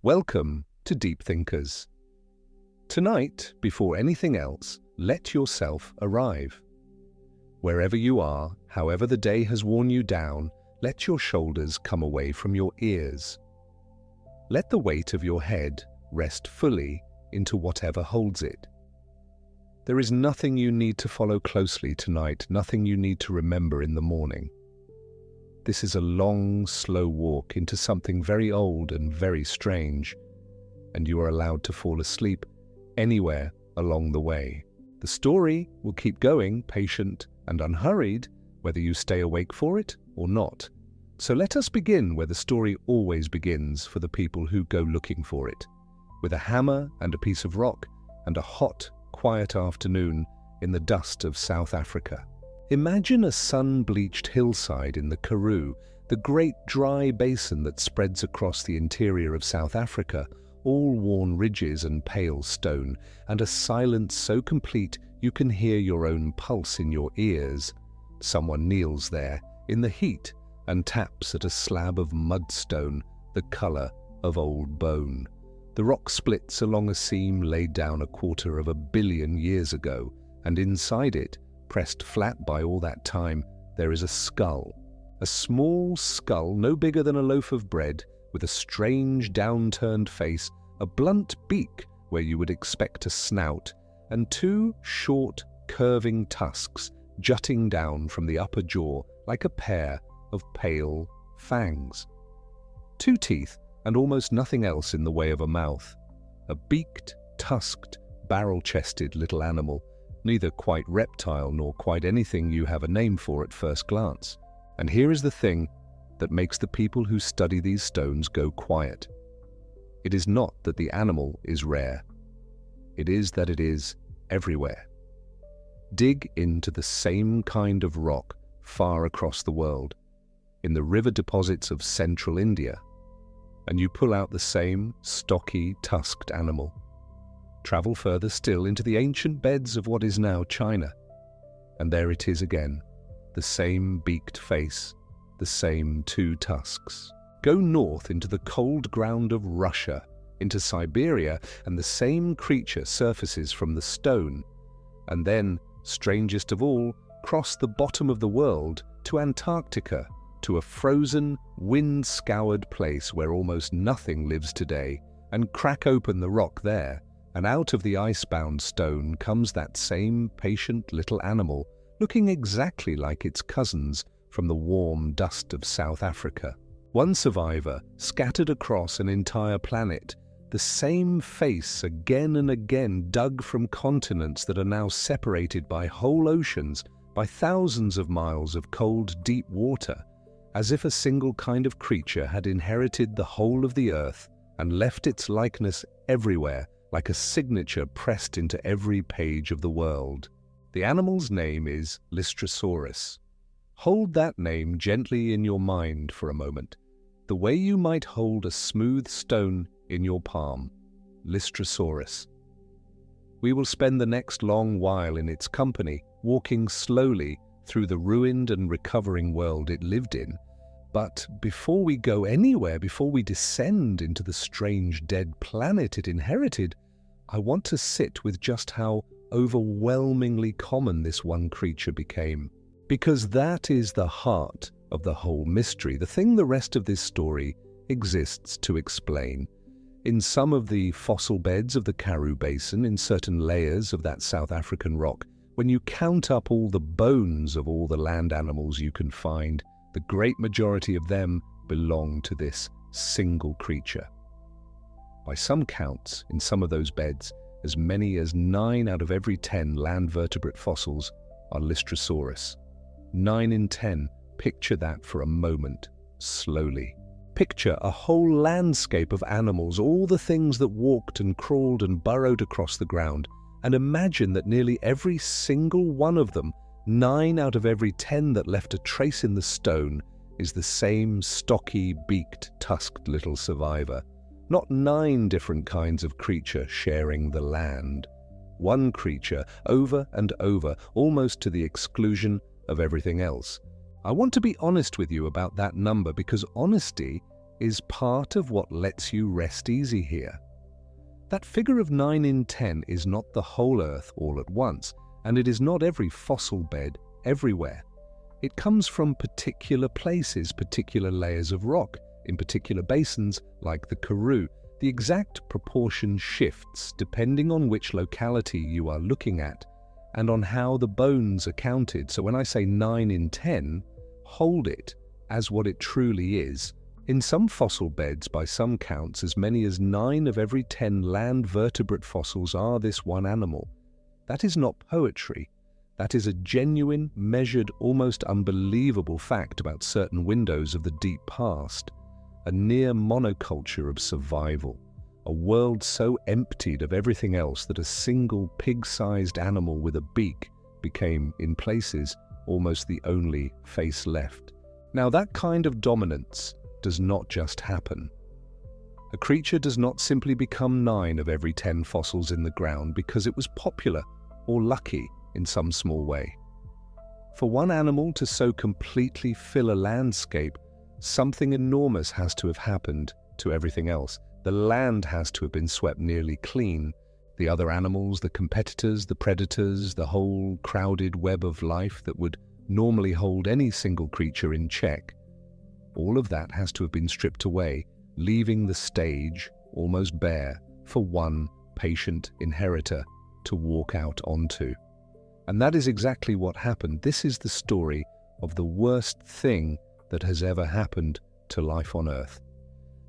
Welcome to Deep Thinkers. Tonight, before anything else, let yourself arrive. Wherever you are, however the day has worn you down, let your shoulders come away from your ears. Let the weight of your head rest fully into whatever holds it. There is nothing you need to follow closely tonight, nothing you need to remember in the morning. This is a long, slow walk into something very old and very strange, and you are allowed to fall asleep anywhere along the way. The story will keep going, patient and unhurried, whether you stay awake for it or not. So let us begin where the story always begins for the people who go looking for it, with a hammer and a piece of rock and a hot, quiet afternoon in the dust of South Africa. Imagine a sun-bleached hillside in the Karoo, the great dry basin that spreads across the interior of South Africa, all worn ridges and pale stone, and a silence so complete you can hear your own pulse in your ears. Someone kneels there, in the heat, and taps at a slab of mudstone, the color of old bone. The rock splits along a seam laid down 250 million years ago, and inside it, pressed flat by all that time, there is a skull. A small skull no bigger than a loaf of bread, with a strange downturned face, a blunt beak where you would expect a snout, and two short, curving tusks jutting down from the upper jaw like a pair of pale fangs. Two teeth and almost nothing else in the way of a mouth. A beaked, tusked, barrel-chested little animal, neither quite reptile nor quite anything you have a name for at first glance. And here is the thing that makes the people who study these stones go quiet. It is not that the animal is rare. It is that it is everywhere. Dig into the same kind of rock far across the world, in the river deposits of central India, and you pull out the same stocky, tusked animal. Travel further still into the ancient beds of what is now China, and there it is again, the same beaked face, the same two tusks. Go north into the cold ground of Russia, into Siberia, and the same creature surfaces from the stone, and then, strangest of all, cross the bottom of the world to Antarctica, to a frozen, wind-scoured place where almost nothing lives today, and crack open the rock there, and out of the ice-bound stone comes that same patient little animal, looking exactly like its cousins from the warm dust of South Africa. One survivor, scattered across an entire planet, the same face again and again dug from continents that are now separated by whole oceans, by thousands of miles of cold, deep water, as if a single kind of creature had inherited the whole of the earth and left its likeness everywhere, like a signature pressed into every page of the world. The animal's name is Lystrosaurus. Hold that name gently in your mind for a moment, the way you might hold a smooth stone in your palm. Lystrosaurus. We will spend the next long while in its company, walking slowly through the ruined and recovering world it lived in. But before we go anywhere, before we descend into the strange dead planet it inherited, I want to sit with just how overwhelmingly common this one creature became. Because that is the heart of the whole mystery, the thing the rest of this story exists to explain. In some of the fossil beds of the Karoo Basin, in certain layers of that South African rock, when you count up all the bones of all the land animals you can find, the great majority of them belong to this single creature. By some counts, in some of those beds, as many as 9 out of every 10 land-vertebrate fossils are Lystrosaurus. 9 in 10. Picture that for a moment, slowly. Picture a whole landscape of animals, all the things that walked and crawled and burrowed across the ground, and imagine that nearly every single one of them, 9 out of every 10 that left a trace in the stone, is the same stocky, beaked, tusked little survivor. Not 9 different kinds of creature sharing the land. One creature, over and over, almost to the exclusion of everything else. I want to be honest with you about that number because honesty is part of what lets you rest easy here. That figure of 9 in 10 is not the whole Earth all at once, and it is not every fossil bed everywhere. It comes from particular places, particular layers of rock, in particular basins like the Karoo. The exact proportion shifts depending on which locality you are looking at and on how the bones are counted. So when I say 9 in 10, hold it as what it truly is. In some fossil beds, by some counts, as many as 9 of every 10 land vertebrate fossils are this one animal. That is not poetry. That is a genuine, measured, almost unbelievable fact about certain windows of the deep past. A near monoculture of survival. A world so emptied of everything else that a single pig-sized animal with a beak became, in places, almost the only face left. Now that kind of dominance does not just happen. A creature does not simply become 9 of every 10 fossils in the ground because it was popular or lucky in some small way. For one animal to so completely fill a landscape, something enormous has to have happened to everything else. The land has to have been swept nearly clean. The other animals, the competitors, the predators, the whole crowded web of life that would normally hold any single creature in check. All of that has to have been stripped away, leaving the stage almost bare for one patient inheritor to walk out onto. And that is exactly what happened. This is the story of the worst thing that has ever happened to life on Earth,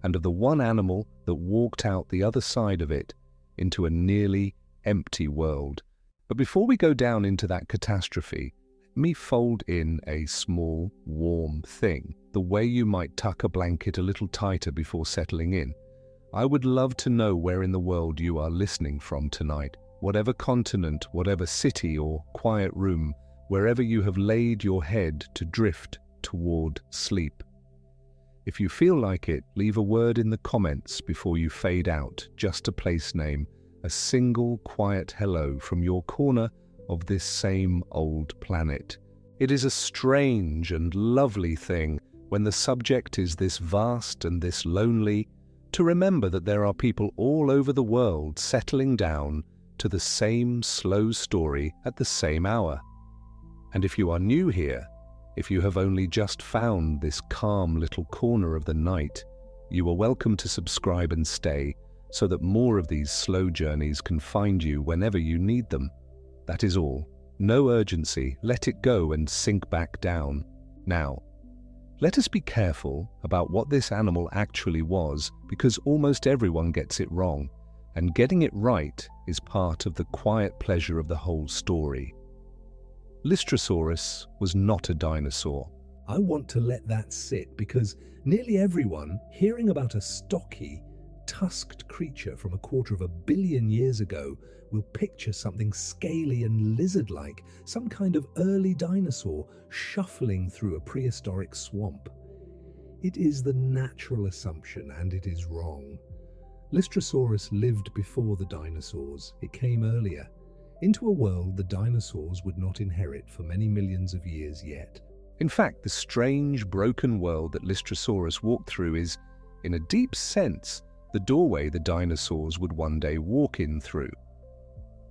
and of the one animal that walked out the other side of it into a nearly empty world. But before we go down into that catastrophe, let me fold in a small, warm thing, the way you might tuck a blanket a little tighter before settling in. I would love to know where in the world you are listening from tonight, whatever continent, whatever city or quiet room, wherever you have laid your head to drift toward sleep. If you feel like it, leave a word in the comments before you fade out, just a place name, a single quiet hello from your corner of this same old planet. It is a strange and lovely thing when the subject is this vast and this lonely, to remember that there are people all over the world settling down to the same slow story at the same hour. And if you are new here, if you have only just found this calm little corner of the night, you are welcome to subscribe and stay so that more of these slow journeys can find you whenever you need them. That is all. No urgency. Let it go and sink back down. Now, let us be careful about what this animal actually was, because almost everyone gets it wrong, and getting it right is part of the quiet pleasure of the whole story. Lystrosaurus was not a dinosaur. I want to let that sit because nearly everyone hearing about a stocky, tusked creature from 250 million years ago will picture something scaly and lizard-like, some kind of early dinosaur shuffling through a prehistoric swamp. It is the natural assumption, and it is wrong. Lystrosaurus lived before the dinosaurs. It came earlier, into a world the dinosaurs would not inherit for many millions of years yet. In fact, the strange, broken world that Lystrosaurus walked through is, in a deep sense, the doorway the dinosaurs would one day walk in through.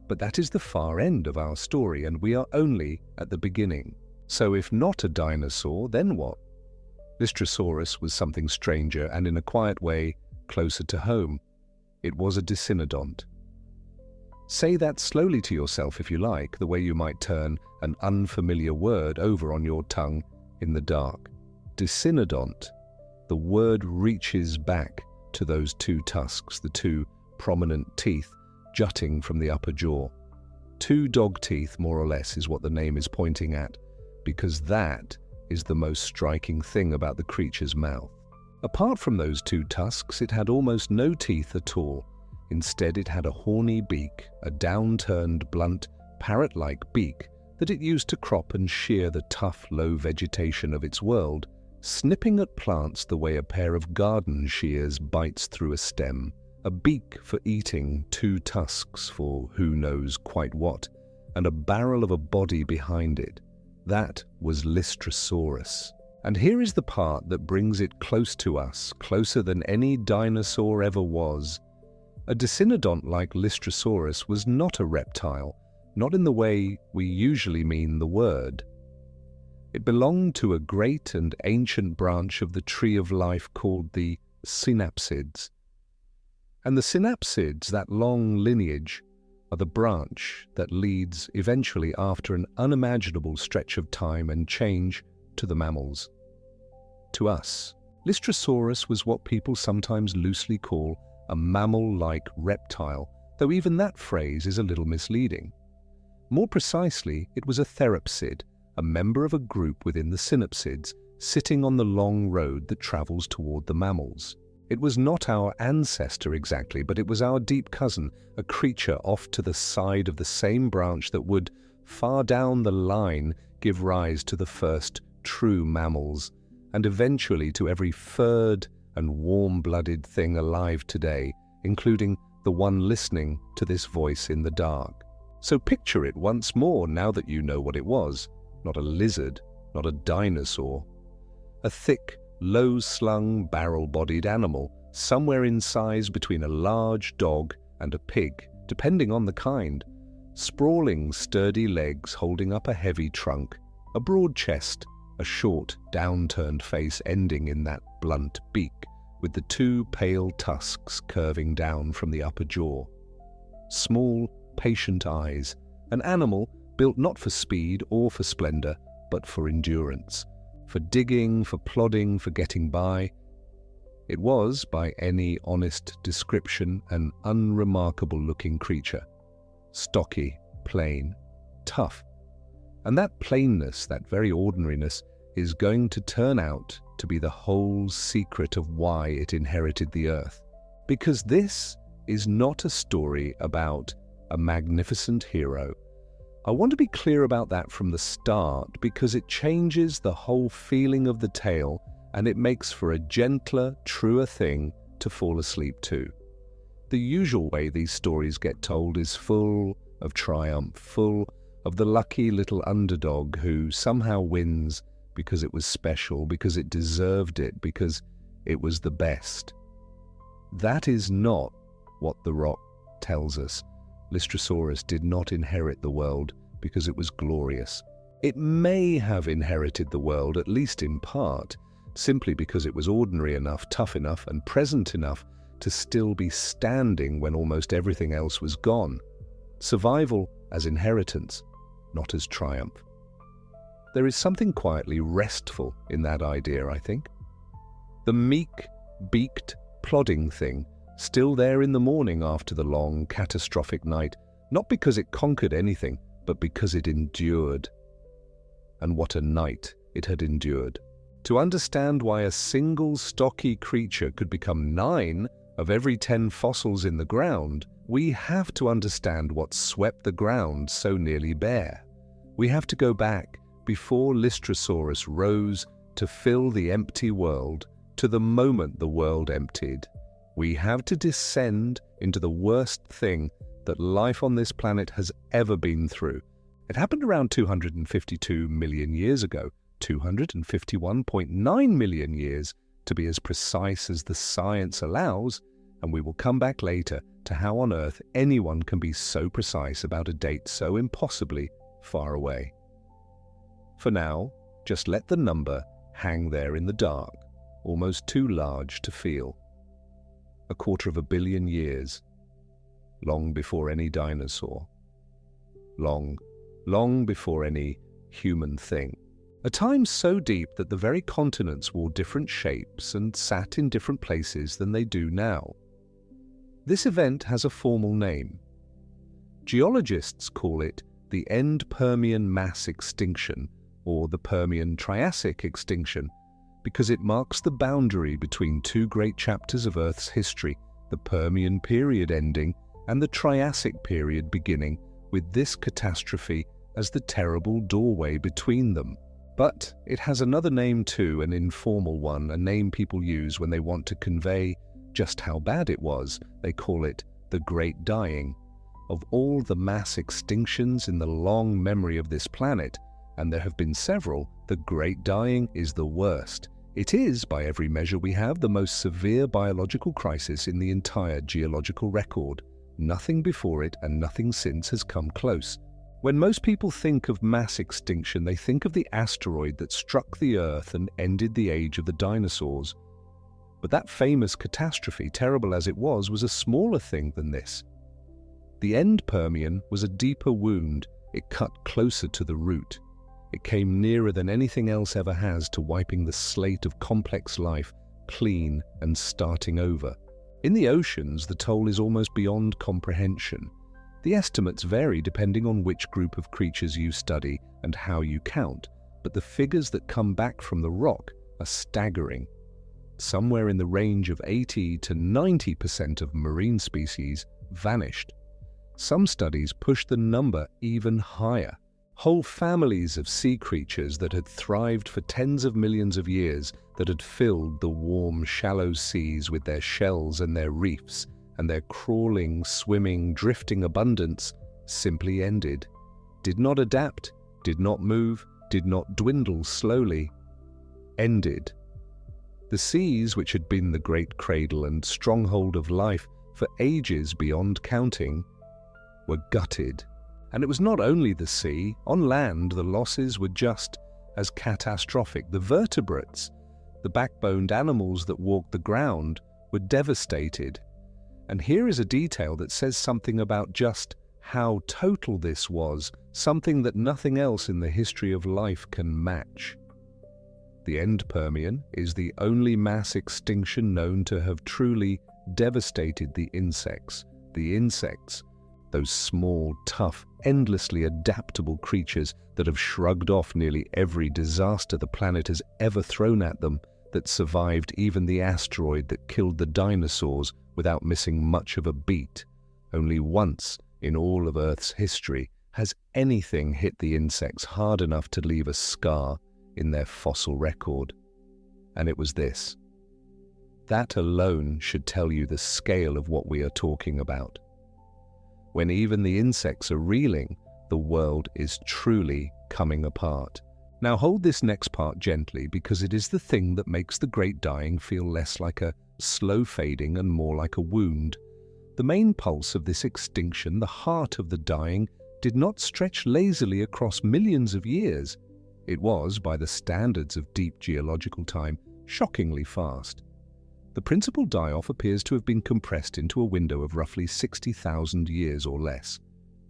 But that is the far end of our story, and we are only at the beginning. So if not a dinosaur, then what? Lystrosaurus was something stranger and, in a quiet way, closer to home. It was a dicynodont. Say that slowly to yourself if you like, the way you might turn an unfamiliar word over on your tongue in the dark. Dicynodont. The word reaches back to those two tusks, the two prominent teeth jutting from the upper jaw. 2 dog teeth, more or less, is what the name is pointing at, because that is the most striking thing about the creature's mouth. Apart from those 2 tusks, it had almost no teeth at all. Instead, it had a horny beak, a downturned, blunt, parrot-like beak that it used to crop and shear the tough, low vegetation of its world, snipping at plants the way a pair of garden shears bites through a stem. A beak for eating, 2 tusks for who knows quite what, and a barrel of a body behind it. That was Lystrosaurus. And here is the part that brings it close to us, closer than any dinosaur ever was. A decinodont like Lystrosaurus was not a reptile, not in the way we usually mean the word. It belonged to a great and ancient branch of the tree of life called the synapsids. And the synapsids, that long lineage, are the branch that leads eventually, after an unimaginable stretch of time and change, to the mammals. To us, Lystrosaurus was what people sometimes loosely call a mammal-like reptile, though even that phrase is a little misleading. More precisely, it was a therapsid, a member of a group within the synapsids, sitting on the long road that travels toward the mammals. It was not our ancestor exactly, but it was our deep cousin, a creature off to the side of the same branch that would, far down the line, give rise to the first true mammals, and eventually to every furred and warm-blooded thing alive today, including the one listening to this voice in the dark. So picture it once more now that you know what it was. Not a lizard, not a dinosaur. A thick, low-slung, barrel-bodied animal, somewhere in size between a large dog and a pig, depending on the kind. Sprawling, sturdy legs holding up a heavy trunk, a broad chest, a short, downturned face ending in that blunt beak, with the two pale tusks curving down from the upper jaw. Small, patient eyes, an animal built not for speed or for splendor, but for endurance, for digging, for plodding, for getting by. It was, by any honest description, an unremarkable-looking creature. Stocky, plain, tough. And that plainness, that very ordinariness, is going to turn out to be the whole secret of why it inherited the earth. Because this is not a story about a magnificent hero. I want to be clear about that from the start, because it changes the whole feeling of the tale, and it makes for a gentler, truer thing to fall asleep to. The usual way these stories get told is full of triumph, full of the lucky little underdog who somehow wins because it was special, because it deserved it, because it was the best. That is not what the rock tells us. Lystrosaurus did not inherit the world because it was glorious. It may have inherited the world, at least in part, simply because it was ordinary enough, tough enough, and present enough to still be standing when almost everything else was gone. Survival as inheritance, not as triumph. There is something quietly restful in that idea, I think. The meek, beaked, plodding thing, still there in the morning after the long, catastrophic night, not because it conquered anything, but because it endured. And what a night it had endured. To understand why a single stocky creature could become 9 of every 10 fossils in the ground, we have to understand what swept the ground so nearly bare. We have to go back before Lystrosaurus rose to fill the empty world, to the moment the world emptied. We have to descend into the worst thing that life on this planet has ever been through. It happened around 252 million years ago, 251.9 million years to be as precise as the science allows, and we will come back later to how on earth anyone can be so precise about a date so impossibly far away. For now, just let the number hang there in the dark, almost too large to feel. 250 million years, long before any dinosaur, long before any human thing. A time so deep that the very continents wore different shapes and sat in different places than they do now. This event has a formal name. Geologists call it the end-Permian mass extinction, or the Permian Triassic extinction, because it marks the boundary between two great chapters of Earth's history, the Permian period ending and the Triassic period beginning, with this catastrophe as the terrible doorway between them. But it has another name too, an informal one, a name people use when they want to convey just how bad it was. They call it the Great Dying. Of all the mass extinctions in the long memory of this planet, and there have been several, the Great Dying is the worst. It is, by every measure we have, the most severe biological crisis in the entire geological record. Nothing before it and nothing since has come close. When most people think of mass extinction, they think of the asteroid that struck the Earth and ended the age of the dinosaurs. But that famous catastrophe, terrible as it was a smaller thing than this. The end-Permian was a deeper wound. It cut closer to the root. It came nearer than anything else ever has to wiping the slate of complex life clean and starting over. In the oceans, the toll is almost beyond comprehension. The estimates vary depending on which group of creatures you study and how you count, but the figures that come back from the rock are staggering. Somewhere in the range of 80 to 90% of marine species vanished. Some studies push the number even higher. Whole families of sea creatures that had thrived for tens of millions of years, that had filled the warm, shallow seas with their shells and their reefs, and their crawling, swimming, drifting abundance, simply ended. Did not adapt, did not move, did not dwindle slowly. Ended. The seas, which had been the great cradle and stronghold of life for ages beyond counting, were gutted. And it was not only the sea. On land, the losses were just as catastrophic. The vertebrates, the backboned animals that walked the ground, were devastated. And here is a detail that says something about just how total this was, something that nothing else in the history of life can match. The end-Permian is the only mass extinction known to have truly devastated the insects. The insects, those small, tough, endlessly adaptable creatures that have shrugged off nearly every disaster the planet has ever thrown at them, that survived even the asteroid that killed the dinosaurs without missing much of a beat. Only once in all of Earth's history has anything hit the insects hard enough to leave a scar in their fossil record. And it was this. That alone should tell you the scale of what we are talking about. When even the insects are reeling, the world is truly coming apart. Now hold this next part gently, because it is the thing that makes the Great Dying feel less like a slow fading and more like a wound. The main pulse of this extinction, the heart of the dying, did not stretch lazily across millions of years. It was, by the standards of deep geological time, shockingly fast. The principal die-off appears to have been compressed into a window of roughly 60,000 years or less,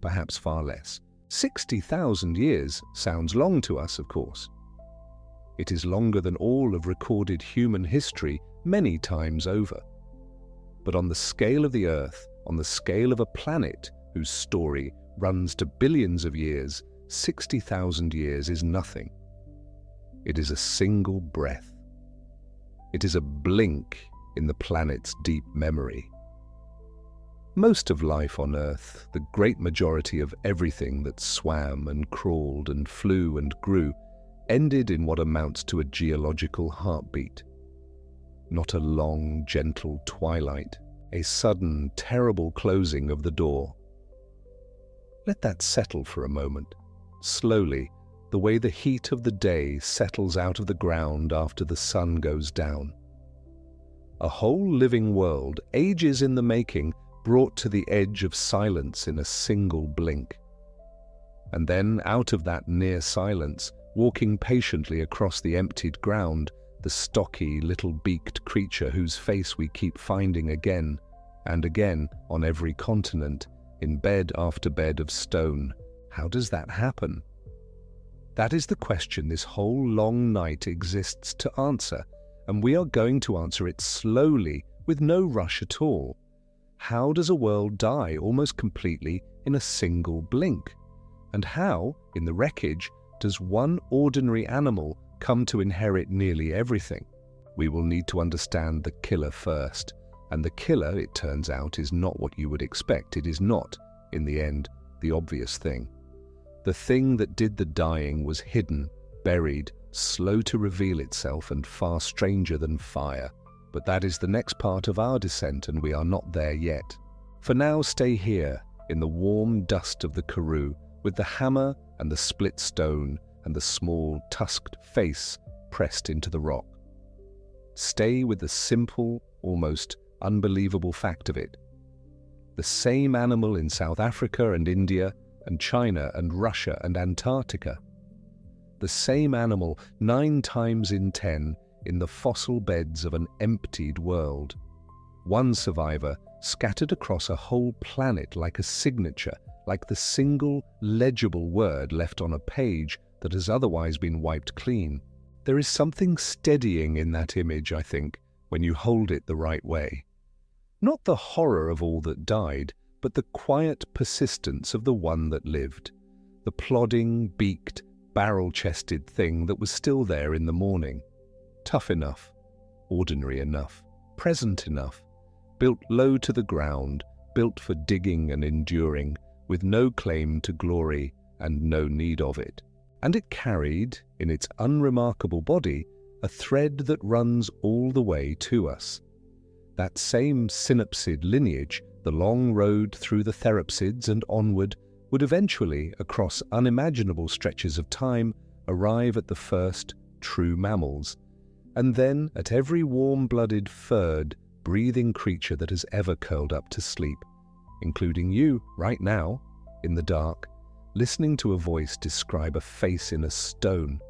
perhaps far less. 60,000 years sounds long to us, of course. It is longer than all of recorded human history many times over. But on the scale of the Earth, on the scale of a planet whose story runs to billions of years, 60,000 years is nothing. It is a single breath. It is a blink in the planet's deep memory. Most of life on Earth, the great majority of everything that swam and crawled and flew and grew, ended in what amounts to a geological heartbeat. Not a long, gentle twilight, a sudden, terrible closing of the door. Let that settle for a moment. Slowly, the way the heat of the day settles out of the ground after the sun goes down. A whole living world, ages in the making, brought to the edge of silence in a single blink. And then, out of that near silence, walking patiently across the emptied ground, the stocky little beaked creature whose face we keep finding again and again on every continent, in bed after bed of stone. How does that happen? That is the question this whole long night exists to answer, and we are going to answer it slowly, with no rush at all. How does a world die almost completely in a single blink? And how, in the wreckage, does one ordinary animal come to inherit nearly everything? We will need to understand the killer first. And the killer, it turns out, is not what you would expect. It is not, in the end, the obvious thing. The thing that did the dying was hidden, buried, slow to reveal itself, and far stranger than fire. But that is the next part of our descent, and we are not there yet. For now, stay here, in the warm dust of the Karoo, with the hammer and the split stone, and the small, tusked face pressed into the rock. Stay with the simple, almost unbelievable fact of it. The same animal in South Africa and India and China and Russia and Antarctica. The same animal 9 times in 10 in the fossil beds of an emptied world. One survivor scattered across a whole planet like a signature, like the single legible word left on a page that has otherwise been wiped clean. There is something steadying in that image, I think, when you hold it the right way. Not the horror of all that died, but the quiet persistence of the one that lived. The plodding, beaked, barrel-chested thing that was still there in the morning. Tough enough, ordinary enough, present enough, built low to the ground, built for digging and enduring, with no claim to glory and no need of it. And it carried, in its unremarkable body, a thread that runs all the way to us. That same synapsid lineage, the long road through the therapsids and onward, would eventually, across unimaginable stretches of time, arrive at the first true mammals, and then at every warm-blooded, furred, breathing creature that has ever curled up to sleep, including you, right now, in the dark, listening to a voice describe a face in a stone.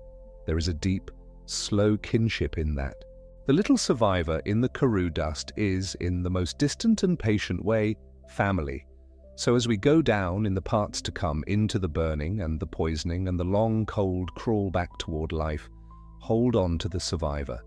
There is a deep, slow kinship in that. The little survivor in the karoo dust is, in the most distant and patient way, family. So as we go down in the parts to come into the burning and the poisoning and the long, cold crawl back toward life, hold on to the survivor.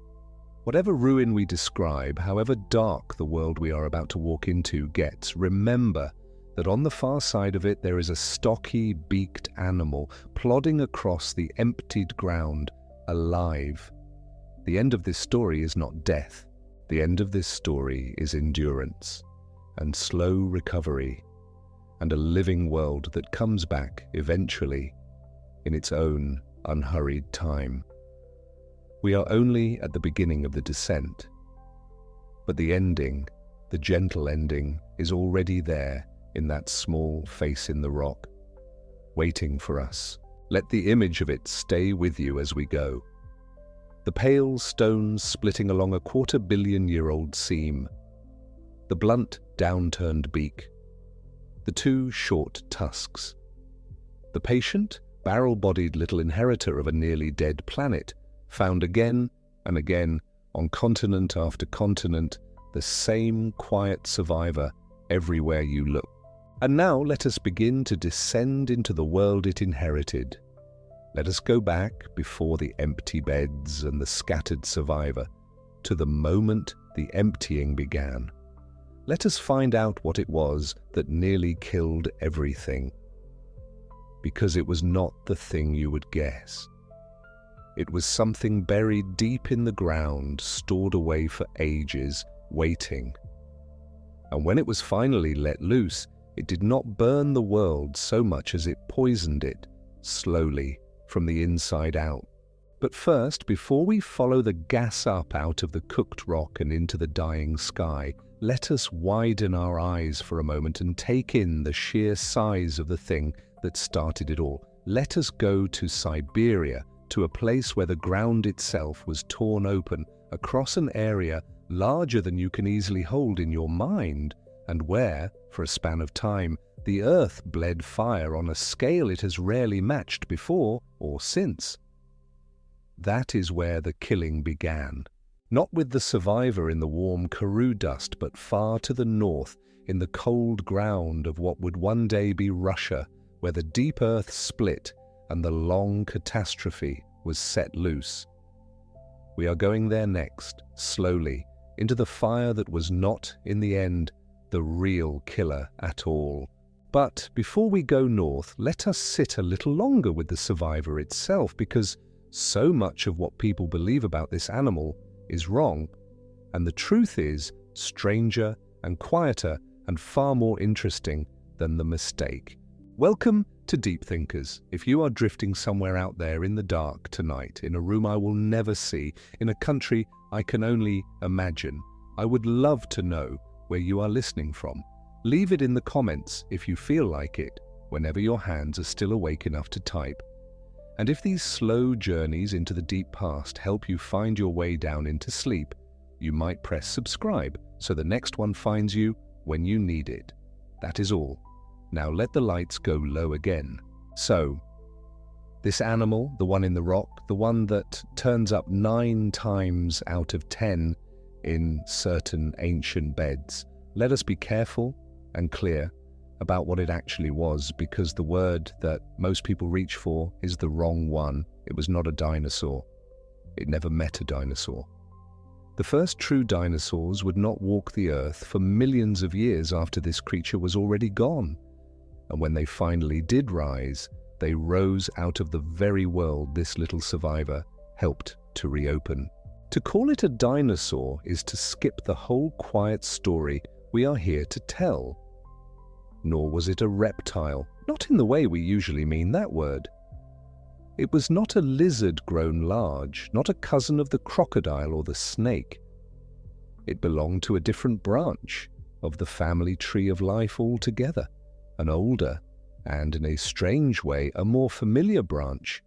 Whatever ruin we describe, however dark the world we are about to walk into gets, remember that on the far side of it there is a stocky, beaked animal plodding across the emptied ground, alive. The end of this story is not death. The end of this story is endurance and slow recovery and a living world that comes back eventually in its own unhurried time. We are only at the beginning of the descent, but the ending, the gentle ending, is already there in that small face in the rock, waiting for us. Let the image of it stay with you as we go. The pale stones splitting along a 250 million-year-old seam, the blunt, downturned beak, the 2 short tusks, the patient, barrel-bodied little inheritor of a nearly dead planet, found again and again on continent after continent, the same quiet survivor everywhere you look. And now let us begin to descend into the world it inherited. Let us go back before the empty beds and the scattered survivor, to the moment the emptying began. Let us find out what it was that nearly killed everything. Because it was not the thing you would guess. It was something buried deep in the ground, stored away for ages, waiting. And when it was finally let loose, it did not burn the world so much as it poisoned it, slowly, from the inside out. But first, before we follow the gas up out of the cooked rock and into the dying sky, let us widen our eyes for a moment and take in the sheer size of the thing that started it all. Let us go to Siberia, to a place where the ground itself was torn open across an area larger than you can easily hold in your mind, and where, for a span of time, the earth bled fire on a scale it has rarely matched before or since. That is where the killing began. Not with the survivor in the warm karoo dust, but far to the north, in the cold ground of what would one day be Russia, where the deep earth split and the long catastrophe was set loose. We are going there next, slowly, into the fire that was not, in the end, the real killer at all. But before we go north, let us sit a little longer with the survivor itself, because so much of what people believe about this animal is wrong, and the truth is stranger and quieter and far more interesting than the mistake. Welcome to Deep Thinkers. If you are drifting somewhere out there in the dark tonight, in a room I will never see, in a country I can only imagine, I would love to know where you are listening from. Leave it in the comments if you feel like it, whenever your hands are still awake enough to type. And if these slow journeys into the deep past help you find your way down into sleep, you might press subscribe so the next one finds you when you need it. That is all. Now let the lights go low again. So, this animal, the one in the rock, the one that turns up 9 times out of 10 in certain ancient beds, let us be careful and clear about what it actually was, because the word that most people reach for is the wrong one. It was not a dinosaur. It never met a dinosaur. The first true dinosaurs would not walk the earth for millions of years after this creature was already gone. And when they finally did rise, they rose out of the very world this little survivor helped to reopen. To call it a dinosaur is to skip the whole quiet story we are here to tell. Nor was it a reptile, not in the way we usually mean that word. It was not a lizard grown large, not a cousin of the crocodile or the snake. It belonged to a different branch of the family tree of life altogether, an older, and in a strange way, a more familiar branch.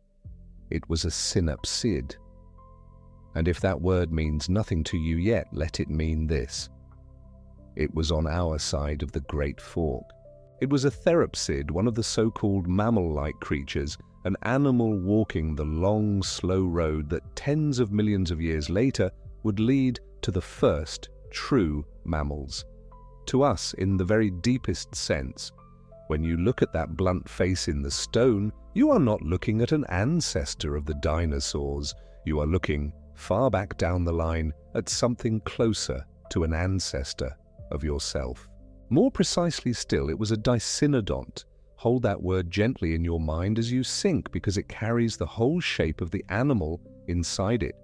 It was a synapsid. And if that word means nothing to you yet, let it mean this. It was on our side of the Great Fork. It was a therapsid, one of the so-called mammal-like creatures, an animal walking the long, slow road that tens of millions of years later would lead to the first true mammals. To us, in the very deepest sense, when you look at that blunt face in the stone, you are not looking at an ancestor of the dinosaurs. You are looking far back down the line at something closer to an ancestor of yourself. More precisely still, it was a dicynodont. Hold that word gently in your mind as you sink, because it carries the whole shape of the animal inside it.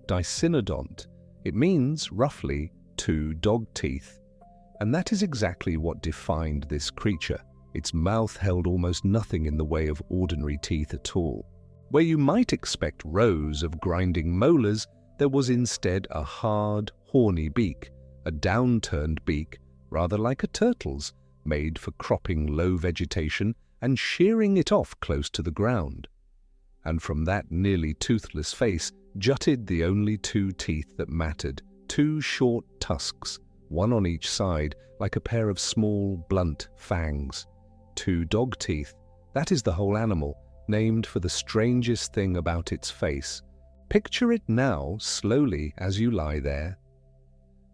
Dicynodont. It means, roughly, 2 dog teeth. And that is exactly what defined this creature. Its mouth held almost nothing in the way of ordinary teeth at all. Where you might expect rows of grinding molars, there was instead a hard, horny beak, a downturned beak, rather like a turtle's, made for cropping low vegetation and shearing it off close to the ground. And from that nearly toothless face jutted the only 2 teeth that mattered, 2 short tusks, one on each side, like a pair of small, blunt fangs. 2 dog teeth. That is the whole animal, named for the strangest thing about its face. Picture it now, slowly, as you lie there.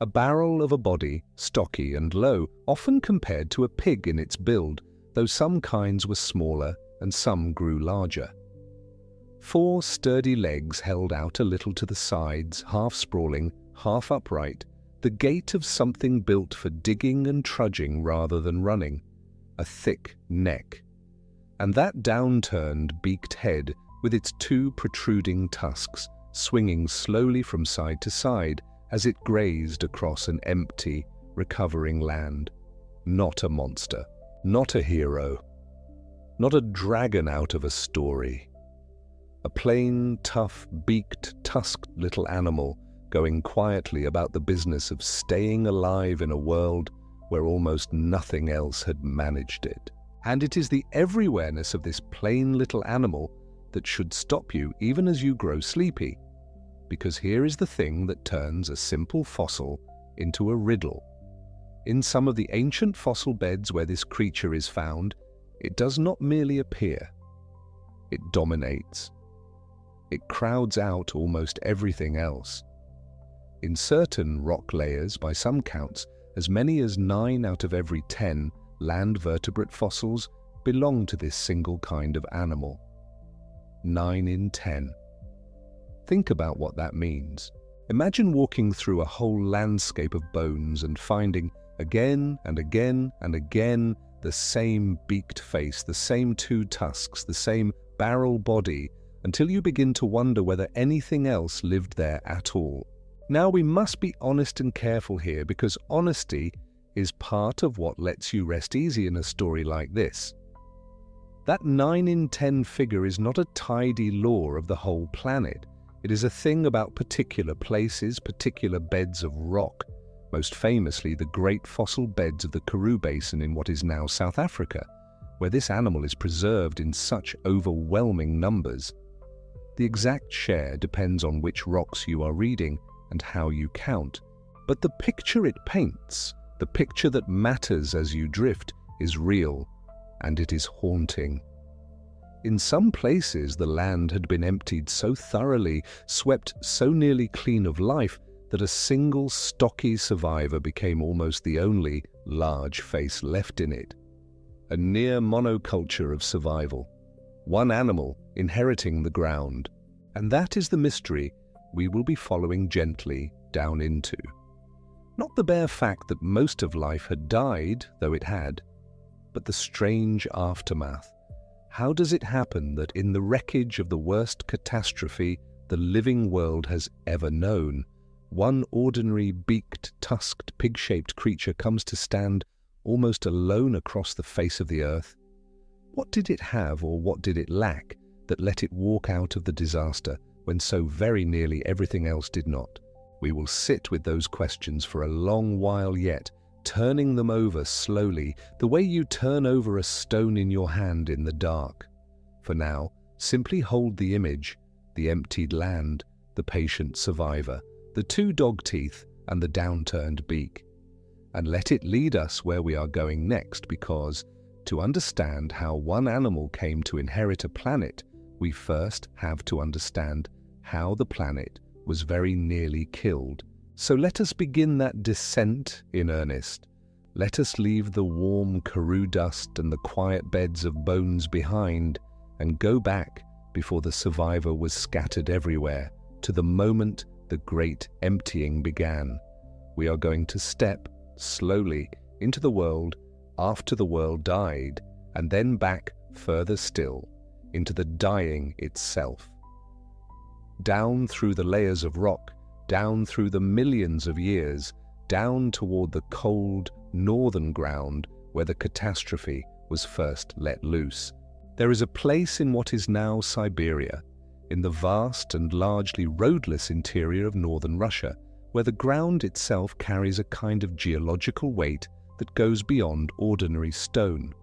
A barrel of a body, stocky and low, often compared to a pig in its build, though some kinds were smaller and some grew larger. 4 sturdy legs held out a little to the sides, half sprawling, half upright, the gait of something built for digging and trudging rather than running. A thick neck, and that downturned, beaked head with its 2 protruding tusks swinging slowly from side to side as it grazed across an empty, recovering land. Not a monster, not a hero, not a dragon out of a story. A plain, tough, beaked, tusked little animal going quietly about the business of staying alive in a world where almost nothing else had managed it. And it is the everywhereness of this plain little animal that should stop you even as you grow sleepy, because here is the thing that turns a simple fossil into a riddle. In some of the ancient fossil beds where this creature is found, it does not merely appear. It dominates. It crowds out almost everything else. In certain rock layers, by some counts, as many as 9 out of every 10 land-vertebrate fossils belong to this single kind of animal. 9 in 10. Think about what that means. Imagine walking through a whole landscape of bones and finding again and again and again the same beaked face, the same 2 tusks, the same barrel body, until you begin to wonder whether anything else lived there at all. Now, we must be honest and careful here, because honesty is part of what lets you rest easy in a story like this. That 9 in 10 figure is not a tidy law of the whole planet. It is a thing about particular places, particular beds of rock, most famously the great fossil beds of the Karoo Basin in what is now South Africa, where this animal is preserved in such overwhelming numbers. The exact share depends on which rocks you are reading and how you count. But the picture it paints, the picture that matters as you drift, is real, and it is haunting. In some places, the land had been emptied so thoroughly, swept so nearly clean of life, that a single stocky survivor became almost the only large face left in it. A near monoculture of survival. One animal inheriting the ground. And that is the mystery we will be following gently down into. Not the bare fact that most of life had died, though it had, but the strange aftermath. How does it happen that in the wreckage of the worst catastrophe the living world has ever known, one ordinary beaked, tusked, pig-shaped creature comes to stand almost alone across the face of the earth? What did it have, or what did it lack, that let it walk out of the disaster when so very nearly everything else did not? We will sit with those questions for a long while yet, turning them over slowly, the way you turn over a stone in your hand in the dark. For now, simply hold the image, the emptied land, the patient survivor, the two dog teeth and the downturned beak, and let it lead us where we are going next, because to understand how one animal came to inherit a planet, we first have to understand how the planet was very nearly killed. So let us begin that descent in earnest. Let us leave the warm karoo dust and the quiet beds of bones behind and go back before the survivor was scattered everywhere, to the moment the great emptying began. We are going to step slowly into the world after the world died, and then back further still into the dying itself. Down through the layers of rock, down through the millions of years, down toward the cold northern ground where the catastrophe was first let loose. There is a place in what is now Siberia, in the vast and largely roadless interior of northern Russia, where the ground itself carries a kind of geological weight that goes beyond ordinary stone.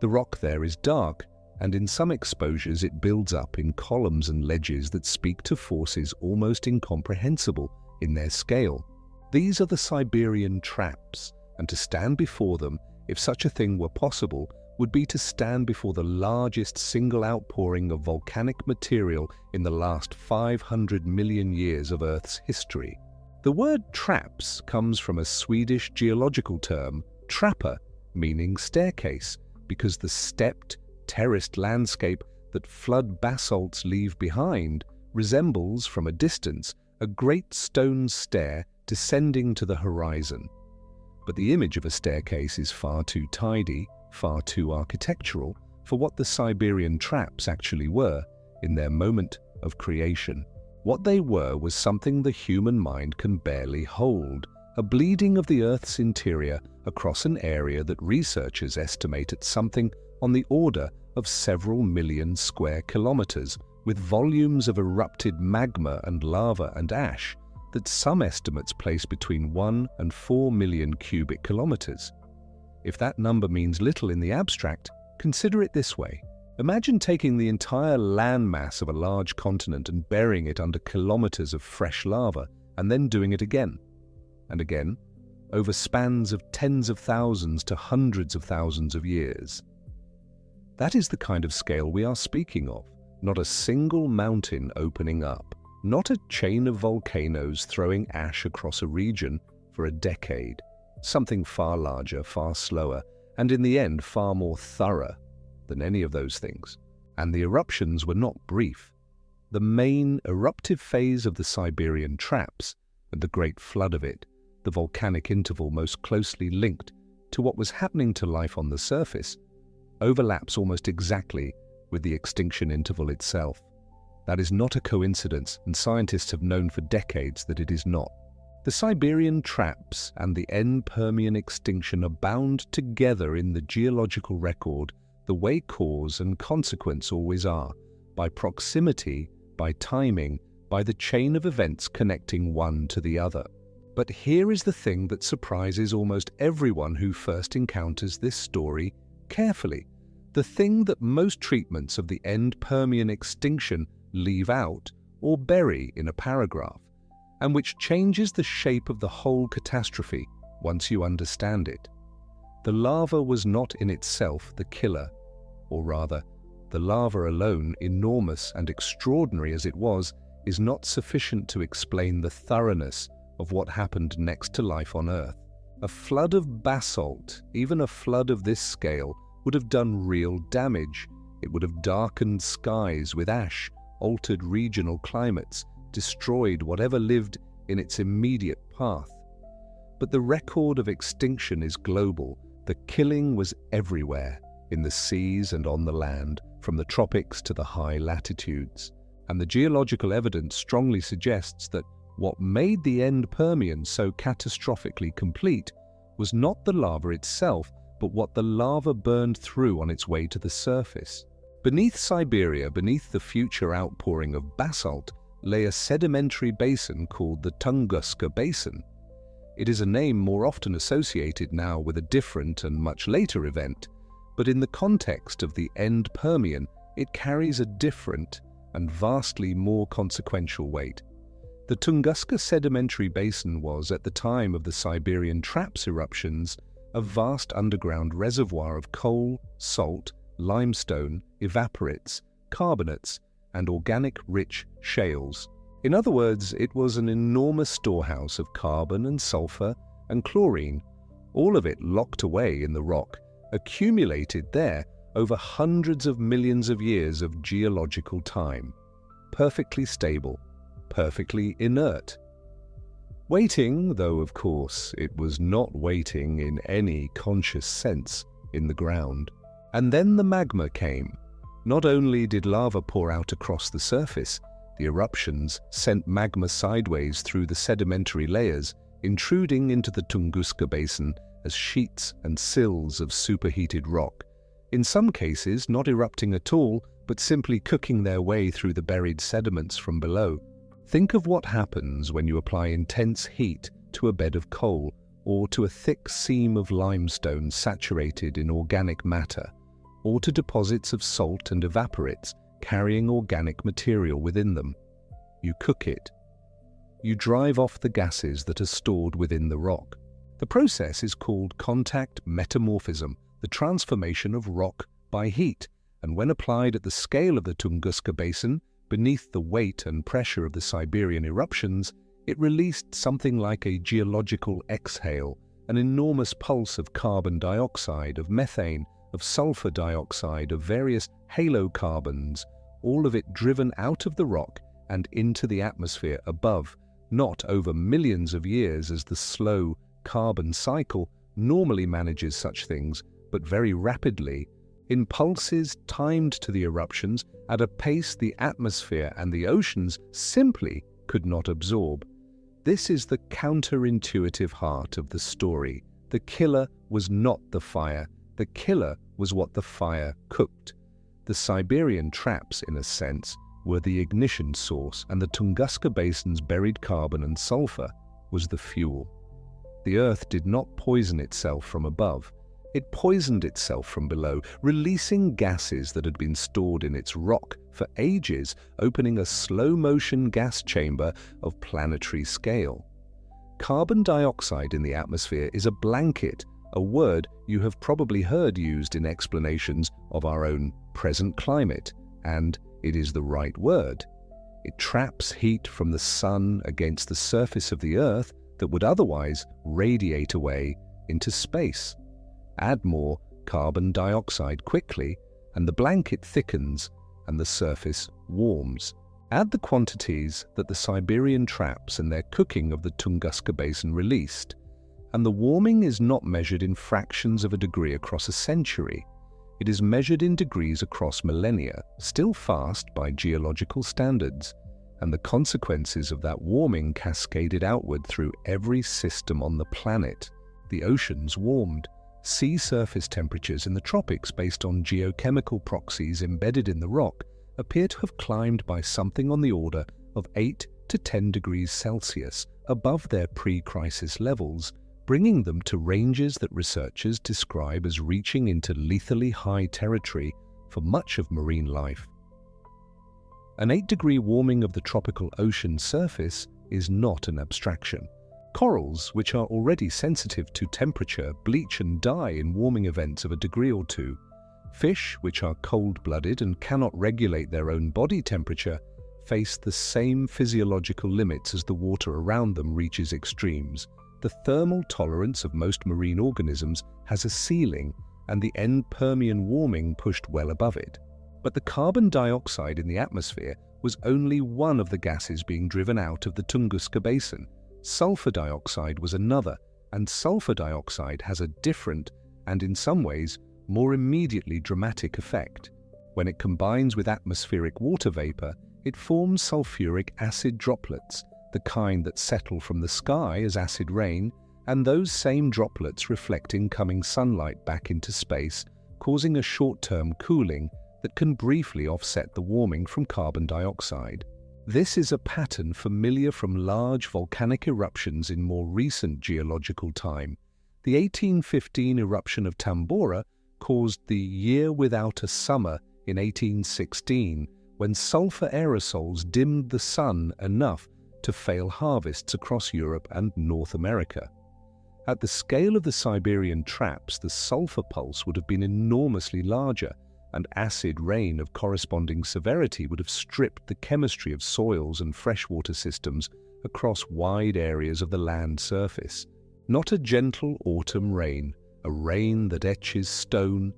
The rock there is dark, and in some exposures it builds up in columns and ledges that speak to forces almost incomprehensible in their scale. These are the Siberian Traps, and to stand before them, if such a thing were possible, would be to stand before the largest single outpouring of volcanic material in the last 500 million years of Earth's history. The word traps comes from a Swedish geological term, trappa, meaning staircase, because the stepped, terraced landscape that flood basalts leave behind resembles, from a distance, a great stone stair descending to the horizon. But the image of a staircase is far too tidy, far too architectural for what the Siberian Traps actually were in their moment of creation. What they were was something the human mind can barely hold, a bleeding of the Earth's interior across an area that researchers estimate at something on the order of several million square kilometers, with volumes of erupted magma and lava and ash that some estimates place between 1 and 4 million cubic kilometers. If that number means little in the abstract, consider it this way. Imagine taking the entire landmass of a large continent and burying it under kilometers of fresh lava, and then doing it again and again, over spans of tens of thousands to hundreds of thousands of years. That is the kind of scale we are speaking of, not a single mountain opening up, not a chain of volcanoes throwing ash across a region for a decade. Something far larger, far slower, and in the end far more thorough than any of those things. And the eruptions were not brief. The main eruptive phase of the Siberian Traps, and the great flood of it, the volcanic interval most closely linked to what was happening to life on the surface, overlaps almost exactly with the extinction interval itself. That is not a coincidence, and scientists have known for decades that it is not. The Siberian Traps and the end-Permian extinction are bound together in the geological record the way cause and consequence always are, by proximity, by timing, by the chain of events connecting one to the other. But here is the thing that surprises almost everyone who first encounters this story carefully, the thing that most treatments of the end-Permian extinction leave out, or bury in a paragraph, and which changes the shape of the whole catastrophe once you understand it. The lava was not in itself the killer, or rather, the lava alone, enormous and extraordinary as it was, is not sufficient to explain the thoroughness of what happened next to life on Earth. A flood of basalt, even a flood of this scale, would have done real damage. It would have darkened skies with ash, altered regional climates, destroyed whatever lived in its immediate path. But the record of extinction is global. The killing was everywhere, in the seas and on the land, from the tropics to the high latitudes. And the geological evidence strongly suggests that what made the end-Permian so catastrophically complete was not the lava itself, but what the lava burned through on its way to the surface. Beneath Siberia, beneath the future outpouring of basalt, lay a sedimentary basin called the Tunguska Basin. It is a name more often associated now with a different and much later event, but in the context of the end-Permian, it carries a different and vastly more consequential weight. The Tunguska Sedimentary Basin was, at the time of the Siberian Traps eruptions, a vast underground reservoir of coal, salt, limestone, evaporites, carbonates, and organic-rich shales. In other words, it was an enormous storehouse of carbon and sulfur and chlorine, all of it locked away in the rock, accumulated there over hundreds of millions of years of geological time, perfectly stable, perfectly inert. Waiting, though of course it was not waiting in any conscious sense, in the ground. And then the magma came. Not only did lava pour out across the surface, the eruptions sent magma sideways through the sedimentary layers, intruding into the Tunguska Basin as sheets and sills of superheated rock, in some cases not erupting at all, but simply cooking their way through the buried sediments from below. Think of what happens when you apply intense heat to a bed of coal or to a thick seam of limestone saturated in organic matter, or to deposits of salt and evaporites carrying organic material within them. You cook it. You drive off the gases that are stored within the rock. The process is called contact metamorphism, the transformation of rock by heat, and when applied at the scale of the Tunguska Basin, beneath the weight and pressure of the Siberian eruptions, it released something like a geological exhale, an enormous pulse of carbon dioxide, of methane, of sulfur dioxide, of various halocarbons, all of it driven out of the rock and into the atmosphere above, not over millions of years as the slow carbon cycle normally manages such things, but very rapidly, in pulses timed to the eruptions at a pace the atmosphere and the oceans simply could not absorb. This is the counterintuitive heart of the story. The killer was not the fire. The killer was what the fire cooked. The Siberian Traps, in a sense, were the ignition source, and the Tunguska Basin's buried carbon and sulfur was the fuel. The Earth did not poison itself from above. It poisoned itself from below, releasing gases that had been stored in its rock for ages, opening a slow-motion gas chamber of planetary scale. Carbon dioxide in the atmosphere is a blanket, a word you have probably heard used in explanations of our own present climate, and it is the right word. It traps heat from the sun against the surface of the Earth that would otherwise radiate away into space. Add more carbon dioxide quickly, and the blanket thickens and the surface warms. Add the quantities that the Siberian Traps and their cooking of the Tunguska Basin released, and the warming is not measured in fractions of a degree across a century. It is measured in degrees across millennia, still fast by geological standards, and the consequences of that warming cascaded outward through every system on the planet. The oceans warmed. Sea surface temperatures in the tropics, based on geochemical proxies embedded in the rock, appear to have climbed by something on the order of 8 to 10 degrees Celsius above their pre-crisis levels, bringing them to ranges that researchers describe as reaching into lethally high territory for much of marine life. An 8-degree warming of the tropical ocean surface is not an abstraction. Corals, which are already sensitive to temperature, bleach and die in warming events of a degree or two. Fish, which are cold-blooded and cannot regulate their own body temperature, face the same physiological limits as the water around them reaches extremes. The thermal tolerance of most marine organisms has a ceiling, and the end-Permian warming pushed well above it. But the carbon dioxide in the atmosphere was only one of the gases being driven out of the Tunguska basin. Sulfur dioxide was another, and sulfur dioxide has a different, and in some ways, more immediately dramatic effect. When it combines with atmospheric water vapor, it forms sulfuric acid droplets, the kind that settle from the sky as acid rain, and those same droplets reflect incoming sunlight back into space, causing a short-term cooling that can briefly offset the warming from carbon dioxide. This is a pattern familiar from large volcanic eruptions in more recent geological time. The 1815 eruption of Tambora caused the year without a summer in 1816, when sulfur aerosols dimmed the sun enough to fail harvests across Europe and North America. At the scale of the Siberian Traps, the sulfur pulse would have been enormously larger, and acid rain of corresponding severity would have stripped the chemistry of soils and freshwater systems across wide areas of the land surface. Not a gentle autumn rain, a rain that etches stone.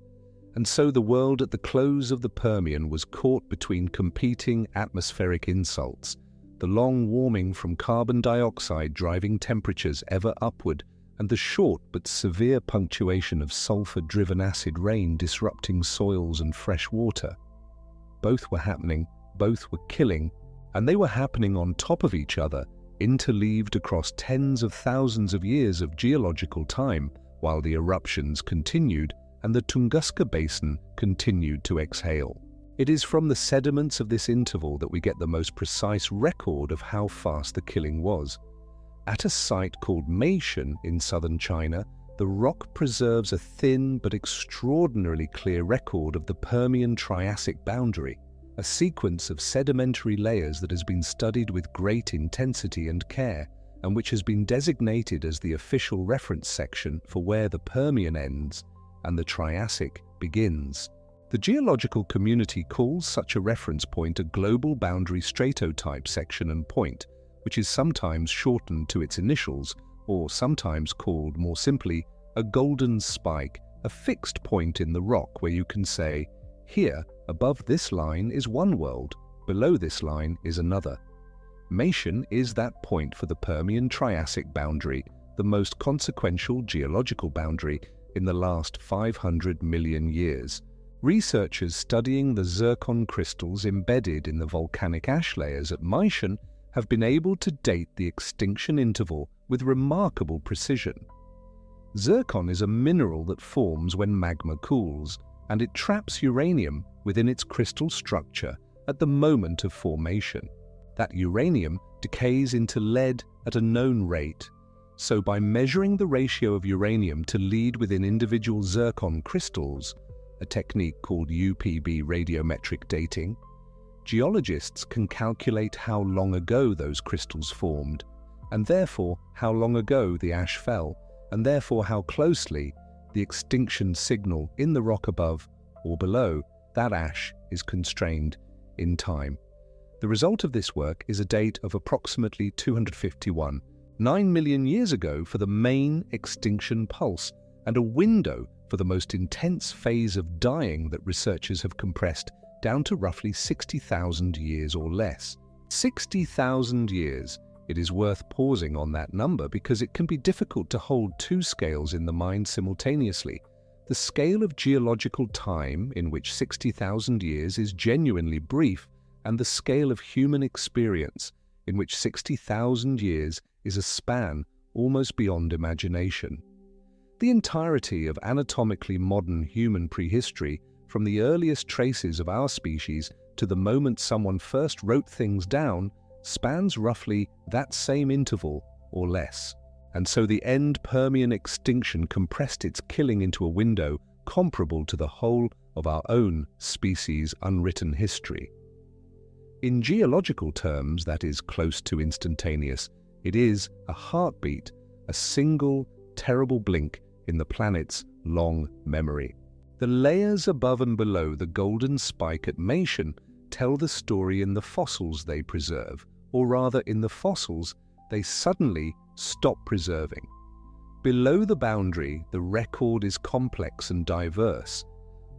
And so the world at the close of the Permian was caught between competing atmospheric insults, the long warming from carbon dioxide driving temperatures ever upward, and the short but severe punctuation of sulfur-driven acid rain disrupting soils and fresh water. Both were happening, both were killing, and they were happening on top of each other, interleaved across tens of thousands of years of geological time, while the eruptions continued and the Tunguska basin continued to exhale. It is from the sediments of this interval that we get the most precise record of how fast the killing was. At a site called Meishan in southern China, the rock preserves a thin but extraordinarily clear record of the Permian Triassic boundary, a sequence of sedimentary layers that has been studied with great intensity and care, and which has been designated as the official reference section for where the Permian ends and the Triassic begins. The geological community calls such a reference point a global boundary stratotype section and point, which is sometimes shortened to its initials, or sometimes called more simply a golden spike, a fixed point in the rock where you can say, here, above this line is one world, below this line is another. Meishan is that point for the Permian Triassic boundary, the most consequential geological boundary in the last 500 million years. Researchers studying the zircon crystals embedded in the volcanic ash layers at Meishan have been able to date the extinction interval with remarkable precision. Zircon is a mineral that forms when magma cools, and it traps uranium within its crystal structure at the moment of formation. That uranium decays into lead at a known rate, so by measuring the ratio of uranium to lead within individual zircon crystals, a technique called UPB radiometric dating, geologists can calculate how long ago those crystals formed, and therefore how long ago the ash fell, and therefore how closely the extinction signal in the rock above or below that ash is constrained in time. The result of this work is a date of approximately 251, 9 million years ago for the main extinction pulse, and a window for the most intense phase of dying that researchers have compressed down to roughly 60,000 years or less. 60,000 years. It is worth pausing on that number because it can be difficult to hold two scales in the mind simultaneously. The scale of geological time, in which 60,000 years is genuinely brief, and the scale of human experience, in which 60,000 years is a span almost beyond imagination. The entirety of anatomically modern human prehistory, from the earliest traces of our species to the moment someone first wrote things down, spans roughly that same interval or less. And so the end-Permian extinction compressed its killing into a window comparable to the whole of our own species' unwritten history. In geological terms, that is close to instantaneous. It is a heartbeat, a single, terrible blink in the planet's long memory. The layers above and below the golden spike at Mation tell the story in the fossils they preserve, or rather in the fossils they suddenly stop preserving. Below the boundary, the record is complex and diverse.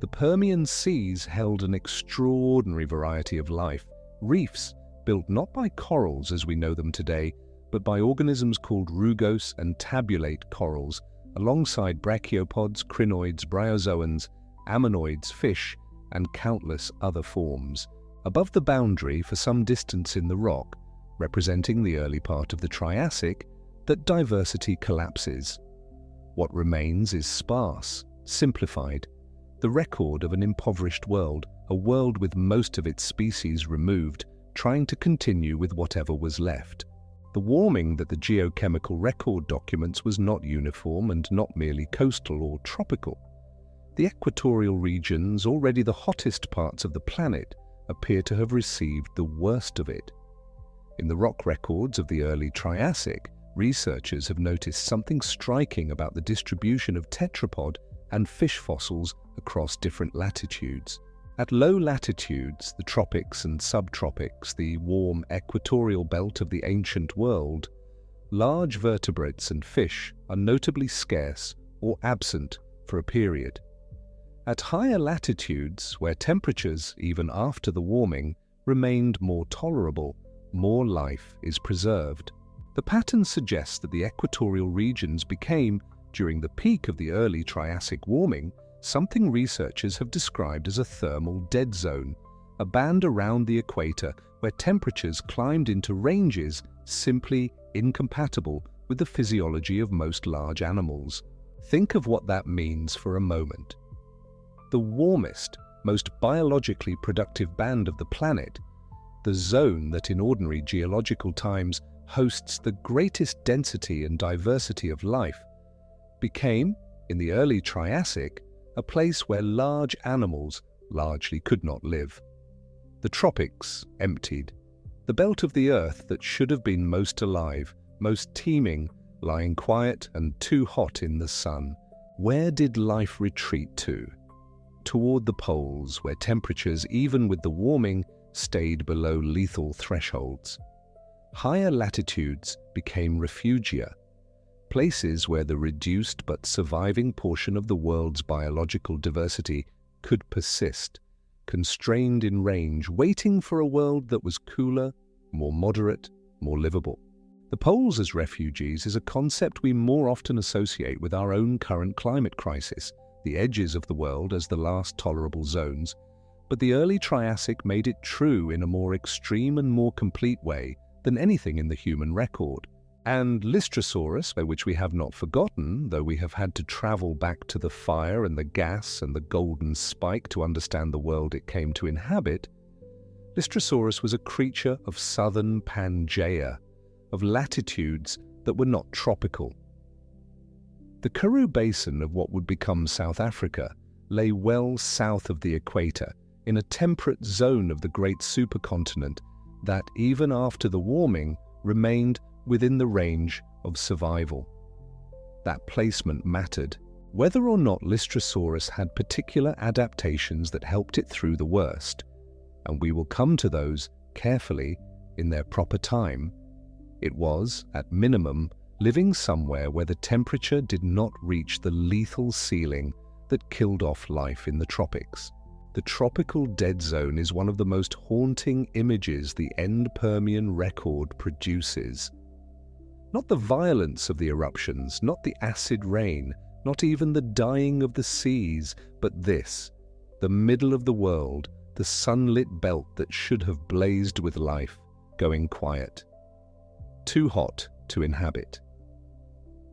The Permian seas held an extraordinary variety of life, reefs built not by corals as we know them today, but by organisms called rugose and tabulate corals, alongside brachiopods, crinoids, bryozoans, ammonoids, fish, and countless other forms. Above the boundary, for some distance in the rock, representing the early part of the Triassic, that diversity collapses. What remains is sparse, simplified, the record of an impoverished world, a world with most of its species removed, trying to continue with whatever was left. The warming that the geochemical record documents was not uniform and not merely coastal or tropical. The equatorial regions, already the hottest parts of the planet, appear to have received the worst of it. In the rock records of the early Triassic, researchers have noticed something striking about the distribution of tetrapod and fish fossils across different latitudes. At low latitudes, the tropics and subtropics, the warm equatorial belt of the ancient world, large vertebrates and fish are notably scarce or absent for a period. At higher latitudes, where temperatures, even after the warming, remained more tolerable, more life is preserved. The pattern suggests that the equatorial regions became, during the peak of the early Triassic warming, something researchers have described as a thermal dead zone, a band around the equator where temperatures climbed into ranges simply incompatible with the physiology of most large animals. Think of what that means for a moment. The warmest, most biologically productive band of the planet, the zone that in ordinary geological times hosts the greatest density and diversity of life, became, in the early Triassic, a place where large animals largely could not live. The tropics emptied. The belt of the earth that should have been most alive, most teeming, lying quiet and too hot in the sun. Where did life retreat to? Toward the poles, where temperatures, even with the warming, stayed below lethal thresholds. Higher latitudes became refugia, places where the reduced but surviving portion of the world's biological diversity could persist, constrained in range, waiting for a world that was cooler, more moderate, more livable. The poles as refugees is a concept we more often associate with our own current climate crisis, the edges of the world as the last tolerable zones, but the early Triassic made it true in a more extreme and more complete way than anything in the human record. And Lystrosaurus, by which we have not forgotten, though we have had to travel back to the fire and the gas and the golden spike to understand the world it came to inhabit, Lystrosaurus was a creature of southern Pangaea, of latitudes that were not tropical. The Karoo Basin of what would become South Africa lay well south of the equator, in a temperate zone of the great supercontinent that, even after the warming, remained within the range of survival. That placement mattered. Whether or not Lystrosaurus had particular adaptations that helped it through the worst, and we will come to those carefully in their proper time, it was, at minimum, living somewhere where the temperature did not reach the lethal ceiling that killed off life in the tropics. The tropical dead zone is one of the most haunting images the end-Permian record produces. Not the violence of the eruptions, not the acid rain, not even the dying of the seas, but this, the middle of the world, the sunlit belt that should have blazed with life, going quiet. Too hot to inhabit.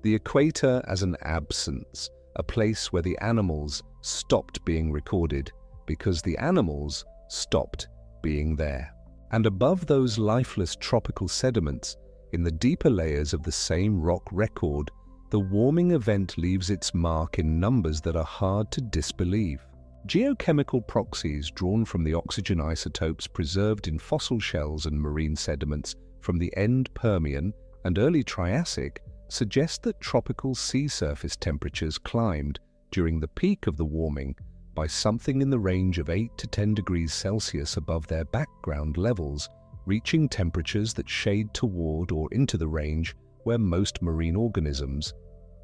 The equator as an absence, a place where the animals stopped being recorded because the animals stopped being there. And above those lifeless tropical sediments, in the deeper layers of the same rock record, the warming event leaves its mark in numbers that are hard to disbelieve. Geochemical proxies drawn from the oxygen isotopes preserved in fossil shells and marine sediments from the end-Permian and early Triassic suggest that tropical sea surface temperatures climbed during the peak of the warming by something in the range of 8 to 10 degrees Celsius above their background levels, reaching temperatures that shade toward or into the range where most marine organisms,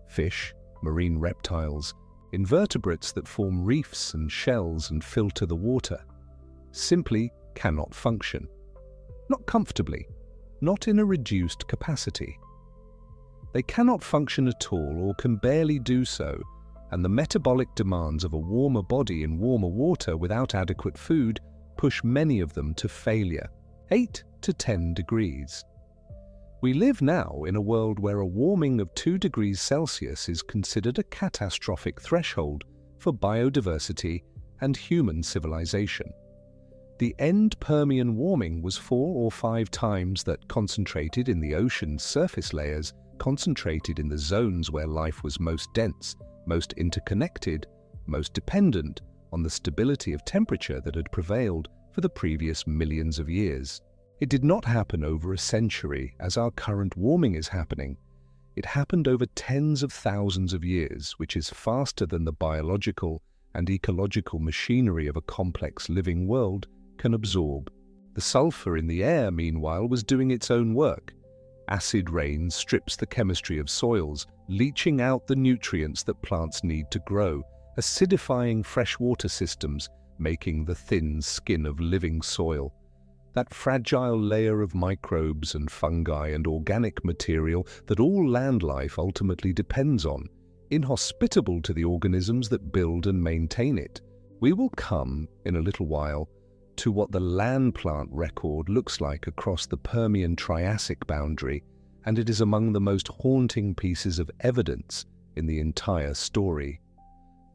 fish, marine reptiles, invertebrates that form reefs and shells and filter the water, simply cannot function. Not comfortably, not in a reduced capacity. They cannot function at all or can barely do so, and the metabolic demands of a warmer body in warmer water without adequate food push many of them to failure. 8 to 10 degrees. We live now in a world where a warming of 2 degrees Celsius is considered a catastrophic threshold for biodiversity and human civilization. The end-Permian warming was 4 or 5 times that, concentrated in the ocean's surface layers, concentrated in the zones where life was most dense, most interconnected, most dependent on the stability of temperature that had prevailed for the previous millions of years. It did not happen over a century, as our current warming is happening. It happened over tens of thousands of years, which is faster than the biological and ecological machinery of a complex living world can absorb. The sulfur in the air, meanwhile, was doing its own work. Acid rain strips the chemistry of soils, leaching out the nutrients that plants need to grow, acidifying freshwater systems, making the thin skin of living soil. That fragile layer of microbes and fungi and organic material that all land life ultimately depends on, inhospitable to the organisms that build and maintain it. We will come, in a little while, to what the land plant record looks like across the Permian Triassic boundary, and it is among the most haunting pieces of evidence in the entire story.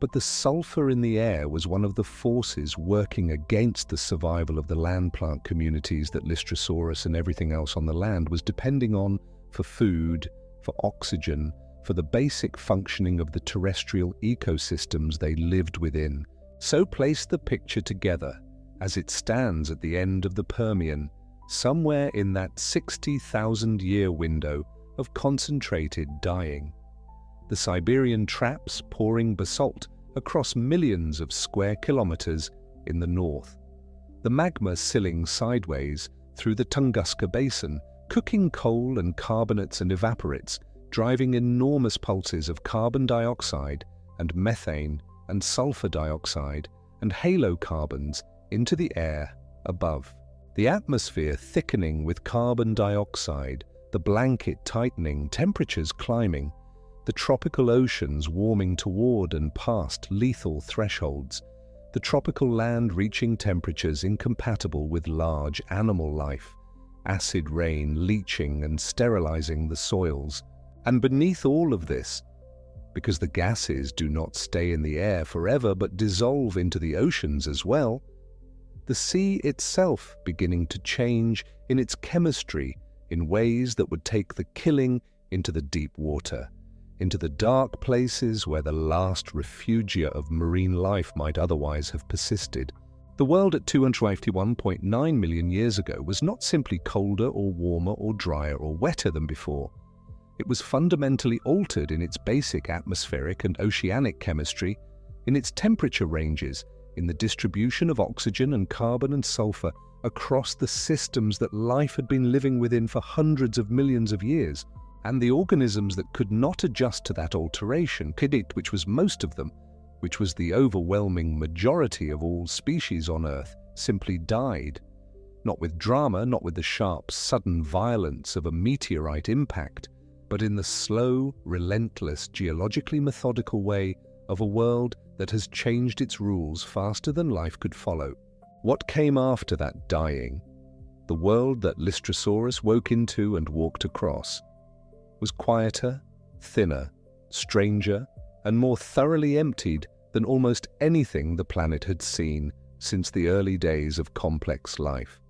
But the sulfur in the air was one of the forces working against the survival of the land plant communities that Lystrosaurus and everything else on the land was depending on for food, for oxygen, for the basic functioning of the terrestrial ecosystems they lived within. So place the picture together as it stands at the end of the Permian, somewhere in that 60,000-year window of concentrated dying. The Siberian Traps pouring basalt across millions of square kilometers in the north. The magma silling sideways through the Tunguska basin, cooking coal and carbonates and evaporites, driving enormous pulses of carbon dioxide and methane and sulfur dioxide and halocarbons into the air above. The atmosphere thickening with carbon dioxide, the blanket tightening, temperatures climbing, the tropical oceans warming toward and past lethal thresholds, the tropical land reaching temperatures incompatible with large animal life, acid rain leaching and sterilizing the soils. And beneath all of this, because the gases do not stay in the air forever but dissolve into the oceans as well, the sea itself beginning to change in its chemistry in ways that would take the killing into the deep water, into the dark places where the last refugia of marine life might otherwise have persisted. The world at 251.9 million years ago was not simply colder or warmer or drier or wetter than before. It was fundamentally altered in its basic atmospheric and oceanic chemistry, in its temperature ranges, in the distribution of oxygen and carbon and sulfur across the systems that life had been living within for hundreds of millions of years, and the organisms that could not adjust to that alteration, which was most of them, which was the overwhelming majority of all species on Earth, simply died. Not with drama, not with the sharp, sudden violence of a meteorite impact, but in the slow, relentless, geologically methodical way of a world that has changed its rules faster than life could follow. What came after that dying, the world that Lystrosaurus woke into and walked across, was quieter, thinner, stranger, and more thoroughly emptied than almost anything the planet had seen since the early days of complex life.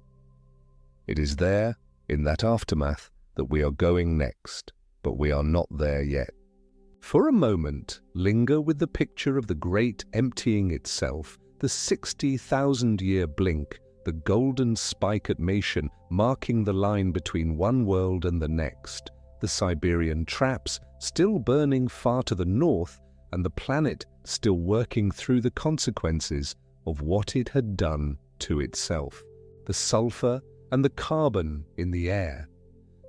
It is there, in that aftermath, that we are going next, but we are not there yet. For a moment, linger with the picture of the great emptying itself, the 60,000-year blink, the golden spike at Mation marking the line between one world and the next, the Siberian Traps still burning far to the north, and the planet still working through the consequences of what it had done to itself. The sulfur and the carbon in the air,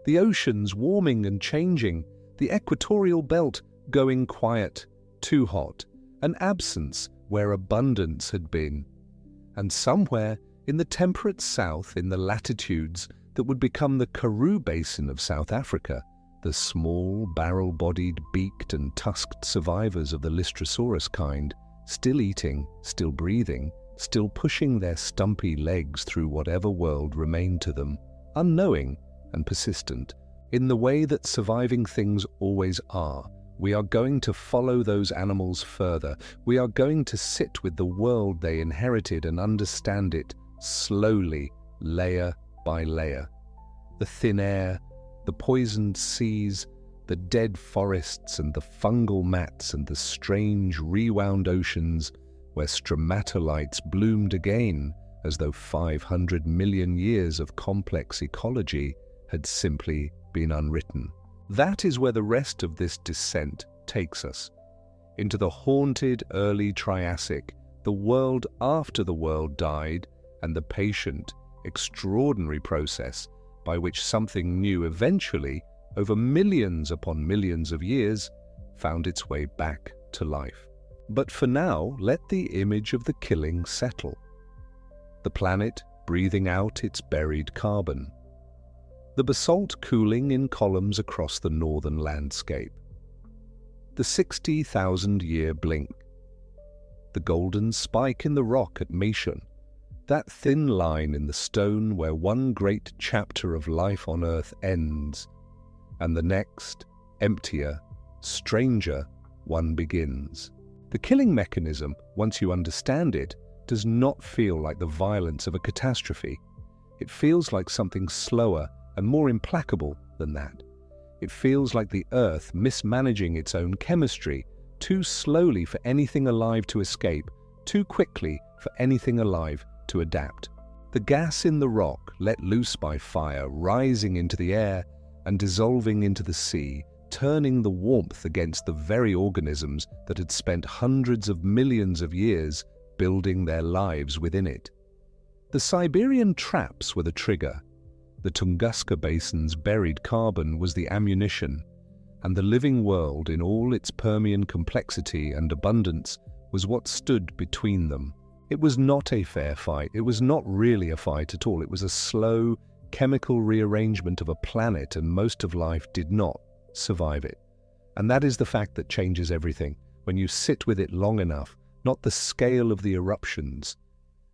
the oceans warming and changing, the equatorial belt going quiet, too hot, an absence where abundance had been, and somewhere in the temperate south, in the latitudes that would become the Karoo Basin of South Africa, the small, barrel-bodied, beaked and tusked survivors of the Lystrosaurus kind, still eating, still breathing, still pushing their stumpy legs through whatever world remained to them, unknowing and persistent, in the way that surviving things always are. We are going to follow those animals further. We are going to sit with the world they inherited and understand it slowly, layer by layer. The thin air, the poisoned seas, the dead forests and the fungal mats and the strange rewound oceans where stromatolites bloomed again as though 500 million years of complex ecology had simply been unwritten. That is where the rest of this descent takes us, into the haunted early Triassic, the world after the world died, and the patient, extraordinary process by which something new eventually, over millions upon millions of years, found its way back to life. But for now, let the image of the killing settle. The planet breathing out its buried carbon. The basalt cooling in columns across the northern landscape. The 60,000-year blink. The golden spike in the rock at Mation. That thin line in the stone where one great chapter of life on Earth ends, and the next, emptier, stranger, one begins. The killing mechanism, once you understand it, does not feel like the violence of a catastrophe. It feels like something slower and more implacable than that. It feels like the Earth mismanaging its own chemistry, too slowly for anything alive to escape, too quickly for anything alive to adapt. The gas in the rock, let loose by fire, rising into the air and dissolving into the sea, turning the warmth against the very organisms that had spent hundreds of millions of years building their lives within it. The Siberian Traps were the trigger. The Tunguska Basin's buried carbon was the ammunition, and the living world in all its Permian complexity and abundance was what stood between them. It was not a fair fight. It was not really a fight at all. It was a slow, chemical rearrangement of a planet, and most of life did not survive it. And that is the fact that changes everything. When you sit with it long enough, not the scale of the eruptions,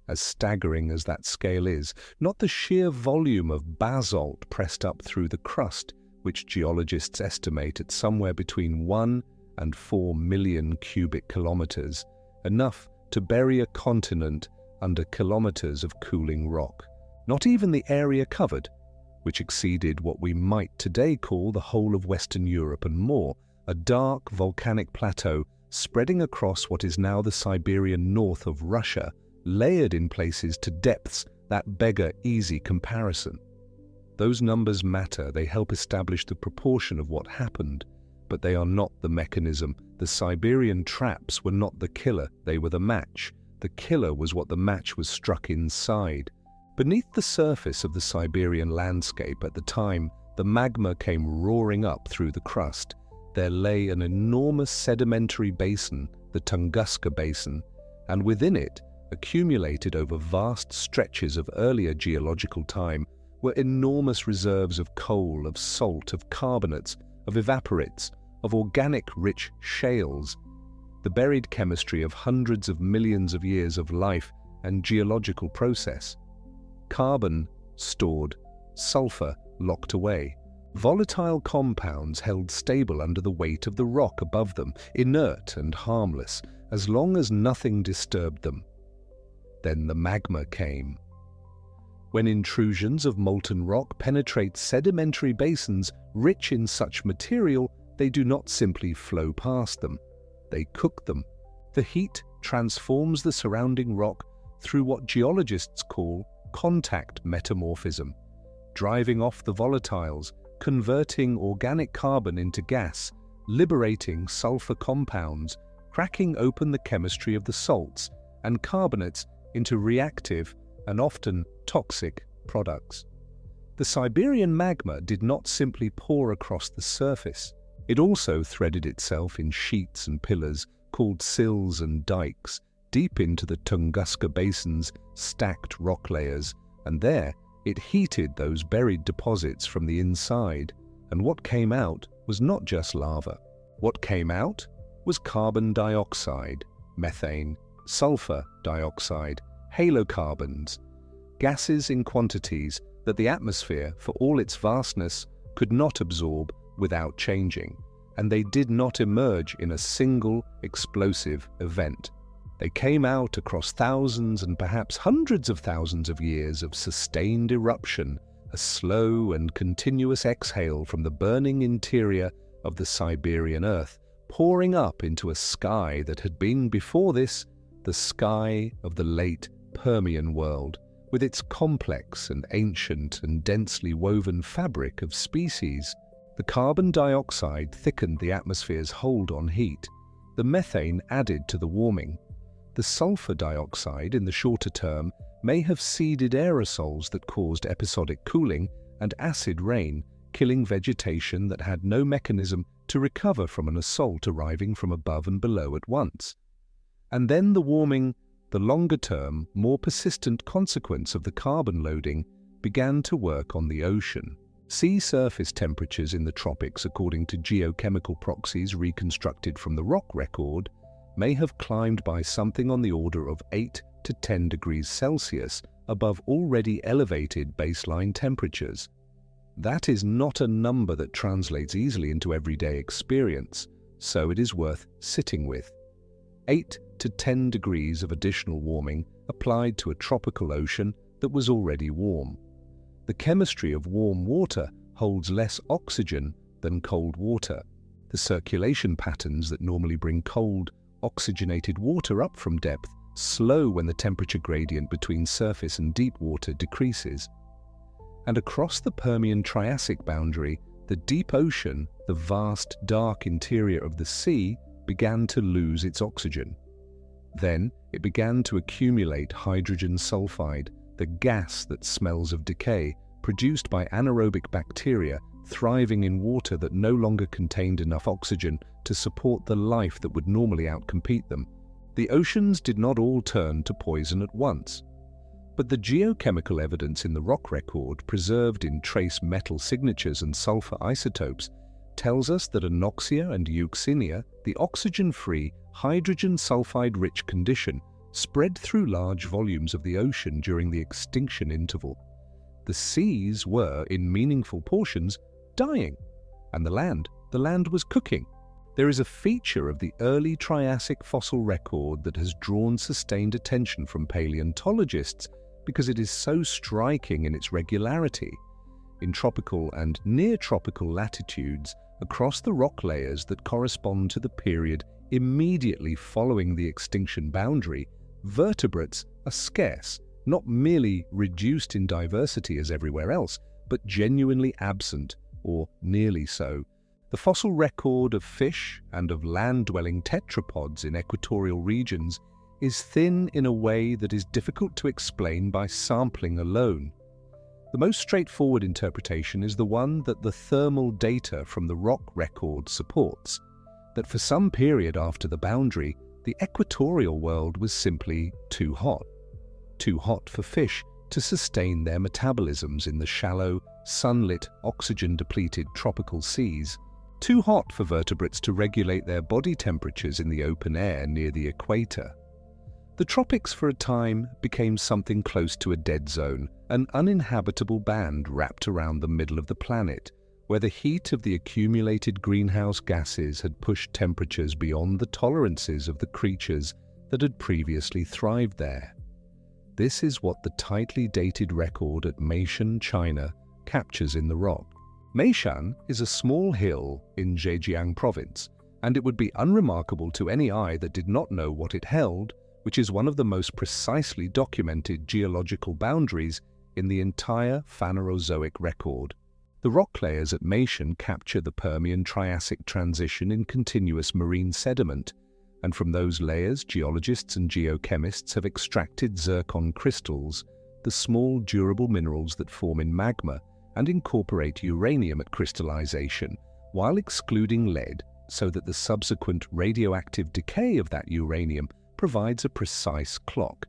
as staggering as that scale is, not the sheer volume of basalt pressed up through the crust, which geologists estimate at somewhere between 1 and 4 million cubic kilometers, enough to bury a continent under kilometers of cooling rock. Not even the area covered, which exceeded what we might today call the whole of Western Europe and more, a dark volcanic plateau spreading across what is now the Siberian north of Russia, layered in places to depths that beggar easy comparison. Those numbers matter. They help establish the proportion of what happened, but they are not the mechanism. The Siberian Traps were not the killer, they were the match. The killer was what the match was struck inside. Beneath the surface of the Siberian landscape at the time, the magma came roaring up through the crust. There lay an enormous sedimentary basin, the Tunguska Basin, and within it, accumulated over vast stretches of earlier geological time, were enormous reserves of coal, of salt, of carbonates, of evaporites, of organic rich shales, the buried chemistry of hundreds of millions of years of life and geological process. Carbon stored, sulfur locked away, volatile compounds held stable under the weight of the rock above them, inert and harmless, as long as nothing disturbed them. Then the magma came. When intrusions of molten rock penetrate sedimentary basins rich in such material, they do not simply flow past them. They cook them. The heat transforms the surrounding rock through what geologists call contact metamorphism, driving off the volatiles, converting organic carbon into gas, liberating sulfur compounds, cracking open the chemistry of the salts and carbonates into reactive and often toxic products. The Siberian magma did not simply pour across the surface. It also threaded itself in sheets and pillars called sills and dikes deep into the Tunguska basin's stacked rock layers, and there it heated those buried deposits from the inside, and what came out was not just lava. What came out was carbon dioxide, methane, sulfur dioxide, halocarbons, gases in quantities that the atmosphere, for all its vastness, could not absorb without changing, and they did not emerge in a single explosive event. They came out across thousands and perhaps hundreds of thousands of years of sustained eruption, a slow and continuous exhale from the burning interior of the Siberian earth, pouring up into a sky that had been before this the sky of the late Permian world, with its complex and ancient and densely woven fabric of species. The carbon dioxide thickened the atmosphere's hold on heat. The methane added to the warming. The sulfur dioxide, in the shorter term, may have seeded aerosols that caused episodic cooling and acid rain, killing vegetation that had no mechanism to recover from an assault arriving from above and below at once. And then the warming, the longer-term, more persistent consequence of the carbon loading, began to work on the ocean. Sea surface temperatures in the tropics, according to geochemical proxies reconstructed from the rock record, may have climbed by something on the order of 8 to 10 degrees Celsius above already elevated baseline temperatures. That is not a number that translates easily into everyday experience, so it is worth sitting with. 8 to 10 degrees of additional warming applied to a tropical ocean that was already warm. The chemistry of warm water holds less oxygen than cold water. The circulation patterns that normally bring cold, oxygenated water up from depth slow when the temperature gradient between surface and deep water decreases. And across the Permian Triassic boundary, the deep ocean, the vast dark interior of the sea, began to lose its oxygen. Then it began to accumulate hydrogen sulfide, the gas that smells of decay, produced by anaerobic bacteria thriving in water that no longer contained enough oxygen to support the life that would normally outcompete them. The oceans did not all turn to poison at once, but the geochemical evidence in the rock record, preserved in trace metal signatures and sulfur isotopes, tells us that anoxia and euxinic, the oxygen-free, hydrogen sulfide-rich condition, spread through large volumes of the ocean during the extinction interval. The seas were, in meaningful portions, dying, and the land was cooking. There is a feature of the early Triassic fossil record that has drawn sustained attention from paleontologists because it is so striking in its regularity. In tropical and near-tropical latitudes, across the rock layers that correspond to the period immediately following the extinction boundary, vertebrates are scarce, not merely reduced in diversity as everywhere else, but genuinely absent, or nearly so. The fossil record of fish and of land-dwelling tetrapods in equatorial regions is thin in a way that is difficult to explain by sampling alone. The most straightforward interpretation is the one that the thermal data from the rock record supports, that for some period after the boundary, the equatorial world was simply too hot for fish to sustain their metabolisms in the shallow, sunlit, oxygen-depleted tropical seas, too hot for vertebrates to regulate their body temperatures in the open air near the equator. The tropics for a time became something close to a dead zone, an uninhabitable band wrapped around the middle of the planet, where the heat of the accumulated greenhouse gases had pushed temperatures beyond the tolerances of the creatures that had previously thrived there. This is what the tightly dated record at Meishan, China, captures in the rock. Meishan is a small hill in Zhejiang province, and it would be unremarkable to any eye that did not know what it held, which is one of the most precisely documented geological boundaries in the entire Phanerozoic record. The rock layers at Mason capture the Permian-Triassic transition in continuous marine sediment, and from those layers geologists and geochemists have extracted zircon crystals, the small durable minerals that form in magma and incorporate uranium at crystallization, while excluding lead, so that the subsequent radioactive decay of that uranium provides a precise clock.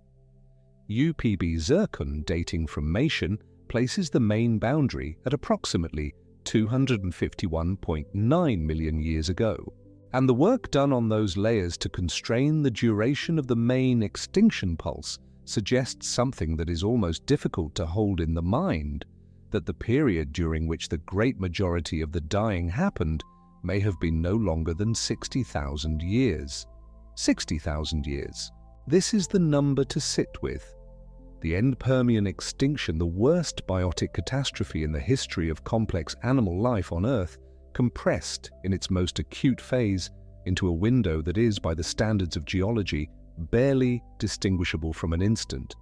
UPB zircon dating from Mason places the main boundary at approximately 251.9 million years ago, and the work done on those layers to constrain the duration of the main extinction pulse suggests something that is almost difficult to hold in the mind, that the period during which the great majority of the dying happened may have been no longer than 60,000 years. 60,000 years. This is the number to sit with. The end-Permian extinction, the worst biotic catastrophe in the history of complex animal life on Earth, compressed in its most acute phase into a window that is, by the standards of geology, barely distinguishable from an instant.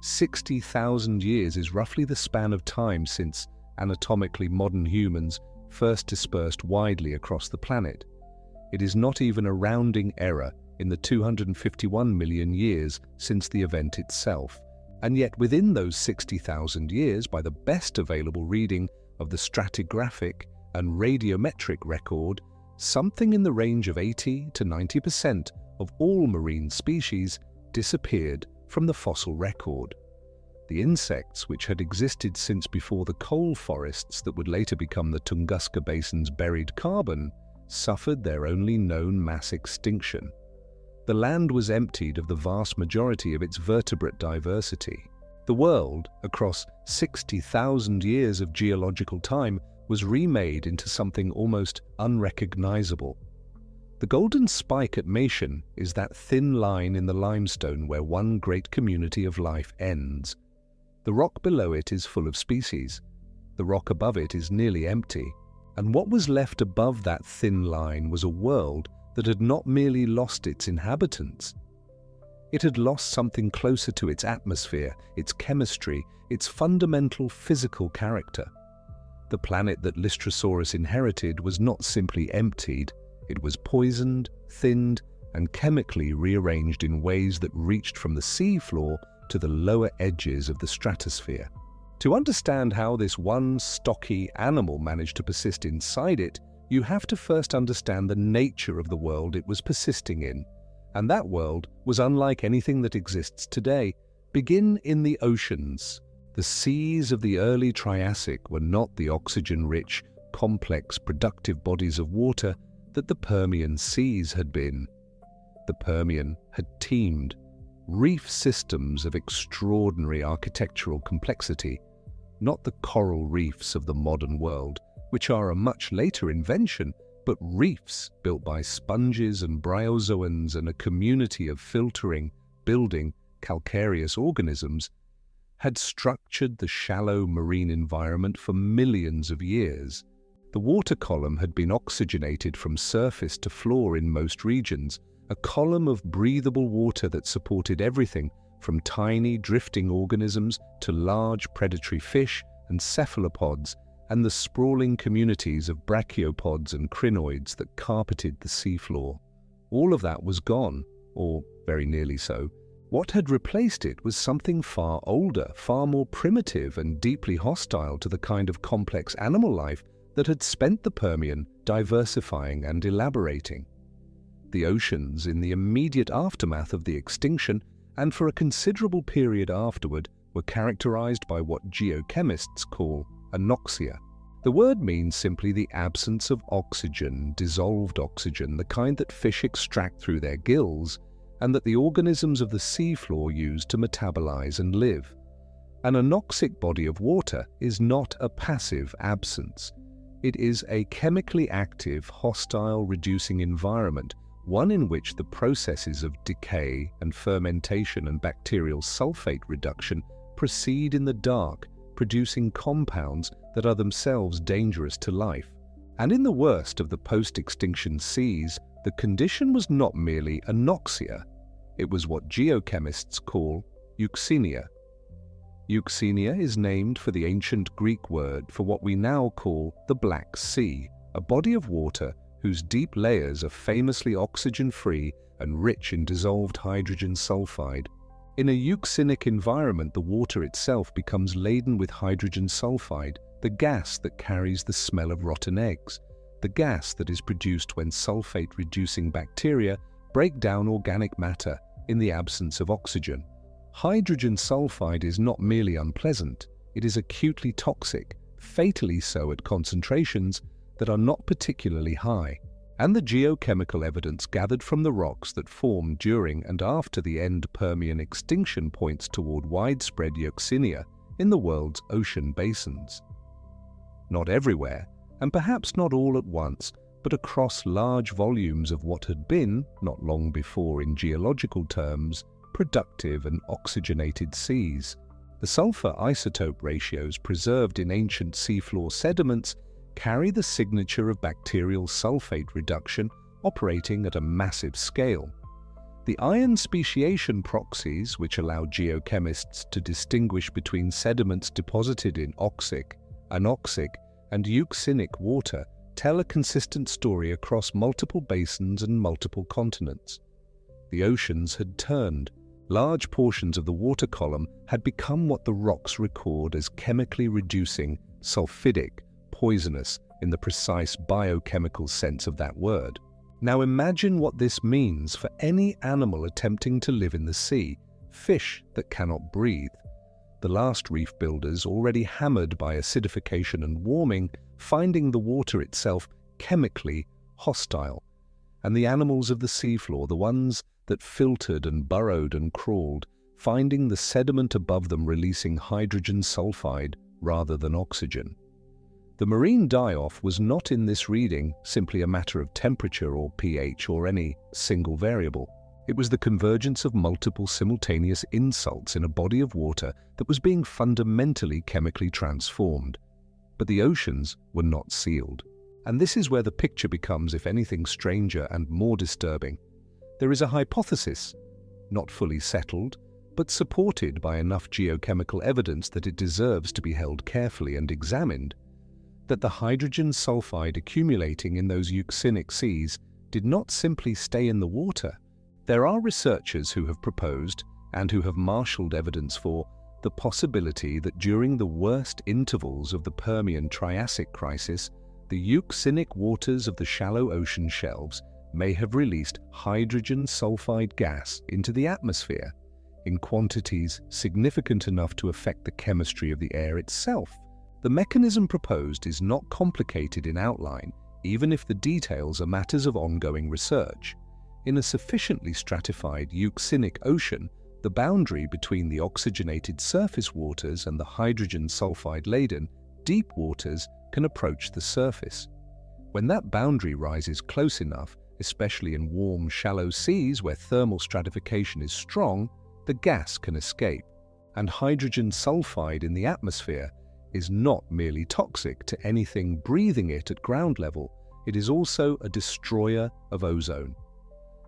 60,000 years is roughly the span of time since anatomically modern humans first dispersed widely across the planet. It is not even a rounding error in the 251 million years since the event itself. And yet within those 60,000 years, by the best available reading of the stratigraphic and radiometric record, something in the range of 80 to 90% of all marine species disappeared from the fossil record. The insects, which had existed since before the coal forests that would later become the Tunguska Basin's buried carbon, suffered their only known mass extinction. The land was emptied of the vast majority of its vertebrate diversity. The world, across 60,000 years of geological time, was remade into something almost unrecognizable. The golden spike at Mason is that thin line in the limestone where one great community of life ends. The rock below it is full of species. The rock above it is nearly empty. And what was left above that thin line was a world that had not merely lost its inhabitants. It had lost something closer to its atmosphere, its chemistry, its fundamental physical character. The planet that Lystrosaurus inherited was not simply emptied, it was poisoned, thinned, and chemically rearranged in ways that reached from the seafloor to the lower edges of the stratosphere. To understand how this one stocky animal managed to persist inside it, you have to first understand the nature of the world it was persisting in, and that world was unlike anything that exists today. Begin in the oceans. The seas of the early Triassic were not the oxygen-rich, complex, productive bodies of water that the Permian seas had been. The Permian had teemed reef systems of extraordinary architectural complexity, not the coral reefs of the modern world, which are a much later invention, but reefs built by sponges and bryozoans and a community of filtering, building, calcareous organisms, had structured the shallow marine environment for millions of years. The water column had been oxygenated from surface to floor in most regions, a column of breathable water that supported everything from tiny drifting organisms to large predatory fish and cephalopods, and the sprawling communities of brachiopods and crinoids that carpeted the seafloor. All of that was gone, or very nearly so. What had replaced it was something far older, far more primitive and deeply hostile to the kind of complex animal life that had spent the Permian diversifying and elaborating. The oceans, in the immediate aftermath of the extinction, and for a considerable period afterward, were characterized by what geochemists call anoxia. The word means simply the absence of oxygen, dissolved oxygen, the kind that fish extract through their gills, and that the organisms of the seafloor use to metabolize and live. An anoxic body of water is not a passive absence. It is a chemically active, hostile, reducing environment, one in which the processes of decay and fermentation and bacterial sulfate reduction proceed in the dark, producing compounds that are themselves dangerous to life. And in the worst of the post-extinction seas, The condition was not merely anoxia, it was what geochemists call euxinia. Euxinia is named for the ancient Greek word for what we now call the Black Sea, a body of water whose deep layers are famously oxygen-free and rich in dissolved hydrogen sulfide. In a euxinic environment, the water itself becomes laden with hydrogen sulfide, the gas that carries the smell of rotten eggs, the gas that is produced when sulfate-reducing bacteria break down organic matter in the absence of oxygen. Hydrogen sulfide is not merely unpleasant, it is acutely toxic, fatally so at concentrations that are not particularly high. And the geochemical evidence gathered from the rocks that formed during and after the end-Permian extinction points toward widespread euxinia in the world's ocean basins. Not everywhere, and perhaps not all at once, but across large volumes of what had been, not long before in geological terms, productive and oxygenated seas. The sulfur isotope ratios preserved in ancient seafloor sediments carry the signature of bacterial sulfate reduction operating at a massive scale. The ion speciation proxies, which allow geochemists to distinguish between sediments deposited in oxic, anoxic, and euxinic water, tell a consistent story across multiple basins and multiple continents. The oceans had turned. Large portions of the water column had become what the rocks record as chemically reducing, sulfidic, poisonous in the precise biochemical sense of that word. Now imagine what this means for any animal attempting to live in the sea, fish that cannot breathe. The last reef builders, already hammered by acidification and warming, finding the water itself chemically hostile. And the animals of the seafloor, the ones that filtered and burrowed and crawled, finding the sediment above them releasing hydrogen sulfide rather than oxygen. The marine die-off was not in this reading simply a matter of temperature or pH or any single variable. It was the convergence of multiple simultaneous insults in a body of water that was being fundamentally chemically transformed. But the oceans were not sealed. And this is where the picture becomes, if anything, stranger and more disturbing. There is a hypothesis, not fully settled, but supported by enough geochemical evidence that it deserves to be held carefully and examined, that the hydrogen sulfide accumulating in those euxinic seas did not simply stay in the water. There are researchers who have proposed, and who have marshaled evidence for, the possibility that during the worst intervals of the Permian Triassic crisis, the euxinic waters of the shallow ocean shelves may have released hydrogen sulfide gas into the atmosphere, in quantities significant enough to affect the chemistry of the air itself. The mechanism proposed is not complicated in outline, even if the details are matters of ongoing research. In a sufficiently stratified euxinic ocean, the boundary between the oxygenated surface waters and the hydrogen sulfide-laden deep waters can approach the surface. When that boundary rises close enough, especially in warm, shallow seas where thermal stratification is strong, the gas can escape. And hydrogen sulfide in the atmosphere is not merely toxic to anything breathing it at ground level, it is also a destroyer of ozone.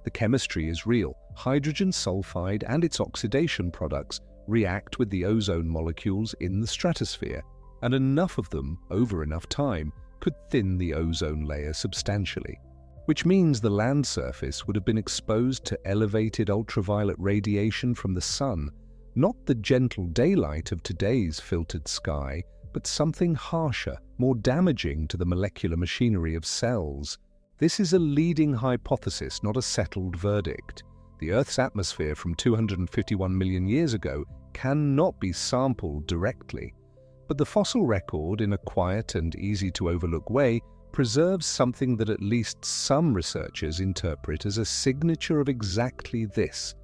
The chemistry is real. Hydrogen sulfide and its oxidation products react with the ozone molecules in the stratosphere, and enough of them, over enough time, could thin the ozone layer substantially. Which means the land surface would have been exposed to elevated ultraviolet radiation from the sun, not the gentle daylight of today's filtered sky, but something harsher, more damaging to the molecular machinery of cells. This is a leading hypothesis, not a settled verdict. The Earth's atmosphere from 251 million years ago cannot be sampled directly, but the fossil record, in a quiet and easy-to-overlook way, preserves something that at least some researchers interpret as a signature of exactly this.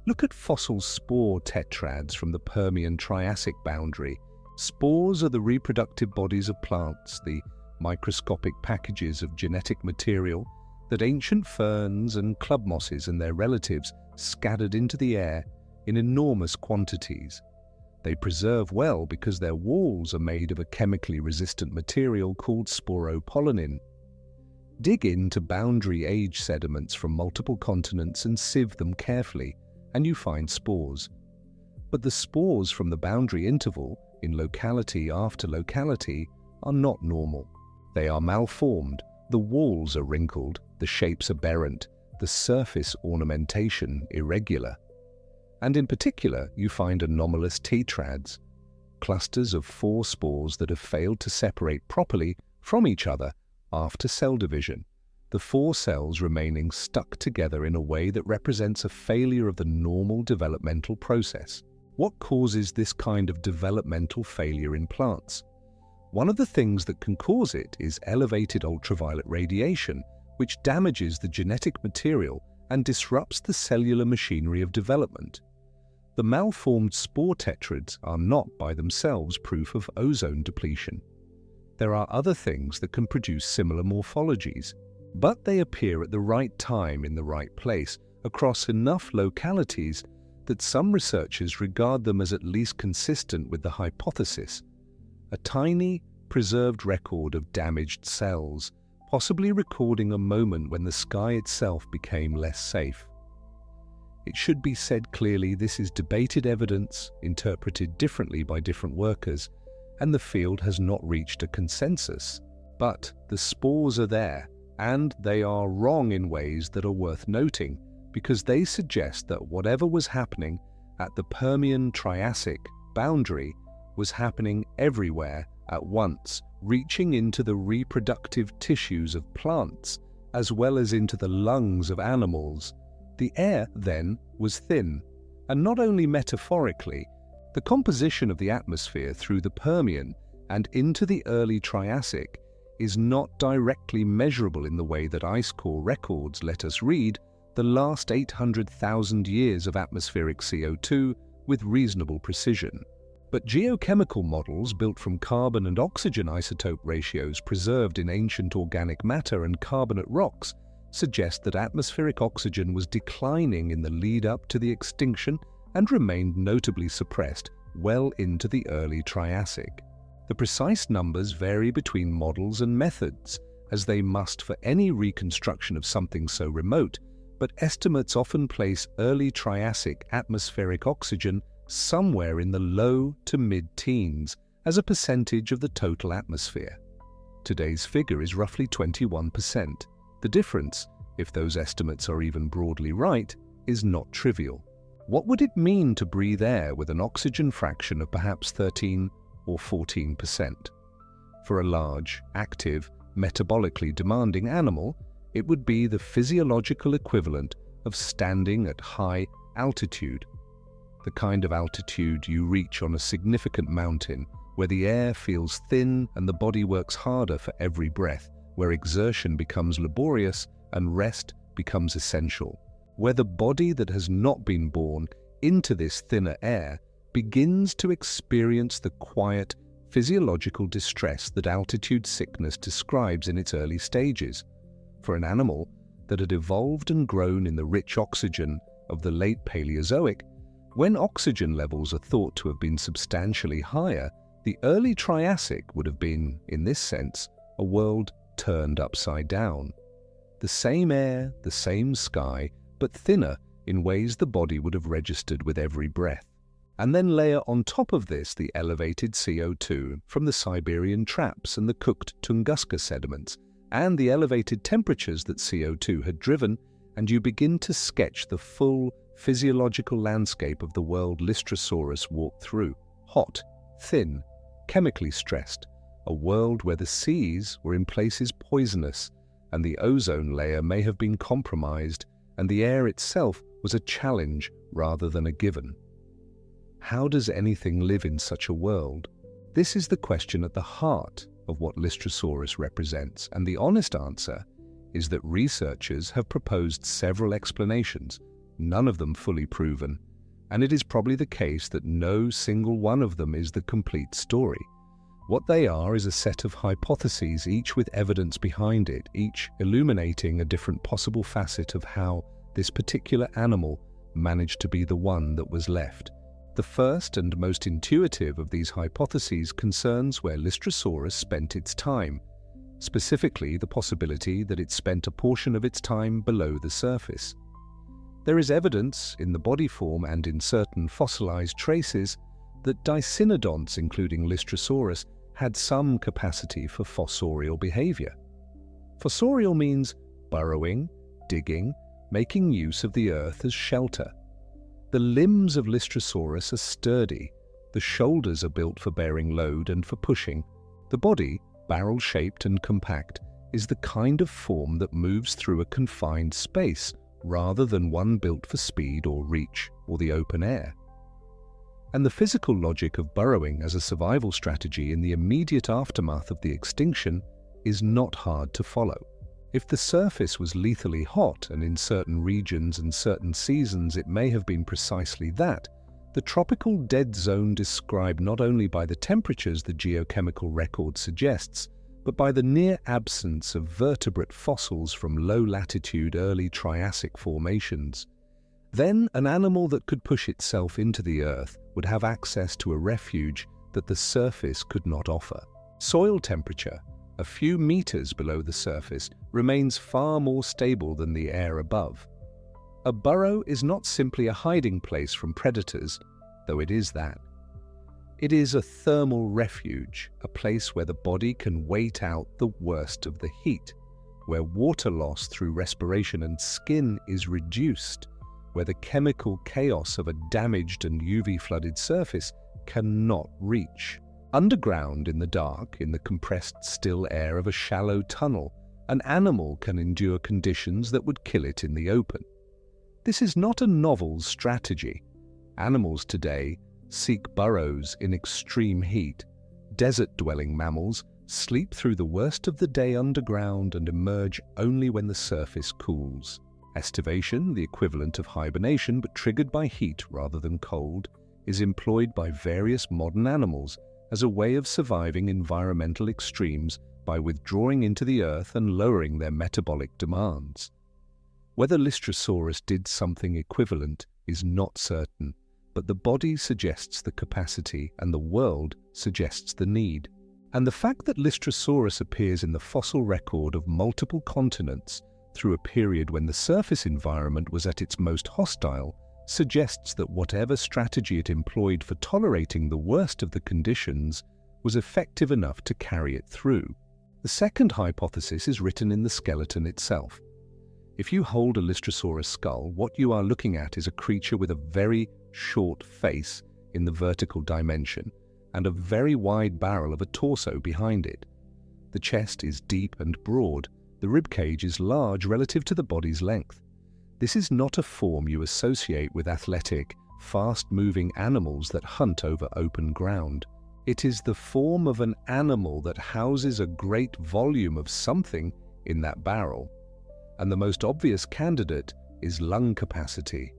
Look at fossil spore tetrads from the Permian Triassic boundary. Spores are the reproductive bodies of plants, the microscopic packages of genetic material that ancient ferns and club mosses and their relatives scattered into the air in enormous quantities. They preserve well because their walls are made of a chemically resistant material called sporopollenin. Dig into boundary age sediments from multiple continents and sieve them carefully, and you find spores. But the spores from the boundary interval, in locality after locality, are not normal. They are malformed, the walls are wrinkled, the shapes aberrant, the surface ornamentation irregular. And in particular, you find anomalous tetrads, clusters of 4 spores that have failed to separate properly from each other after cell division, the 4 cells remaining stuck together in a way that represents a failure of the normal developmental process. What causes this kind of developmental failure in plants? One of the things that can cause it is elevated ultraviolet radiation, which damages the genetic material and disrupts the cellular machinery of development. The malformed spore tetrads are not by themselves proof of ozone depletion. There are other things that can produce similar morphologies, but they appear at the right time in the right place across enough localities that some researchers regard them as at least consistent with the hypothesis. A tiny, preserved record of damaged cells, possibly recording a moment when the sky itself became less safe. It should be said clearly this is debated evidence, interpreted differently by different workers, and the field has not reached a consensus. But the spores are there, and they are wrong in ways that are worth noting, because they suggest that whatever was happening at the Permian-Triassic boundary was happening everywhere at once, reaching into the reproductive tissues of plants as well as into the lungs of animals. The air, then, was thin, and not only metaphorically. The composition of the atmosphere through the Permian and into the early Triassic is not directly measurable in the way that ice core records let us read the last 800,000 years of atmospheric CO2 with reasonable precision. But geochemical models built from carbon and oxygen isotope ratios preserved in ancient organic matter and carbonate rocks suggest that atmospheric oxygen was declining in the lead-up to the extinction and remained notably suppressed well into the early Triassic. The precise numbers vary between models and methods, as they must for any reconstruction of something so remote, but estimates often place early Triassic atmospheric oxygen somewhere in the low to mid-teens as a percentage of the total atmosphere. Today's figure is roughly 21%. The difference, if those estimates are even broadly right, is not trivial. What would it mean to breathe air with an oxygen fraction of perhaps 13 or 14%? For a large, active, metabolically demanding animal, it would be the physiological equivalent of standing at high altitude, the kind of altitude you reach on a significant mountain, where the air feels thin and the body works harder for every breath, where exertion becomes laborious and rest becomes essential, where the body that has not been born into this thinner air begins to experience the quiet, physiological distress that altitude sickness describes in its early stages. For an animal that had evolved and grown in the rich oxygen of the late Paleozoic, when oxygen levels are thought to have been substantially higher, the early Triassic would have been, in this sense, a world turned upside down. The same air, the same sky, but thinner in ways the body would have registered with every breath. And then layer on top of this the elevated CO2 from the Siberian Traps and the cooked Tunguska sediments, and the elevated temperatures that CO2 had driven, and you begin to sketch the full physiological landscape of the world Lystrosaurus walked through. Hot, thin, chemically stressed, a world where the seas were in places poisonous, and the ozone layer may have been compromised, and the air itself was a challenge rather than a given. How does anything live in such a world? This is the question at the heart of what Lystrosaurus represents, and the honest answer is that researchers have proposed several explanations, none of them fully proven, and it is probably the case that no single one of them is the complete story. What they are is a set of hypotheses, each with evidence behind it, each illuminating a different possible facet of how this particular animal managed to be the one that was left. The first and most intuitive of these hypotheses concerns where Lystrosaurus spent its time. specifically the possibility that it spent a portion of its time below the surface. There is evidence, in the body form and in certain fossilized traces, that dicynodonts, including Lystrosaurus, had some capacity for fossorial behavior. Fossorial means burrowing, digging, making use of the earth as shelter. The limbs of Lystrosaurus are sturdy, the shoulders are built for bearing load and for pushing. The body, barrel-shaped and compact, is the kind of form that moves through a confined space rather than one built for speed or reach or the open air. And the physical logic of burrowing as a survival strategy in the immediate aftermath of the extinction is not hard to follow. If the surface was lethally hot, and in certain regions and certain seasons it may have been precisely that, the tropical dead zone described not only by the temperatures the geochemical record suggests, but by the near absence of vertebrate fossils from low-latitude Early Triassic formations, then an animal that could push itself into the earth would have access to a refuge that the surface could not offer. Soil temperature, a few meters below the surface, remains far more stable than the air above. A burrow is not simply a hiding place from predators, though it is that. It is a thermal refuge, a place where the body can wait out the worst of the heat, where water loss through respiration and skin is reduced, where the chemical chaos of a damaged and UV-flooded surface cannot reach. Underground in the dark, in the compressed still air of a shallow tunnel, an animal can endure conditions that would kill it in the open. This is not a novel strategy. Animals today seek burrows in extreme heat. Desert-dwelling mammals sleep through the worst of the day underground and emerge only when the surface cools. Estivation, the equivalent of hibernation but triggered by heat rather than cold, is employed by various modern animals as a way of surviving environmental extremes by withdrawing into the earth and lowering their metabolic demands. Whether Lystrosaurus did something equivalent is not certain, but the body suggests the capacity and the world suggests the need. And the fact that Lystrosaurus appears in the fossil record of multiple continents through a period when the surface environment was at its most hostile suggests that whatever strategy it employed for tolerating the worst of the conditions was effective enough to carry it through. The second hypothesis is written in the skeleton itself. If you hold a Lystrosaurus skull, what you are looking at is a creature with a very short face in the vertical dimension and a very wide barrel of a torso behind it. The chest is deep and broad, the ribcage is large relative to the body's length. This is not a form you associate with athletic, fast-moving animals that hunt over open ground. It is the form of an animal that houses a great volume of something in that barrel, and the most obvious candidate is lung capacity.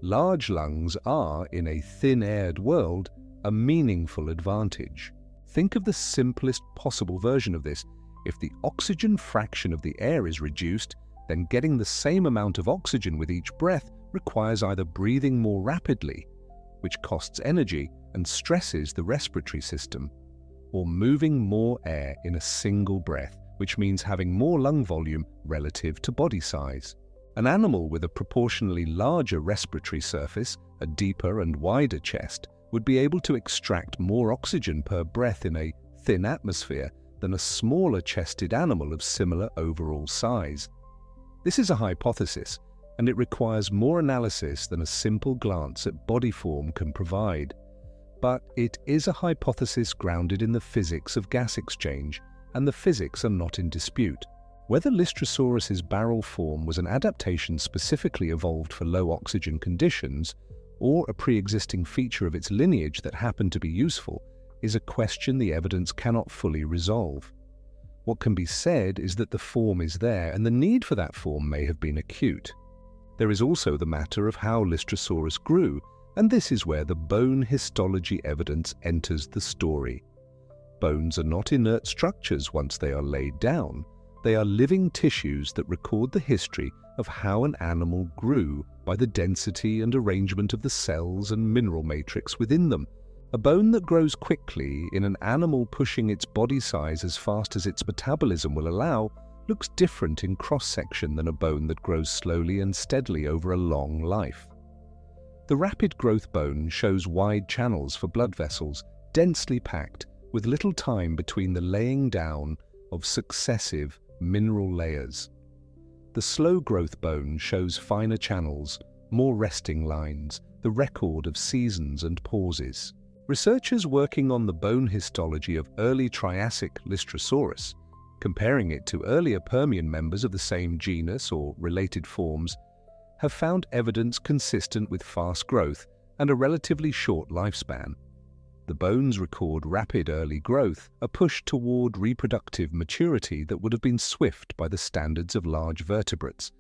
Large lungs are, in a thin-aired world, a meaningful advantage. Think of the simplest possible version of this. If the oxygen fraction of the air is reduced, then getting the same amount of oxygen with each breath requires either breathing more rapidly, which costs energy and stresses the respiratory system, or moving more air in a single breath, which means having more lung volume relative to body size. An animal with a proportionally larger respiratory surface, a deeper and wider chest, would be able to extract more oxygen per breath in a thin atmosphere than a smaller-chested animal of similar overall size. This is a hypothesis, and it requires more analysis than a simple glance at body form can provide. But it is a hypothesis grounded in the physics of gas exchange, and the physics are not in dispute. Whether Lystrosaurus's barrel form was an adaptation specifically evolved for low oxygen conditions, or a pre-existing feature of its lineage that happened to be useful, is a question the evidence cannot fully resolve. What can be said is that the form is there, and the need for that form may have been acute. There is also the matter of how Lystrosaurus grew, and this is where the bone histology evidence enters the story. Bones are not inert structures once they are laid down. They are living tissues that record the history of how an animal grew by the density and arrangement of the cells and mineral matrix within them, A bone that grows quickly in an animal pushing its body size as fast as its metabolism will allow looks different in cross-section than a bone that grows slowly and steadily over a long life. The rapid growth bone shows wide channels for blood vessels, densely packed, with little time between the laying down of successive mineral layers. The slow growth bone shows finer channels, more resting lines, the record of seasons and pauses. Researchers working on the bone histology of early Triassic Lystrosaurus, comparing it to earlier Permian members of the same genus or related forms, have found evidence consistent with fast growth and a relatively short lifespan. The bones record rapid early growth, a push toward reproductive maturity that would have been swift by the standards of large vertebrates,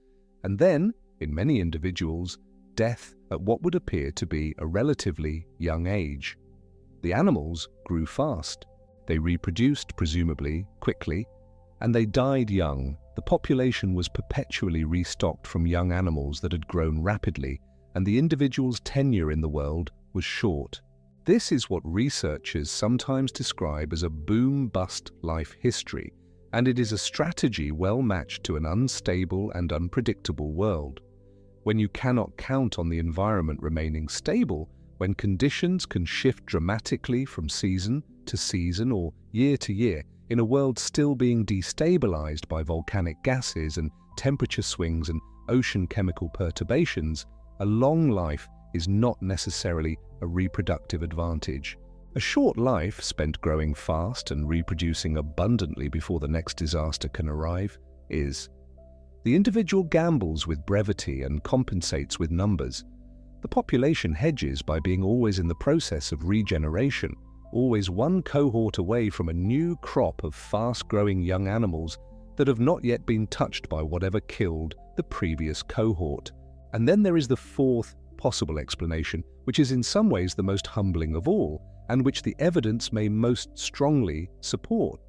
and then, in many individuals, death at what would appear to be a relatively young age. The animals grew fast. They reproduced, presumably, quickly, and they died young. The population was perpetually restocked from young animals that had grown rapidly, and the individual's tenure in the world was short. This is what researchers sometimes describe as a boom-bust life history, and it is a strategy well matched to an unstable and unpredictable world. When you cannot count on the environment remaining stable, when conditions can shift dramatically from season to season or year to year, in a world still being destabilized by volcanic gases and temperature swings and ocean chemical perturbations, a long life is not necessarily a reproductive advantage. A short life spent growing fast and reproducing abundantly before the next disaster can arrive is. The individual gambles with brevity and compensates with numbers. The population hedges by being always in the process of regeneration, always one cohort away from a new crop of fast-growing young animals that have not yet been touched by whatever killed the previous cohort. And then there is the fourth possible explanation, which is in some ways the most humbling of all, and which the evidence may most strongly support.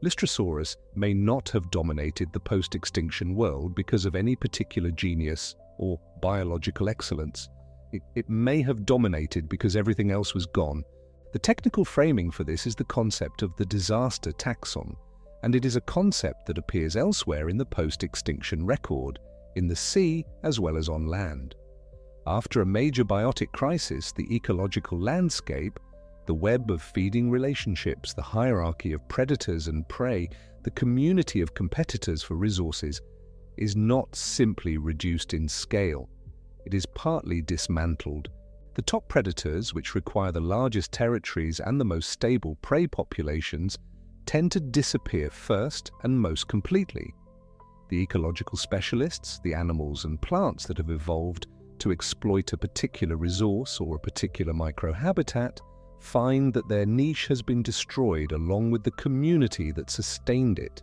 Lystrosaurus may not have dominated the post-extinction world because of any particular genius or biological excellence. It may have dominated because everything else was gone. The technical framing for this is the concept of the disaster taxon, and it is a concept that appears elsewhere in the post-extinction record, in the sea as well as on land. After a major biotic crisis, the ecological landscape, the web of feeding relationships, the hierarchy of predators and prey, the community of competitors for resources, is not simply reduced in scale. It is partly dismantled. The top predators, which require the largest territories and the most stable prey populations, tend to disappear first and most completely. The ecological specialists, the animals and plants that have evolved to exploit a particular resource or a particular microhabitat, find that their niche has been destroyed along with the community that sustained it.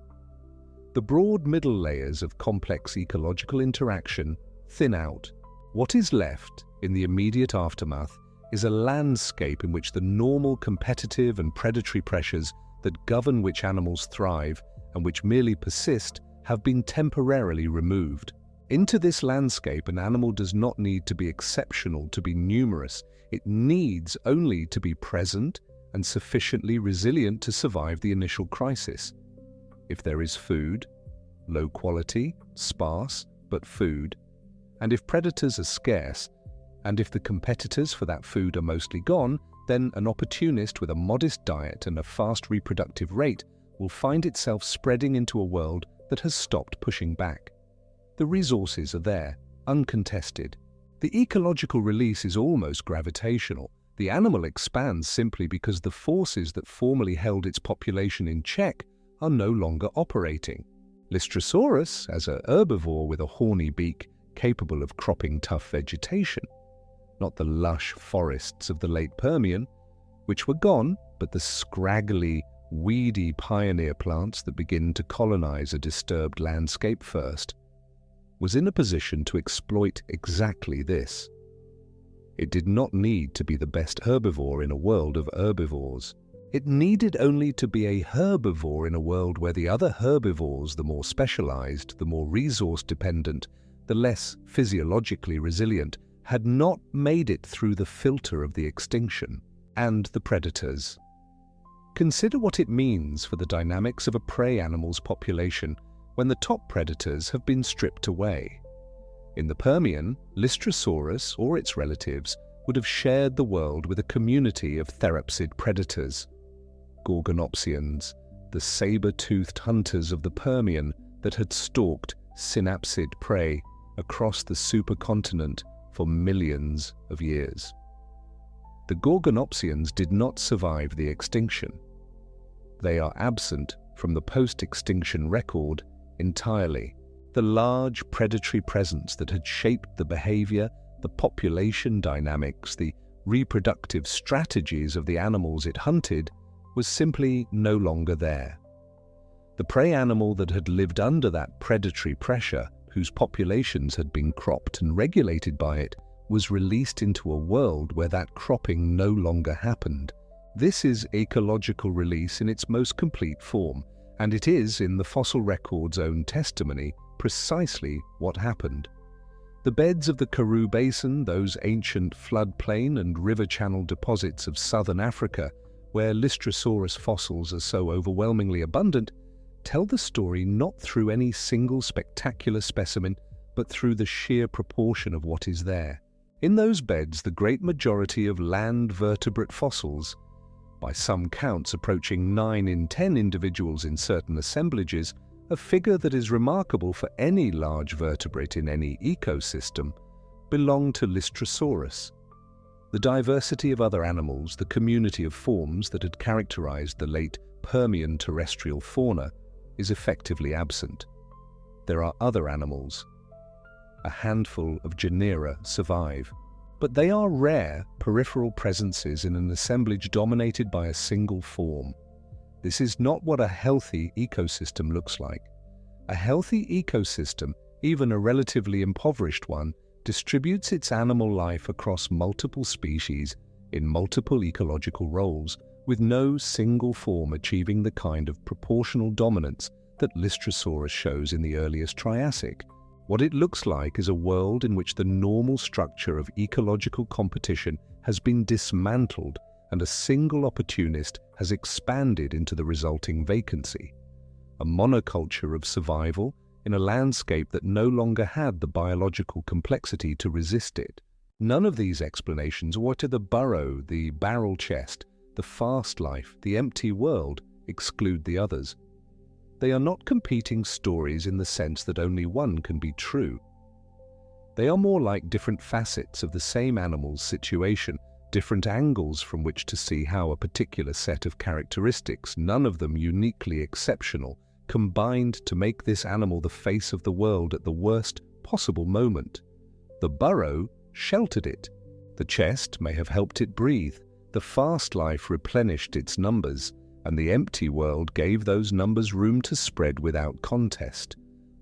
The broad middle layers of complex ecological interaction thin out. What is left in the immediate aftermath is a landscape in which the normal competitive and predatory pressures that govern which animals thrive and which merely persist have been temporarily removed. Into this landscape, an animal does not need to be exceptional to be numerous. It needs only to be present and sufficiently resilient to survive the initial crisis. If there is food, low quality, sparse, but food, and if predators are scarce, and if the competitors for that food are mostly gone, then an opportunist with a modest diet and a fast reproductive rate will find itself spreading into a world that has stopped pushing back. The resources are there, uncontested. The ecological release is almost gravitational. The animal expands simply because the forces that formerly held its population in check are no longer operating. Lystrosaurus, as a herbivore with a horny beak capable of cropping tough vegetation, not the lush forests of the late Permian, which were gone, but the scraggly, weedy pioneer plants that begin to colonize a disturbed landscape first, was in a position to exploit exactly this. It did not need to be the best herbivore in a world of herbivores. It needed only to be a herbivore in a world where the other herbivores, the more specialized, the more resource-dependent, the less physiologically resilient, had not made it through the filter of the extinction. and the predators. Consider what it means for the dynamics of a prey animal's population when the top predators have been stripped away. In the Permian, Lystrosaurus or its relatives would have shared the world with a community of therapsid predators. Gorgonopsians, the saber-toothed hunters of the Permian that had stalked synapsid prey across the supercontinent for millions of years. The Gorgonopsians did not survive the extinction. They are absent from the post-extinction record entirely. The large predatory presence that had shaped the behavior, the population dynamics, the reproductive strategies of the animals it hunted was simply no longer there. The prey animal that had lived under that predatory pressure, whose populations had been cropped and regulated by it, was released into a world where that cropping no longer happened. This is ecological release in its most complete form, and it is, in the fossil record's own testimony, precisely what happened. The beds of the Karoo Basin, those ancient floodplain and river channel deposits of southern Africa, where Lystrosaurus fossils are so overwhelmingly abundant, tell the story not through any single spectacular specimen, but through the sheer proportion of what is there. In those beds, the great majority of land-vertebrate fossils, by some counts approaching 9 in 10 individuals in certain assemblages, a figure that is remarkable for any large vertebrate in any ecosystem, belong to Lystrosaurus. The diversity of other animals, the community of forms that had characterized the late Permian terrestrial fauna, is effectively absent. There are other animals. A handful of genera survive, but they are rare peripheral presences in an assemblage dominated by a single form. This is not what a healthy ecosystem looks like. A healthy ecosystem, even a relatively impoverished one, distributes its animal life across multiple species in multiple ecological roles, with no single form achieving the kind of proportional dominance that Lystrosaurus shows in the earliest Triassic. What it looks like is a world in which the normal structure of ecological competition has been dismantled and a single opportunist has expanded into the resulting vacancy. A monoculture of survival in a landscape that no longer had the biological complexity to resist it. None of these explanations, or to the burrow, the barrel chest, the fast life, the empty world, exclude the others. They are not competing stories in the sense that only one can be true. They are more like different facets of the same animal's situation, different angles from which to see how a particular set of characteristics, none of them uniquely exceptional, combined to make this animal the face of the world at the worst possible moment. The burrow sheltered it. The chest may have helped it breathe. The fast life replenished its numbers, and the empty world gave those numbers room to spread without contest.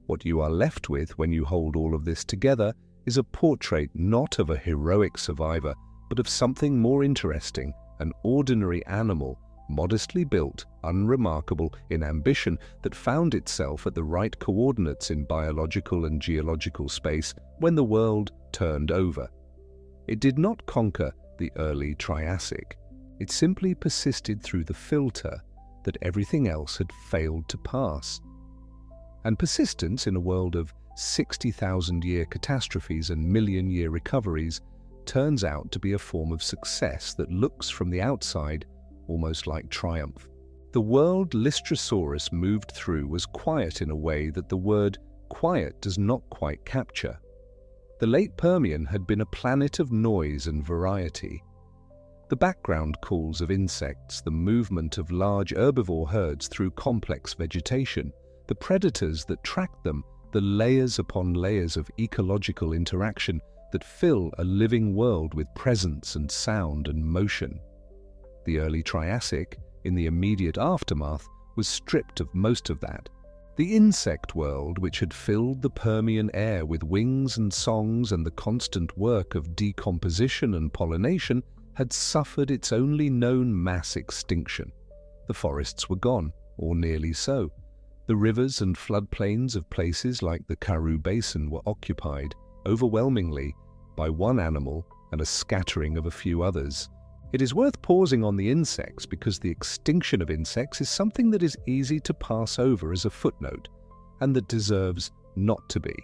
What you are left with when you hold all of this together is a portrait not of a heroic survivor, but of something more interesting, an ordinary animal, modestly built, unremarkable in ambition, that found itself at the right coordinates in biological and geological space when the world turned over. It did not conquer the early Triassic. It simply persisted through the filter that everything else had failed to pass. And persistence in a world of 60,000-year catastrophes and million-year recoveries turns out to be a form of success that looks from the outside almost like triumph. The world Lystrosaurus moved through was quiet in a way that the word quiet does not quite capture. The late Permian had been a planet of noise and variety. The background calls of insects, the movement of large herbivore herds through complex vegetation, the predators that tracked them, the layers upon layers of ecological interaction that fill a living world with presence and sound and motion. The early Triassic, in the immediate aftermath, was stripped of most of that. The insect world, which had filled the Permian air with wings and songs and the constant work of decomposition and pollination, had suffered its only known mass extinction. The forests were gone, or nearly so. The rivers and floodplains of places like the Karoo Basin were occupied, overwhelmingly, by one animal and a scattering of a few others. It is worth pausing on the insects because the extinction of insects is something that is easy to pass over as a footnote and that deserves not to be.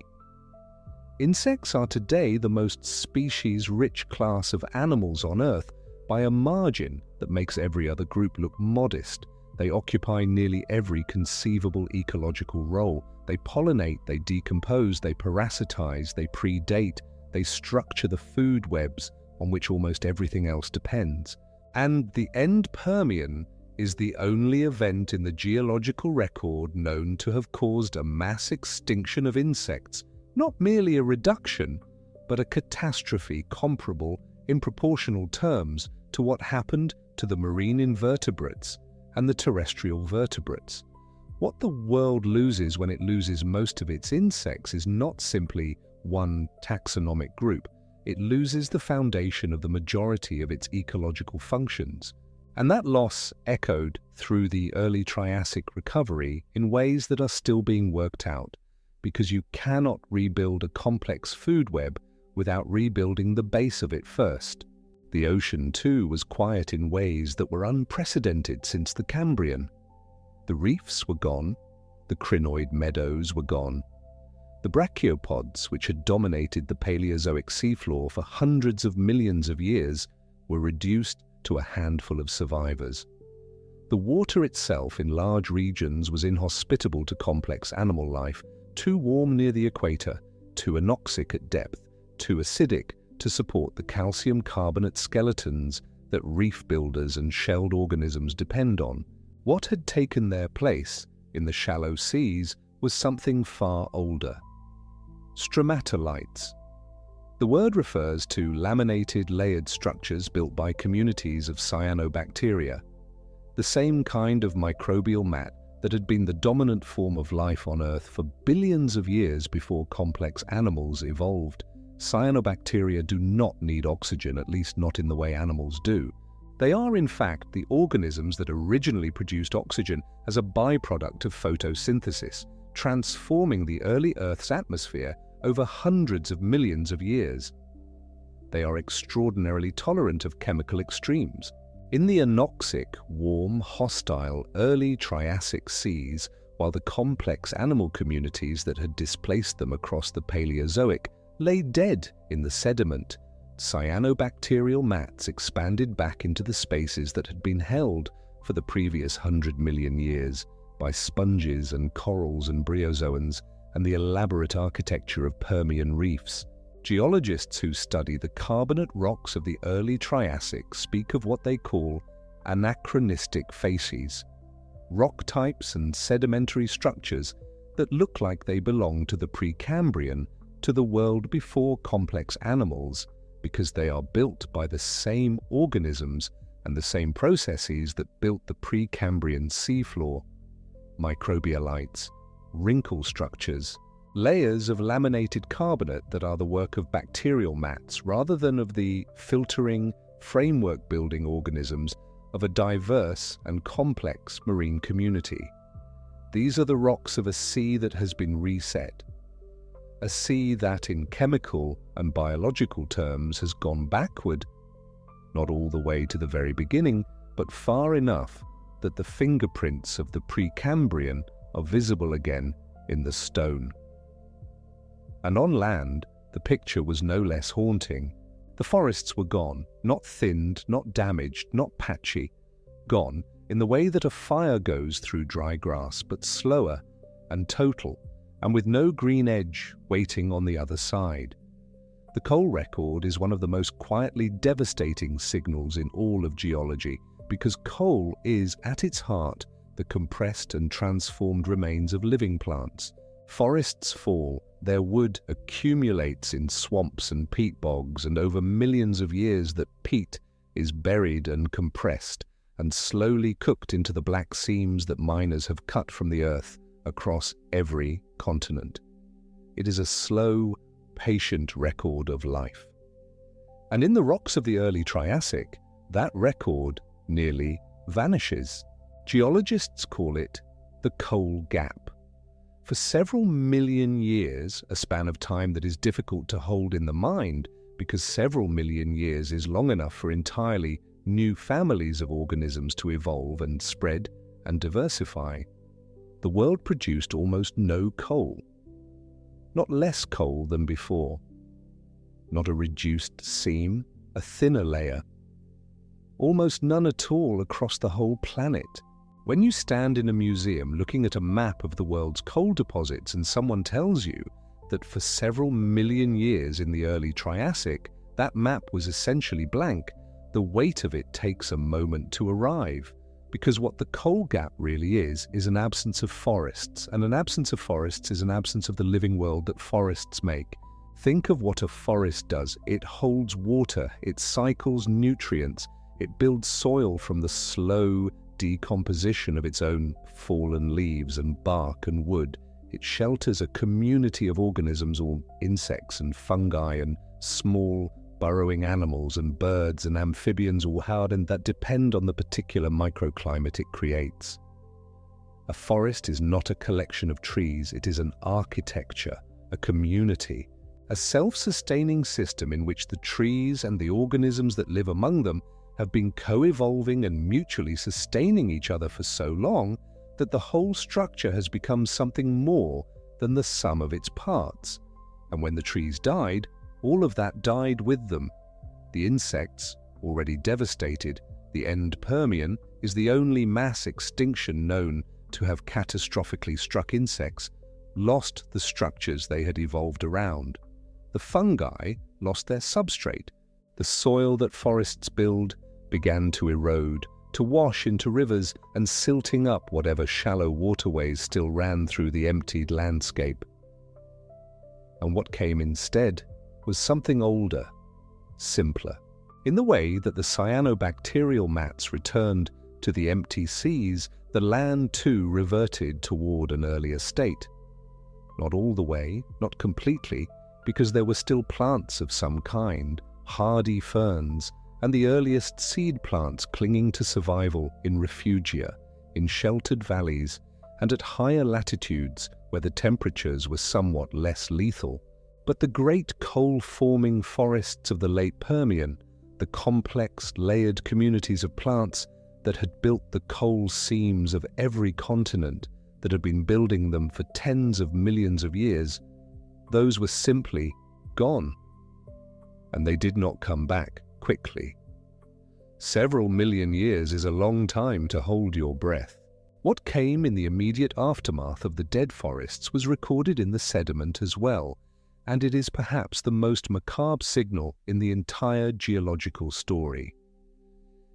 Insects are today the most species-rich class of animals on Earth by a margin that makes every other group look modest. They occupy nearly every conceivable ecological role. They pollinate, they decompose, they parasitize, they predate, they structure the food webs on which almost everything else depends. And the end-Permian is the only event in the geological record known to have caused a mass extinction of insects, not merely a reduction, but a catastrophe comparable in proportional terms to what happened to the marine invertebrates and the terrestrial vertebrates. What the world loses when it loses most of its insects is not simply one taxonomic group. It loses the foundation of the majority of its ecological functions. And that loss echoed through the early Triassic recovery in ways that are still being worked out, because you cannot rebuild a complex food web without rebuilding the base of it first. The ocean, too, was quiet in ways that were unprecedented since the Cambrian. The reefs were gone, the crinoid meadows were gone. The brachiopods, which had dominated the Paleozoic seafloor for hundreds of millions of years, were reduced to a handful of survivors. The water itself in large regions was inhospitable to complex animal life, too warm near the equator, too anoxic at depth, too acidic to support the calcium carbonate skeletons that reef builders and shelled organisms depend on. What had taken their place in the shallow seas was something far older. Stromatolites. The word refers to laminated, layered structures built by communities of cyanobacteria, the same kind of microbial mat that had been the dominant form of life on Earth for billions of years before complex animals evolved. Cyanobacteria do not need oxygen, at least not in the way animals do. They are, in fact, the organisms that originally produced oxygen as a byproduct of photosynthesis, transforming the early Earth's atmosphere over hundreds of millions of years. They are extraordinarily tolerant of chemical extremes. In the anoxic, warm, hostile, early Triassic seas, while the complex animal communities that had displaced them across the Paleozoic lay dead in the sediment, cyanobacterial mats expanded back into the spaces that had been held for the previous 100 million years by sponges and corals and bryozoans and the elaborate architecture of Permian reefs. Geologists who study the carbonate rocks of the early Triassic speak of what they call anachronistic facies, rock types and sedimentary structures that look like they belong to the Precambrian, to the world before complex animals, because they are built by the same organisms and the same processes that built the Precambrian seafloor: microbialites, wrinkle structures, layers of laminated carbonate that are the work of bacterial mats rather than of the filtering, framework-building organisms of a diverse and complex marine community. These are the rocks of a sea that has been reset, a sea that in chemical and biological terms has gone backward, not all the way to the very beginning, but far enough that the fingerprints of the Precambrian are visible again in the stone. And on land, the picture was no less haunting. The forests were gone, not thinned, not damaged, not patchy, gone in the way that a fire goes through dry grass, but slower and total, and with no green edge waiting on the other side. The coal record is one of the most quietly devastating signals in all of geology, because coal is, at its heart, the compressed and transformed remains of living plants. Forests fall, their wood accumulates in swamps and peat bogs, and over millions of years that peat is buried and compressed and slowly cooked into the black seams that miners have cut from the earth across every continent. It is a slow, patient record of life. And in the rocks of the early Triassic, that record nearly vanishes. Geologists call it the coal gap. For several million years, a span of time that is difficult to hold in the mind because several million years is long enough for entirely new families of organisms to evolve and spread and diversify, the world produced almost no coal. Not less coal than before. Not a reduced seam, a thinner layer. Almost none at all across the whole planet. When you stand in a museum looking at a map of the world's coal deposits and someone tells you that for several million years in the early Triassic, that map was essentially blank, the weight of it takes a moment to arrive. Because what the coal gap really is an absence of forests, and an absence of forests is an absence of the living world that forests make. Think of what a forest does. It holds water, it cycles nutrients, it builds soil from the slow decomposition of its own fallen leaves and bark and wood. It shelters a community of organisms, all insects and fungi and small burrowing animals and birds and amphibians, all hardened, that depend on the particular microclimate it creates. A forest is not a collection of trees, it is an architecture, a community, a self-sustaining system in which the trees and the organisms that live among them have been co-evolving and mutually sustaining each other for so long that the whole structure has become something more than the sum of its parts. And when the trees died, all of that died with them. The insects, already devastated, the end-Permian, is the only mass extinction known to have catastrophically struck insects, lost the structures they had evolved around. The fungi lost their substrate. The soil that forests build began to erode, to wash into rivers and silting up whatever shallow waterways still ran through the emptied landscape. And what came instead was something older, simpler, in the way that the cyanobacterial mats returned to the empty seas, the land too reverted toward an earlier state. Not all the way, not completely, because there were still plants of some kind, hardy ferns, and the earliest seed plants clinging to survival in refugia, in sheltered valleys, and at higher latitudes where the temperatures were somewhat less lethal. But the great coal-forming forests of the late Permian, the complex, layered communities of plants that had built the coal seams of every continent, that had been building them for tens of millions of years, those were simply gone. And they did not come back quickly. Several million years is a long time to hold your breath. What came in the immediate aftermath of the dead forests was recorded in the sediment as well, and it is perhaps the most macabre signal in the entire geological story.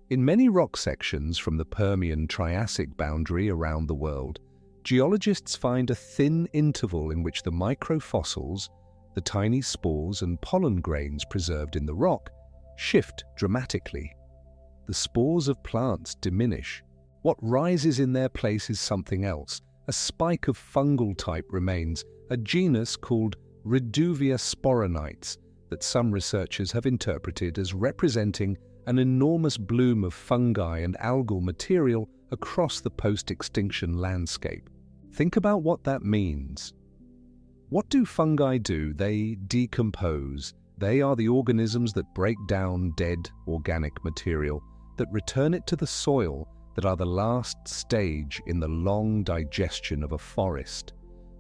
In many rock sections from the Permian Triassic boundary around the world, geologists find a thin interval in which the microfossils, the tiny spores and pollen grains preserved in the rock, shift dramatically. The spores of plants diminish. What rises in their place is something else. A spike of fungal type remains, a genus called Reduvia sporonites that some researchers have interpreted as representing an enormous bloom of fungi and algal material across the post-extinction landscape. Think about what that means. What do fungi do? They decompose. They are the organisms that break down dead organic material, that return it to the soil, that are the last stage in the long digestion of a forest.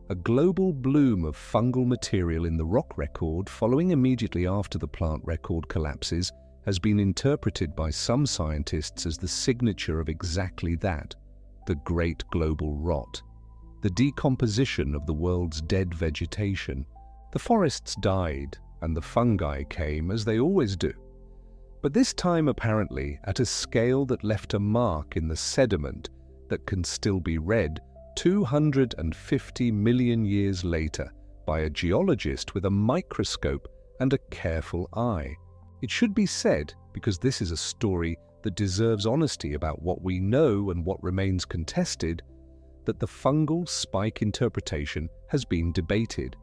A global bloom of fungal material in the rock record following immediately after the plant record collapses has been interpreted by some scientists as the signature of exactly that, the Great Global Rot, the decomposition of the world's dead vegetation. The forests died, and the fungi came, as they always do. But this time apparently at a scale that left a mark in the sediment that can still be read 250 million years later by a geologist with a microscope and a careful eye. It should be said, because this is a story that deserves honesty about what we know and what remains contested, that the fungal spike interpretation has been debated.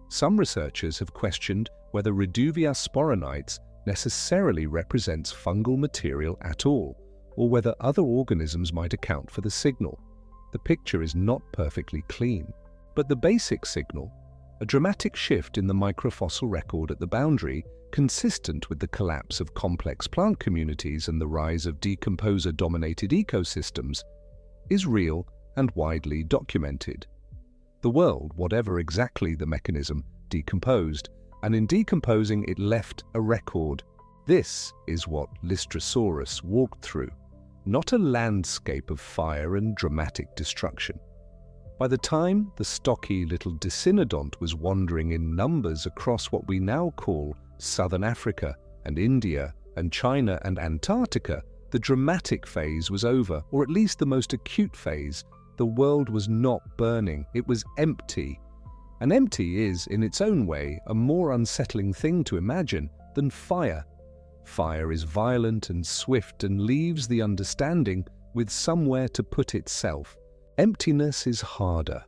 Some researchers have questioned whether Reduvia sporonites necessarily represents fungal material at all, or whether other organisms might account for the signal. The picture is not perfectly clean, but the basic signal, a dramatic shift in the microfossil record at the boundary, consistent with the collapse of complex plant communities and the rise of decomposer-dominated ecosystems, is real and widely documented. The world, whatever exactly the mechanism, decomposed, and in decomposing it left a record. This is what Lystrosaurus walked through, not a landscape of fire and dramatic destruction. By the time the stocky little dicynodont was wandering in numbers across what we now call Southern Africa and India and China and Antarctica, the dramatic phase was over, or at least the most acute phase. The world was not burning, it was empty. And empty is, in its own way, a more unsettling thing to imagine than fire. Fire is violent and swift and leaves the understanding with somewhere to put itself. Emptiness is harder.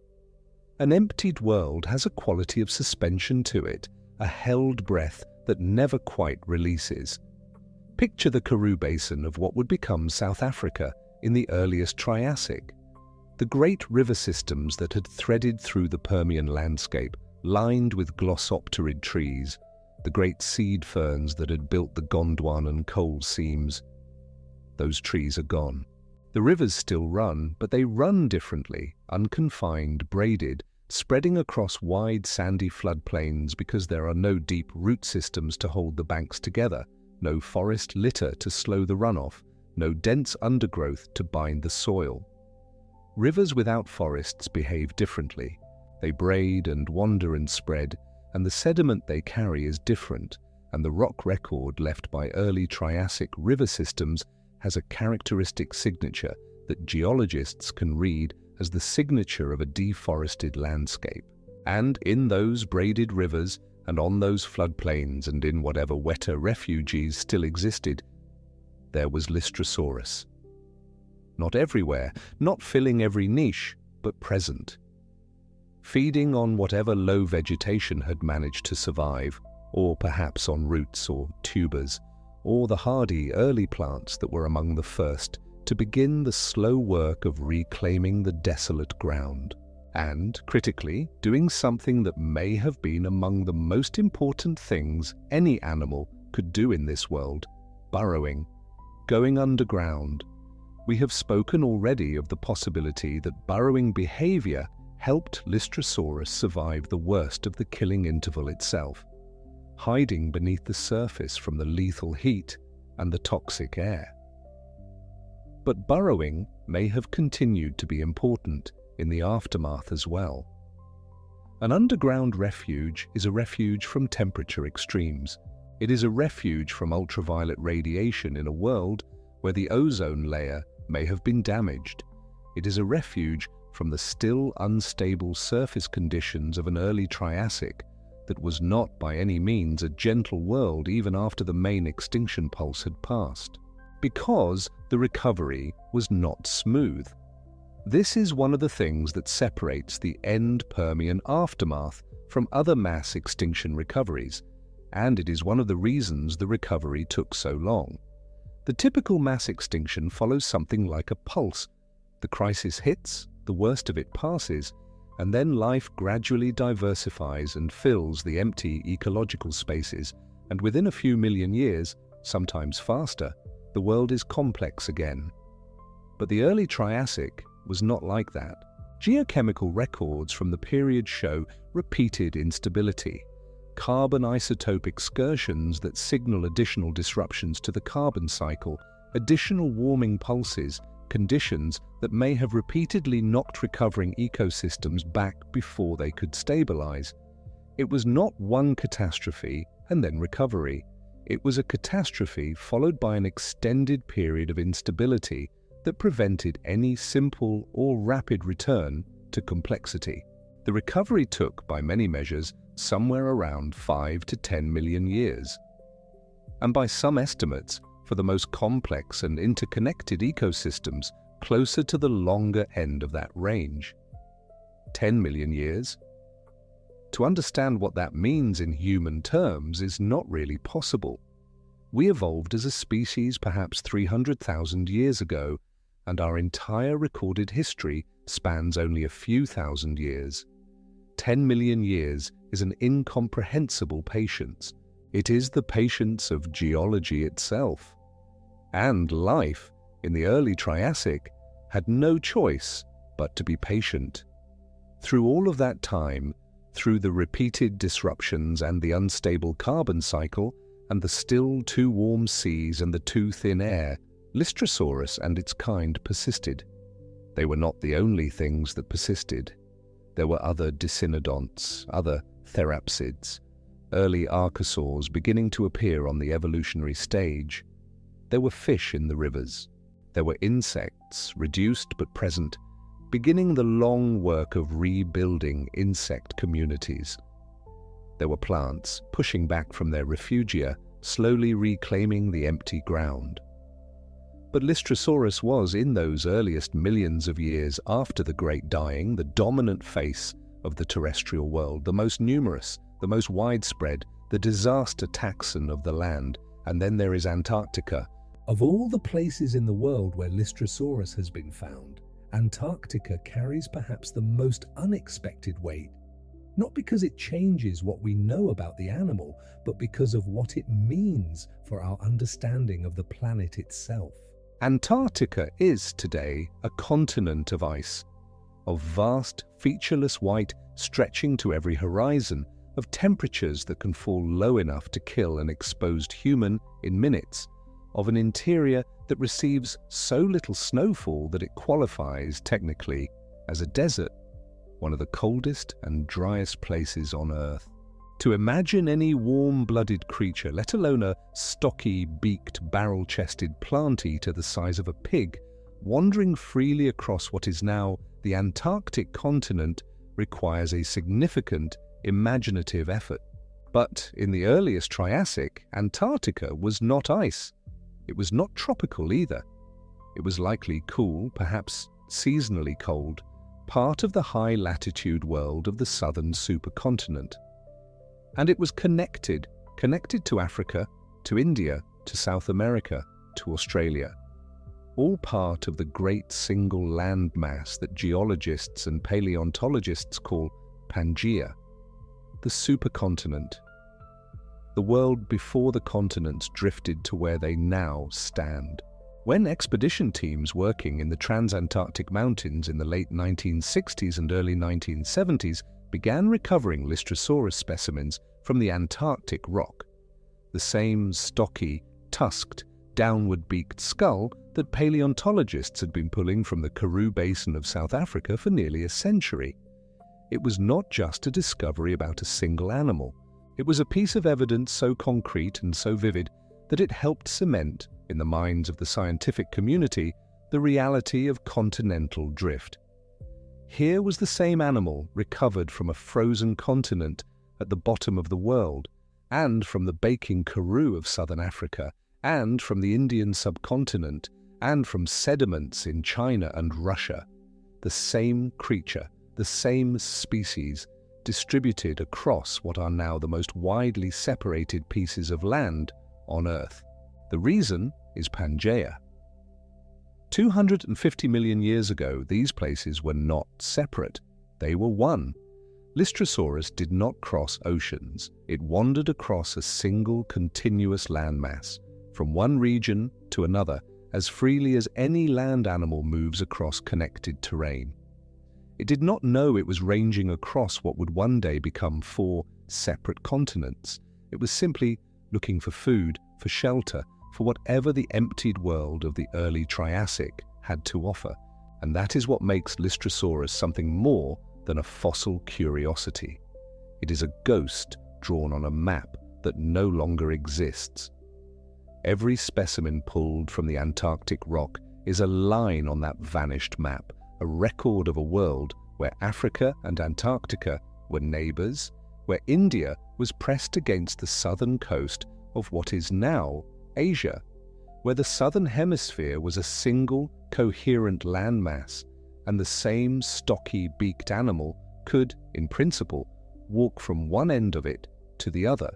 An emptied world has a quality of suspension to it, a held breath that never quite releases. Picture the Karoo Basin of what would become South Africa in the earliest Triassic. The great river systems that had threaded through the Permian landscape, lined with glossopterid trees, the great seed ferns that had built the Gondwana coal seams. Those trees are gone. The rivers still run, but they run differently, unconfined, braided, spreading across wide sandy floodplains because there are no deep root systems to hold the banks together, no forest litter to slow the runoff, no dense undergrowth to bind the soil. Rivers without forests behave differently. They braid and wander and spread, and the sediment they carry is different, and the rock record left by early Triassic river systems has a characteristic signature that geologists can read as the signature of a deforested landscape. And in those braided rivers, and on those floodplains, and in whatever wetter refuges still existed, there was Lystrosaurus. Not everywhere, not filling every niche, but present. Feeding on whatever low vegetation had managed to survive, or perhaps on roots or tubers, or the hardy early plants that were among the first to begin the slow work of reclaiming the desolate ground. And, critically, doing something that may have been among the most important things any animal could do in this world: burrowing, going underground. We have spoken already of the possibility that burrowing behavior helped Lystrosaurus survive the worst of the killing interval itself, hiding beneath the surface from the lethal heat and the toxic air. But burrowing may have continued to be important in the aftermath as well. An underground refuge is a refuge from temperature extremes. It is a refuge from ultraviolet radiation in a world where the ozone layer may have been damaged. It is a refuge from the still unstable surface conditions of an early Triassic that was not by any means a gentle world even after the main extinction pulse had passed, because the recovery was not smooth. This is one of the things that separates the end-Permian aftermath from other mass extinction recoveries, and it is one of the reasons the recovery took so long. The typical mass extinction follows something like a pulse. The crisis hits, the worst of it passes, and then life gradually diversifies and fills the empty ecological spaces, and within a few million years, sometimes faster, the world is complex again. But the early Triassic was not like that. Geochemical records from the period show repeated instability, carbon isotope excursions that signal additional disruptions to the carbon cycle, additional warming pulses, conditions that may have repeatedly knocked recovering ecosystems back before they could stabilize. It was not one catastrophe and then recovery. It was a catastrophe followed by an extended period of instability that prevented any simple or rapid return to complexity. The recovery took, by many measures, somewhere around 5 to 10 million years. And by some estimates, for the most complex and interconnected ecosystems, closer to the longer end of that range. 10 million years? To understand what that means in human terms is not really possible. We evolved as a species perhaps 300,000 years ago, and our entire recorded history spans only a few thousand years. 10 million years is an incomprehensible patience. It is the patience of geology itself. And life, in the early Triassic, had no choice but to be patient. Through all of that time, through the repeated disruptions and the unstable carbon cycle, and the still too warm seas and the too thin air, Lystrosaurus and its kind persisted. They were not the only things that persisted. There were other dicynodonts, other therapsids, early archosaurs beginning to appear on the evolutionary stage. There were fish in the rivers. There were insects, reduced but present, beginning the long work of rebuilding insect communities. There were plants pushing back from their refugia, slowly reclaiming the empty ground. But Lystrosaurus was, in those earliest millions of years after the Great Dying, the dominant face of the terrestrial world, the most numerous, the most widespread, the disaster taxon of the land. And then there is Antarctica. Of all the places in the world where Lystrosaurus has been found, Antarctica carries perhaps the most unexpected weight. Not because it changes what we know about the animal, but because of what it means for our understanding of the planet itself. Antarctica is today a continent of ice, of vast, featureless white stretching to every horizon, of temperatures that can fall low enough to kill an exposed human in minutes, of an interior that receives so little snowfall that it qualifies technically as a desert, one of the coldest and driest places on Earth. To imagine any warm-blooded creature, let alone a stocky, beaked, barrel-chested plant eater the size of a pig, wandering freely across what is now the Antarctic continent requires a significant imaginative effort. But in the earliest Triassic, Antarctica was not ice. It was not tropical either. It was likely cool, perhaps seasonally cold, part of the high-latitude world of the southern supercontinent. And it was connected to Africa, to India, to South America, to Australia, all part of the great single landmass that geologists and paleontologists call Pangaea, the supercontinent, the world before the continents drifted to where they now stand. When expedition teams working in the Transantarctic Mountains in the late 1960s and early 1970s began recovering Lystrosaurus specimens from the Antarctic rock, the same stocky, tusked, downward-beaked skull that paleontologists had been pulling from the Karoo Basin of South Africa for nearly a century. It was not just a discovery about a single animal. It was a piece of evidence so concrete and so vivid that it helped cement, in the minds of the scientific community, the reality of continental drift. Here was the same animal recovered from a frozen continent at the bottom of the world, and from the baking Karoo of southern Africa, and from the Indian subcontinent, and from sediments in China and Russia. The same creature, the same species, distributed across what are now the most widely separated pieces of land on Earth. The reason is Pangaea. 250 million years ago, these places were not separate. They were one. Lystrosaurus did not cross oceans. It wandered across a single continuous landmass, from one region to another, as freely as any land animal moves across connected terrain. It did not know it was ranging across what would one day become 4 separate continents. It was simply looking for food, for shelter, for whatever the emptied world of the early Triassic had to offer. And that is what makes Lystrosaurus something more than a fossil curiosity. It is a ghost drawn on a map that no longer exists. Every specimen pulled from the Antarctic rock is a line on that vanished map, a record of a world where Africa and Antarctica were neighbors, where India was pressed against the southern coast of what is now Asia, where the southern hemisphere was a single, coherent landmass, and the same stocky, beaked animal could, in principle, walk from one end of it to the other.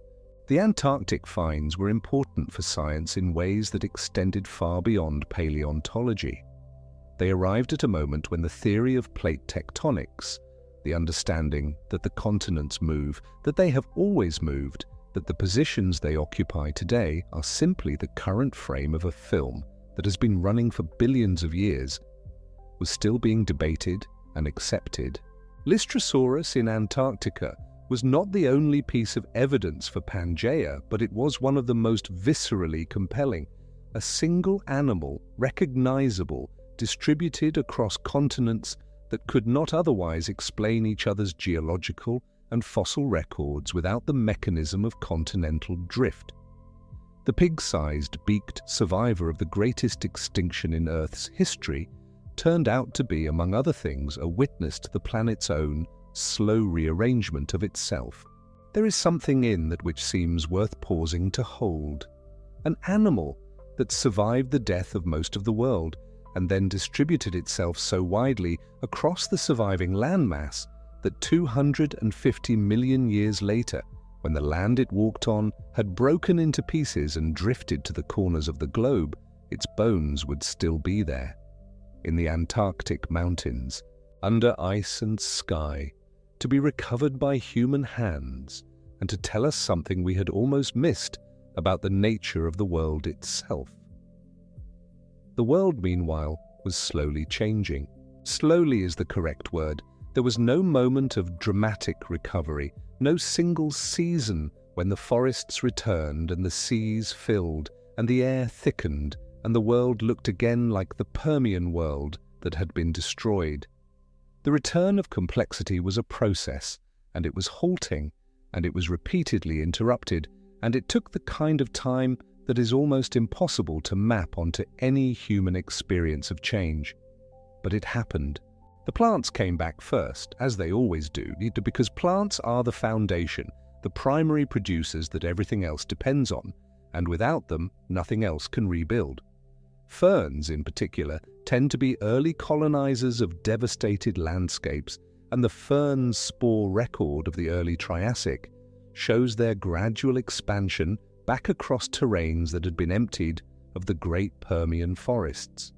The Antarctic finds were important for science in ways that extended far beyond paleontology. They arrived at a moment when the theory of plate tectonics, the understanding that the continents move, that they have always moved, that the positions they occupy today are simply the current frame of a film that has been running for billions of years, was still being debated and accepted. Lystrosaurus in Antarctica was not the only piece of evidence for Pangaea, but it was one of the most viscerally compelling. A single animal, recognizable, distributed across continents that could not otherwise explain each other's geological and fossil records without the mechanism of continental drift. The pig-sized, beaked survivor of the greatest extinction in Earth's history turned out to be, among other things, a witness to the planet's own slow rearrangement of itself. There is something in that which seems worth pausing to hold. An animal that survived the death of most of the world and then distributed itself so widely across the surviving landmass that 250 million years later, when the land it walked on had broken into pieces and drifted to the corners of the globe, its bones would still be there, in the Antarctic mountains, under ice and sky, to be recovered by human hands and to tell us something we had almost missed about the nature of the world itself. The world, meanwhile, was slowly changing. Slowly is the correct word. There was no moment of dramatic recovery, no single season when the forests returned and the seas filled and the air thickened and the world looked again like the Permian world that had been destroyed. The return of complexity was a process, and it was halting, and it was repeatedly interrupted, and it took the kind of time that is almost impossible to map onto any human experience of change. But it happened. The plants came back first, as they always do, because plants are the foundation, the primary producers that everything else depends on, and without them, nothing else can rebuild. Ferns, in particular, tend to be early colonizers of devastated landscapes, and the fern spore record of the early Triassic shows their gradual expansion back across terrains that had been emptied of the great Permian forests.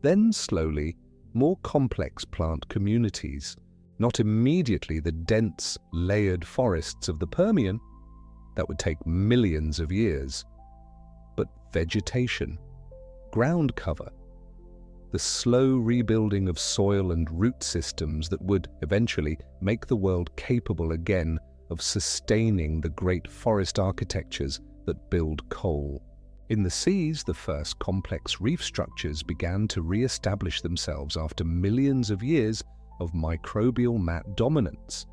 Then, slowly, more complex plant communities, not immediately the dense, layered forests of the Permian, that would take millions of years, but vegetation, ground cover, the slow rebuilding of soil and root systems that would eventually make the world capable again of sustaining the great forest architectures that build coal. In the seas, the first complex reef structures began to re-establish themselves after millions of years of microbial mat dominance.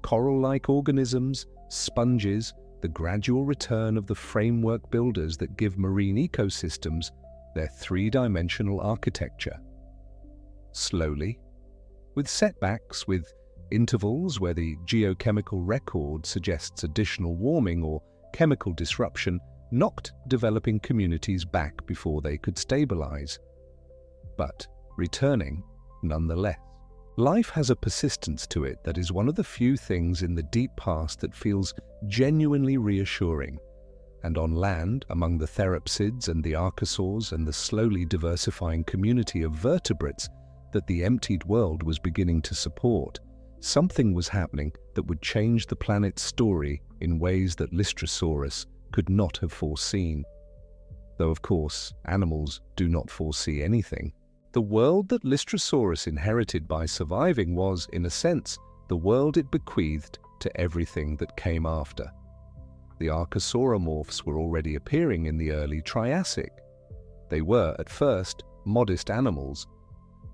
Coral-like organisms, sponges, the gradual return of the framework builders that give marine ecosystems their three-dimensional architecture. Slowly, with setbacks, with intervals where the geochemical record suggests additional warming or chemical disruption, knocked developing communities back before they could stabilize, but returning nonetheless. Life has a persistence to it that is one of the few things in the deep past that feels genuinely reassuring. And on land, among the therapsids and the archosaurs and the slowly diversifying community of vertebrates that the emptied world was beginning to support, something was happening that would change the planet's story in ways that Lystrosaurus could not have foreseen. Though, of course, animals do not foresee anything. The world that Lystrosaurus inherited by surviving was, in a sense, the world it bequeathed to everything that came after. The archosauromorphs were already appearing in the early Triassic. They were, at first, modest animals,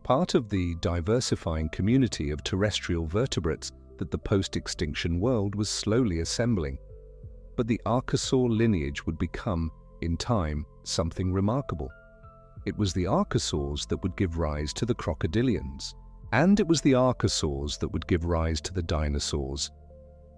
part of the diversifying community of terrestrial vertebrates that the post-extinction world was slowly assembling. But the archosaur lineage would become, in time, something remarkable. It was the archosaurs that would give rise to the crocodilians, and it was the archosaurs that would give rise to the dinosaurs,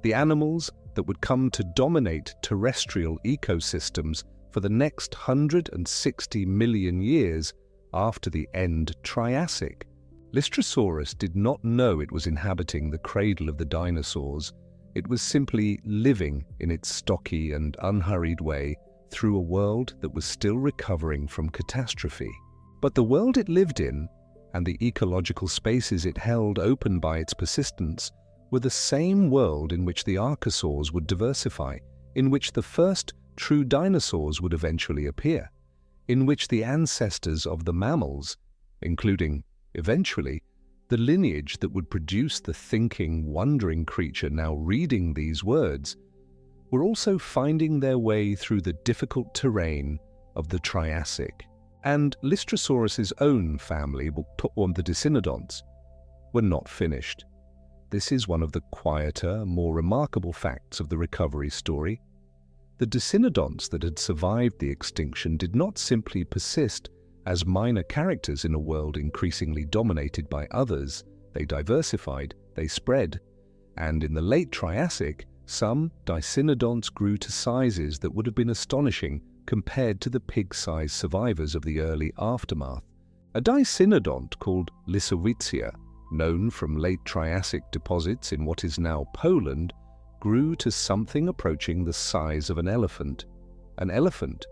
the animals that would come to dominate terrestrial ecosystems for the next 160 million years after the end-Triassic. Lystrosaurus did not know it was inhabiting the cradle of the dinosaurs. It was simply living in its stocky and unhurried way through a world that was still recovering from catastrophe. But the world it lived in, and the ecological spaces it held open by its persistence were the same world in which the archosaurs would diversify, in which the first true dinosaurs would eventually appear, in which the ancestors of the mammals, including, eventually, the lineage that would produce the thinking, wondering creature now reading these words, were also finding their way through the difficult terrain of the Triassic. And Lystrosaurus's own family, the Dicynodonts, were not finished. This is one of the quieter, more remarkable facts of the recovery story. The Dicynodonts that had survived the extinction did not simply persist as minor characters in a world increasingly dominated by others. They diversified, they spread, and in the late Triassic, some Dicynodonts grew to sizes that would have been astonishing compared to the pig-sized survivors of the early aftermath. A Dicynodont called Lysowitzia, known from late Triassic deposits in what is now Poland, grew to something approaching the size of an elephant. An elephant.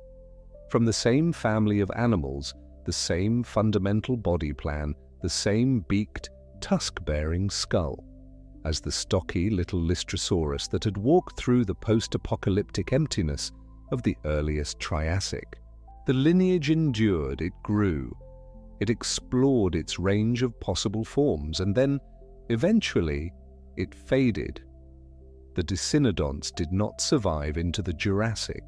From the same family of animals, the same fundamental body plan, the same beaked, tusk-bearing skull, as the stocky little Lystrosaurus that had walked through the post-apocalyptic emptiness of the earliest Triassic. The lineage endured, it grew, it explored its range of possible forms, and then, eventually, it faded. The Dicynodonts did not survive into the Jurassic,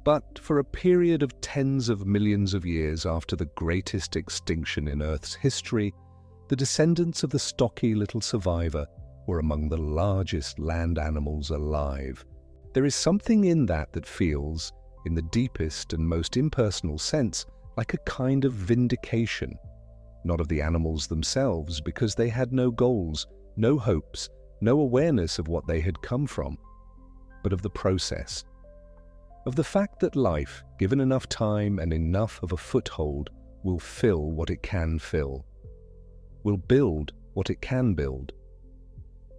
but for a period of tens of millions of years after the greatest extinction in Earth's history, the descendants of the stocky little survivor were among the largest land animals alive. There is something in that feels, in the deepest and most impersonal sense, like a kind of vindication, not of the animals themselves, because they had no goals, no hopes, no awareness of what they had come from, but of the process, of the fact that life, given enough time and enough of a foothold, will fill what it can fill, will build what it can build,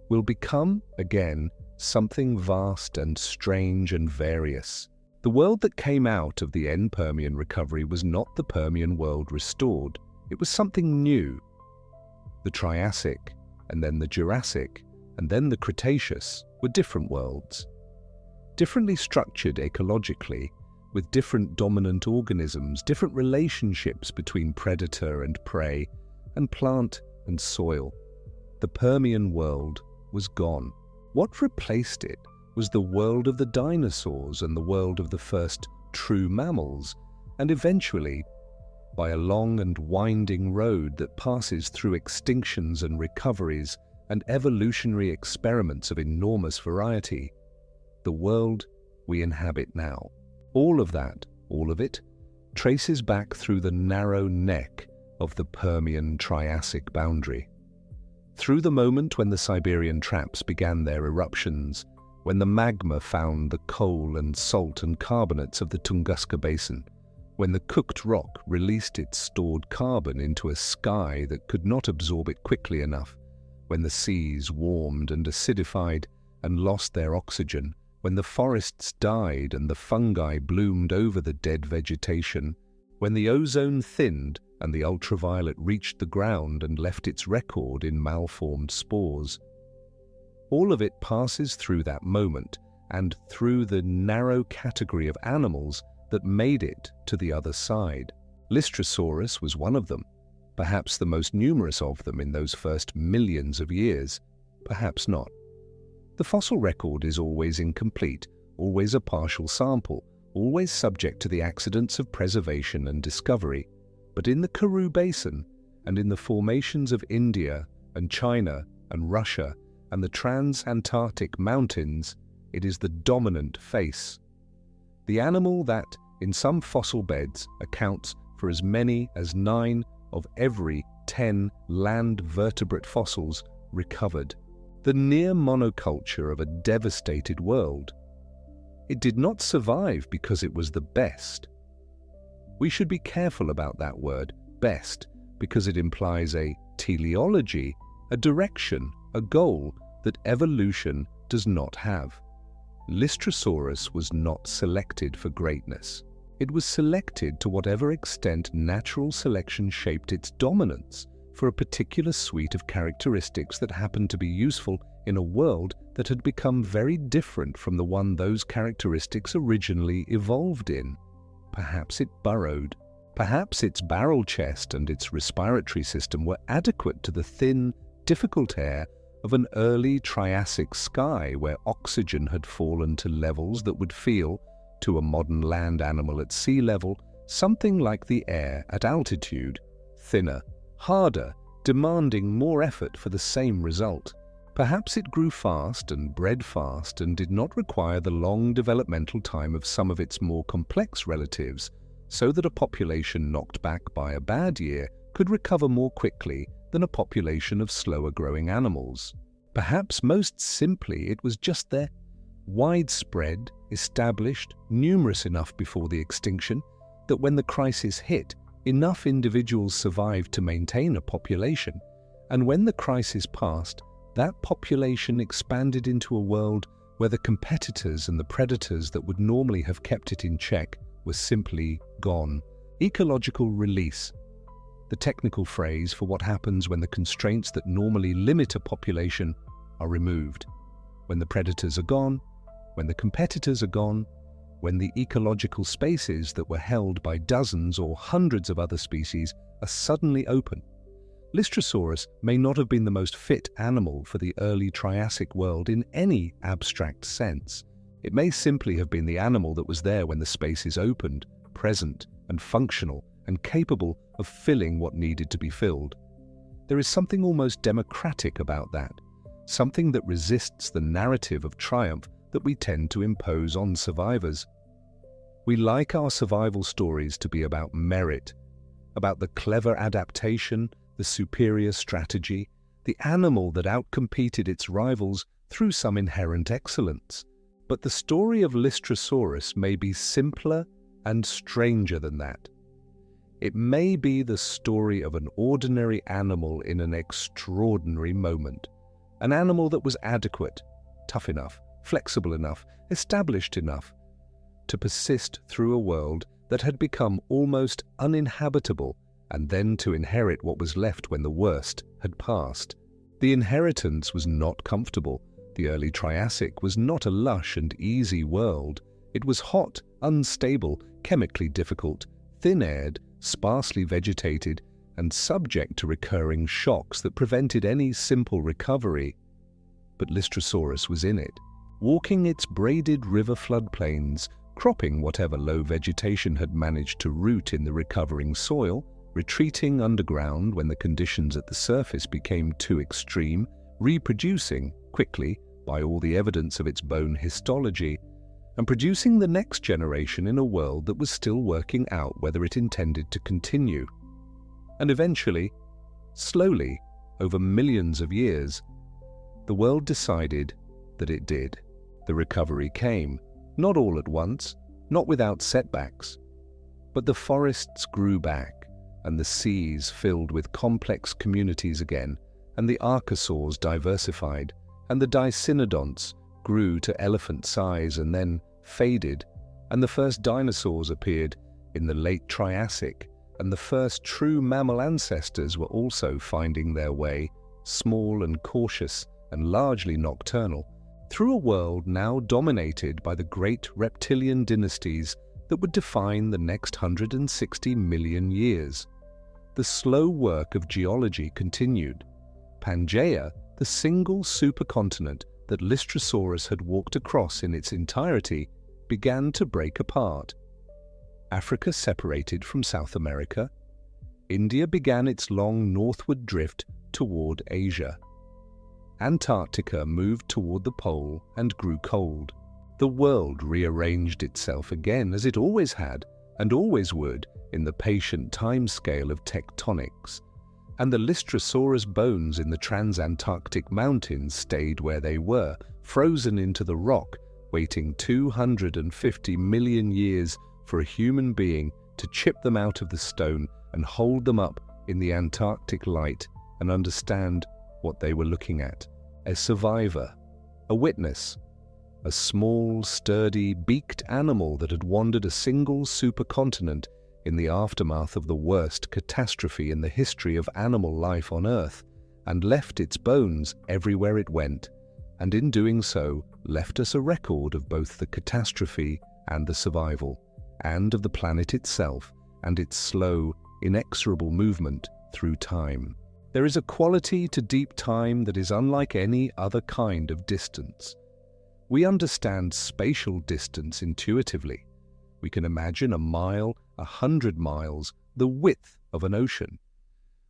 will become, again, something vast and strange and various. The world that came out of the end-Permian recovery was not the Permian world restored. It was something new. The Triassic, and then the Jurassic, and then the Cretaceous were different worlds, differently structured ecologically, with different dominant organisms, different relationships between predator and prey, and plant and soil. The Permian world was gone. What replaced it was the world of the dinosaurs and the world of the first true mammals, and eventually, by a long and winding road that passes through extinctions and recoveries and evolutionary experiments of enormous variety, the world we inhabit now. All of that, all of it, traces back through the narrow neck of the Permian-Triassic boundary. Through the moment when the Siberian Traps began their eruptions, when the magma found the coal and salt and carbonates of the Tunguska basin, when the cooked rock released its stored carbon into a sky that could not absorb it quickly enough, when the seas warmed and acidified and lost their oxygen, when the forests died and the fungi bloomed over the dead vegetation, when the ozone thinned and the ultraviolet reached the ground and left its record in malformed spores. All of it passes through that moment and through the narrow category of animals that made it to the other side. Lystrosaurus was one of them, perhaps the most numerous of them in those first millions of years, perhaps not. The fossil record is always incomplete, always a partial sample, always subject to the accidents of preservation and discovery. But in the Karoo Basin, and in the formations of India and China and Russia and the trans-Antarctic mountains, it is the dominant face. The animal that, in some fossil beds, accounts for as many as 9 of every 10 land-vertebrate fossils recovered. The near monoculture of a devastated world. It did not survive because it was the best. We should be careful about that word, best, because it implies a teleology, a direction, a goal that evolution does not have. Lystrosaurus was not selected for greatness. It was selected to whatever extent natural selection shaped its dominance for a particular suite of characteristics that happened to be useful in a world that had become very different from the one those characteristics originally evolved in. Perhaps it burrowed. Perhaps its barrel chest and its respiratory system were adequate to the thin, difficult air of an early Triassic sky where oxygen had fallen to levels that would feel, to a modern land animal at sea level, something like the air at altitude, thinner, harder, demanding more effort for the same result. Perhaps it grew fast and bred fast and did not require the long developmental time of some of its more complex relatives, so that a population knocked back by a bad year could recover more quickly than a population of slower-growing animals. Perhaps most simply it was just there, widespread, established, numerous enough before the extinction, that when the crisis hit, enough individuals survived to maintain a population, and when the crisis passed, that population expanded into a world where the competitors and the predators that would normally have kept it in check were simply gone. Ecological release, the technical phrase for what happens when the constraints that normally limit a population are removed. When the predators are gone, when the competitors are gone, when the ecological spaces that were held by dozens or hundreds of other species are suddenly open. Lystrosaurus may not have been the most fit animal for the early Triassic world in any abstract sense. It may simply have been the animal that was there when the spaces opened, present and functional and capable of filling what needed to be filled. There is something almost democratic about that, something that resists the narrative of triumph that we tend to impose on survivors. We like our survival stories to be about merit, about the clever adaptation, the superior strategy, the animal that outcompeted its rivals through some inherent excellence. But the story of Lystrosaurus may be simpler and stranger than that. It may be the story of an ordinary animal in an extraordinary moment, an animal that was adequate, tough enough, flexible enough, established enough to persist through a world that had become almost uninhabitable, and then to inherit what was left when the worst had passed. The inheritance was not comfortable. The early Triassic was not a lush and easy world. It was hot, unstable, chemically difficult, thin-aired, sparsely vegetated, and subject to recurring shocks that prevented any simple recovery. But Lystrosaurus was in it, walking its braided river floodplains, cropping whatever low vegetation had managed to root in the recovering soil, retreating underground when the conditions at the surface became too extreme, reproducing quickly by all the evidence of its bone histology, and producing the next generation in a world that was still working out whether it intended to continue. And eventually, slowly, over millions of years, the world decided that it did. The recovery came, not all at once, not without setbacks, but the forests grew back, and the seas filled with complex communities again, and the archosaurs diversified, and the dicynodonts grew to elephant size and then faded, and the first dinosaurs appeared in the late Triassic, and the first true mammal ancestors were also finding their way, small and cautious and largely nocturnal, through a world now dominated by the great reptilian dynasties that would define the next 160 million years. The slow work of geology continued. Pangaea, the single supercontinent that Lystrosaurus had walked across in its entirety, began to break apart. Africa separated from South America. India began its long northward drift toward Asia. Antarctica moved toward the pole and grew cold. The world rearranged itself again, as it always had and always would, in the patient timescale of tectonics, and the Lystrosaurus bones in the transantarctic mountains stayed where they were, frozen into the rock, waiting 250 million years for a human being to chip them out of the stone and hold them up in the Antarctic light and understand what they were looking at. A survivor, a witness, a small, sturdy, beaked animal that had wandered a single supercontinent in the aftermath of the worst catastrophe in the history of animal life on Earth, and left its bones everywhere it went, and in doing so left us a record of both the catastrophe and the survival, and of the planet itself and its slow, inexorable movement through time. There is a quality to deep time that is unlike any other kind of distance. We understand spatial distance intuitively. We can imagine a mile, 100 miles, the width of an ocean.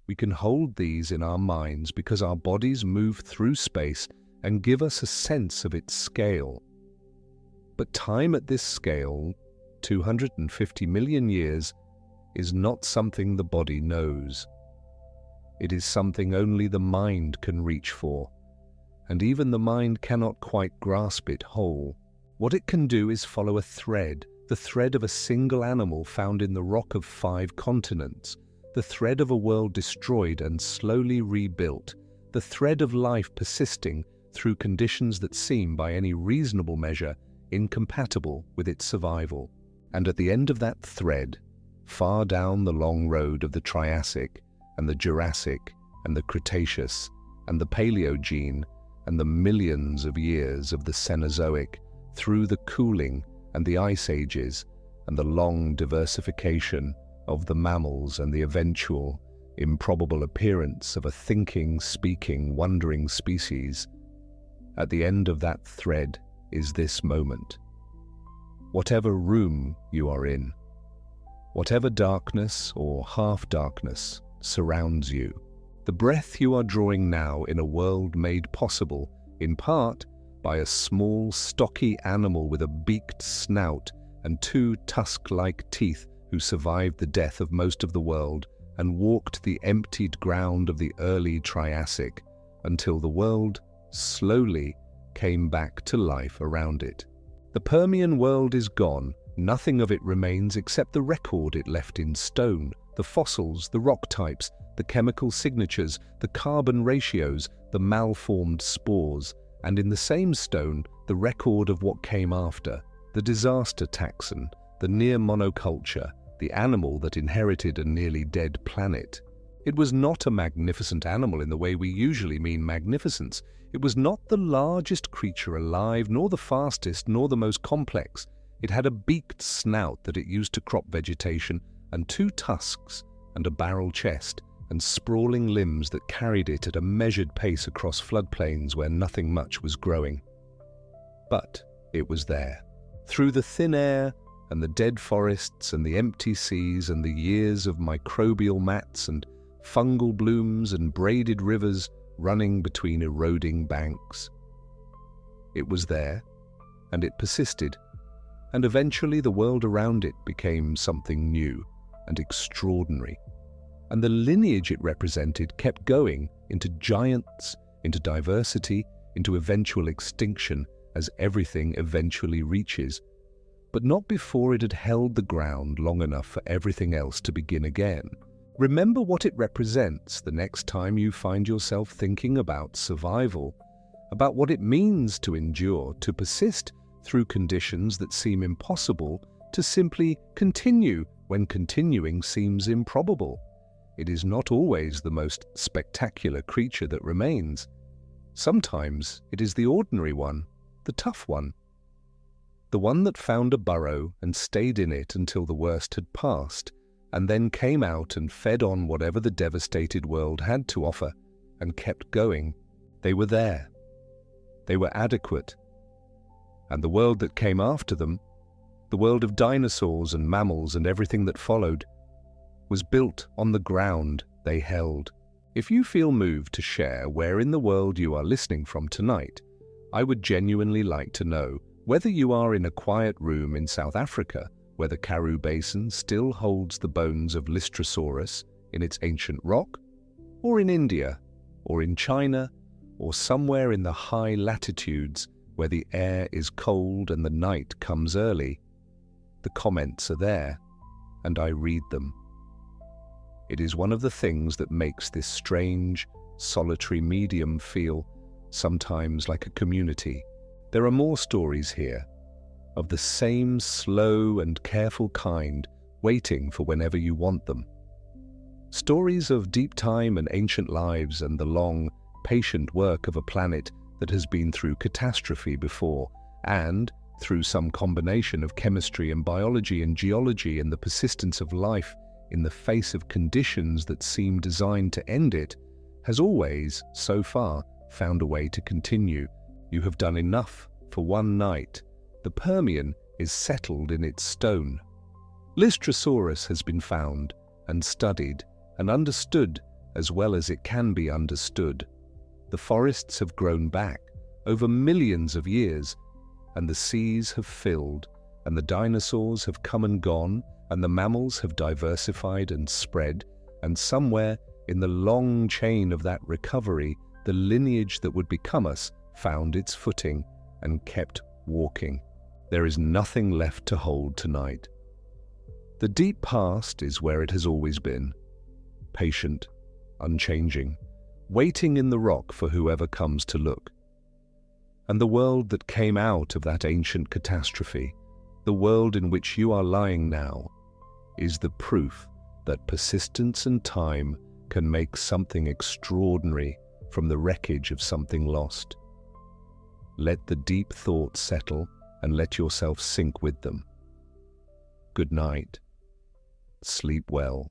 We can hold these in our minds because our bodies move through space and give us a sense of its scale. But time at this scale, 250 million years, is not something the body knows. It is something only the mind can reach for, and even the mind cannot quite grasp it whole. What it can do is follow a thread, the thread of a single animal found in the rock of 5 continents, the thread of a world destroyed and slowly rebuilt, the thread of life persisting through conditions that seem, by any reasonable measure, incompatible with its survival. And at the end of that thread, far down the long road of the Triassic and the Jurassic and the Cretaceous and the Paleogene and the millions of years of the Cenozoic, through the cooling and the ice ages and the long diversification of the mammals and the eventual, improbable appearance of a thinking, speaking, wondering species, at the end of that thread is this moment. Whatever room you are in, whatever darkness or half-darkness surrounds you, the breath you are drawing now in a world made possible, in part, by a small, stocky animal with a beaked snout and 2 tusk-like teeth who survived the death of most of the world and walked the emptied ground of the early Triassic until the world slowly came back to life around it. The Permian world is gone. Nothing of it remains except the record it left in stone, the fossils, the rock types, the chemical signatures, the carbon ratios, the malformed spores, and in the same stone, the record of what came after, the disaster taxon, the near monoculture, the animal that inherited a nearly dead planet. It was not a magnificent animal in the way we usually mean magnificence. It was not the largest creature alive, nor the fastest, nor the most complex. It had a beaked snout that it used to crop vegetation, and 2 tusks, and a barrel chest, and sprawling limbs that carried it at a measured pace across floodplains where nothing much was growing. But it was there. Through the thin air, and the dead forests, and the empty seas, and the years of microbial mats, and fungal blooms, and braided rivers running between eroding banks. It was there, and it persisted, and eventually the world around it became something new and extraordinary, and the lineage it represented kept going into giants, into diversity, into eventual extinction, as everything eventually reaches, but not before it had held the ground long enough for everything else to begin again. Remember what it represents the next time you find yourself thinking about survival, about what it means to endure, to persist through conditions that seem impossible, to simply continue when continuing seems improbable. It is not always the most spectacular creature that remains. Sometimes it is the ordinary one, the tough one. The one that found a burrow and stayed in it until the worst had passed, and then came out and fed on whatever the devastated world had to offer, and kept going. They were there. They were adequate. And the world that came after them, the world of dinosaurs and mammals and everything that followed, was built on the ground they held. If you feel moved to share where in the world you are listening from tonight, I would genuinely like to know whether you are in a quiet room in South Africa, where the Karoo Basin still holds the bones of Lystrosaurus in its ancient rock, or in India, or in China, or somewhere in the high latitudes where the air is cold and the night comes early. The comments are there, and I read them. It is one of the things that makes this strange, solitary medium feel sometimes like a community, There are more stories here, of the same slow and careful kind, waiting for whenever you want them. Stories of deep time and ancient lives and the long, patient work of a planet that has been through catastrophe before, and, through some combination of chemistry and biology and geology and the persistence of life in the face of conditions that seem designed to end it, has always, so far, found a way to continue. You have done enough for one night. The Permian is settled in its stone. Lystrosaurus has been found and studied and understood as well as it can be understood. The forests have grown back over millions of years, and the seas have filled, and the dinosaurs have come and gone, and the mammals have diversified and spread, and somewhere in the long chain of that recovery, the lineage that would become us found its footing and kept walking. There is nothing left to hold tonight. The deep past is where it has always been, patient, unchanging, waiting in the rock for whoever comes to look. And the world that came out of that ancient catastrophe, the world in which you are lying now, is the proof that persistence and time can make something extraordinary from the wreckage of something lost. Let the deep thoughts settle and let yourself sink with them. Good night. Sleep well.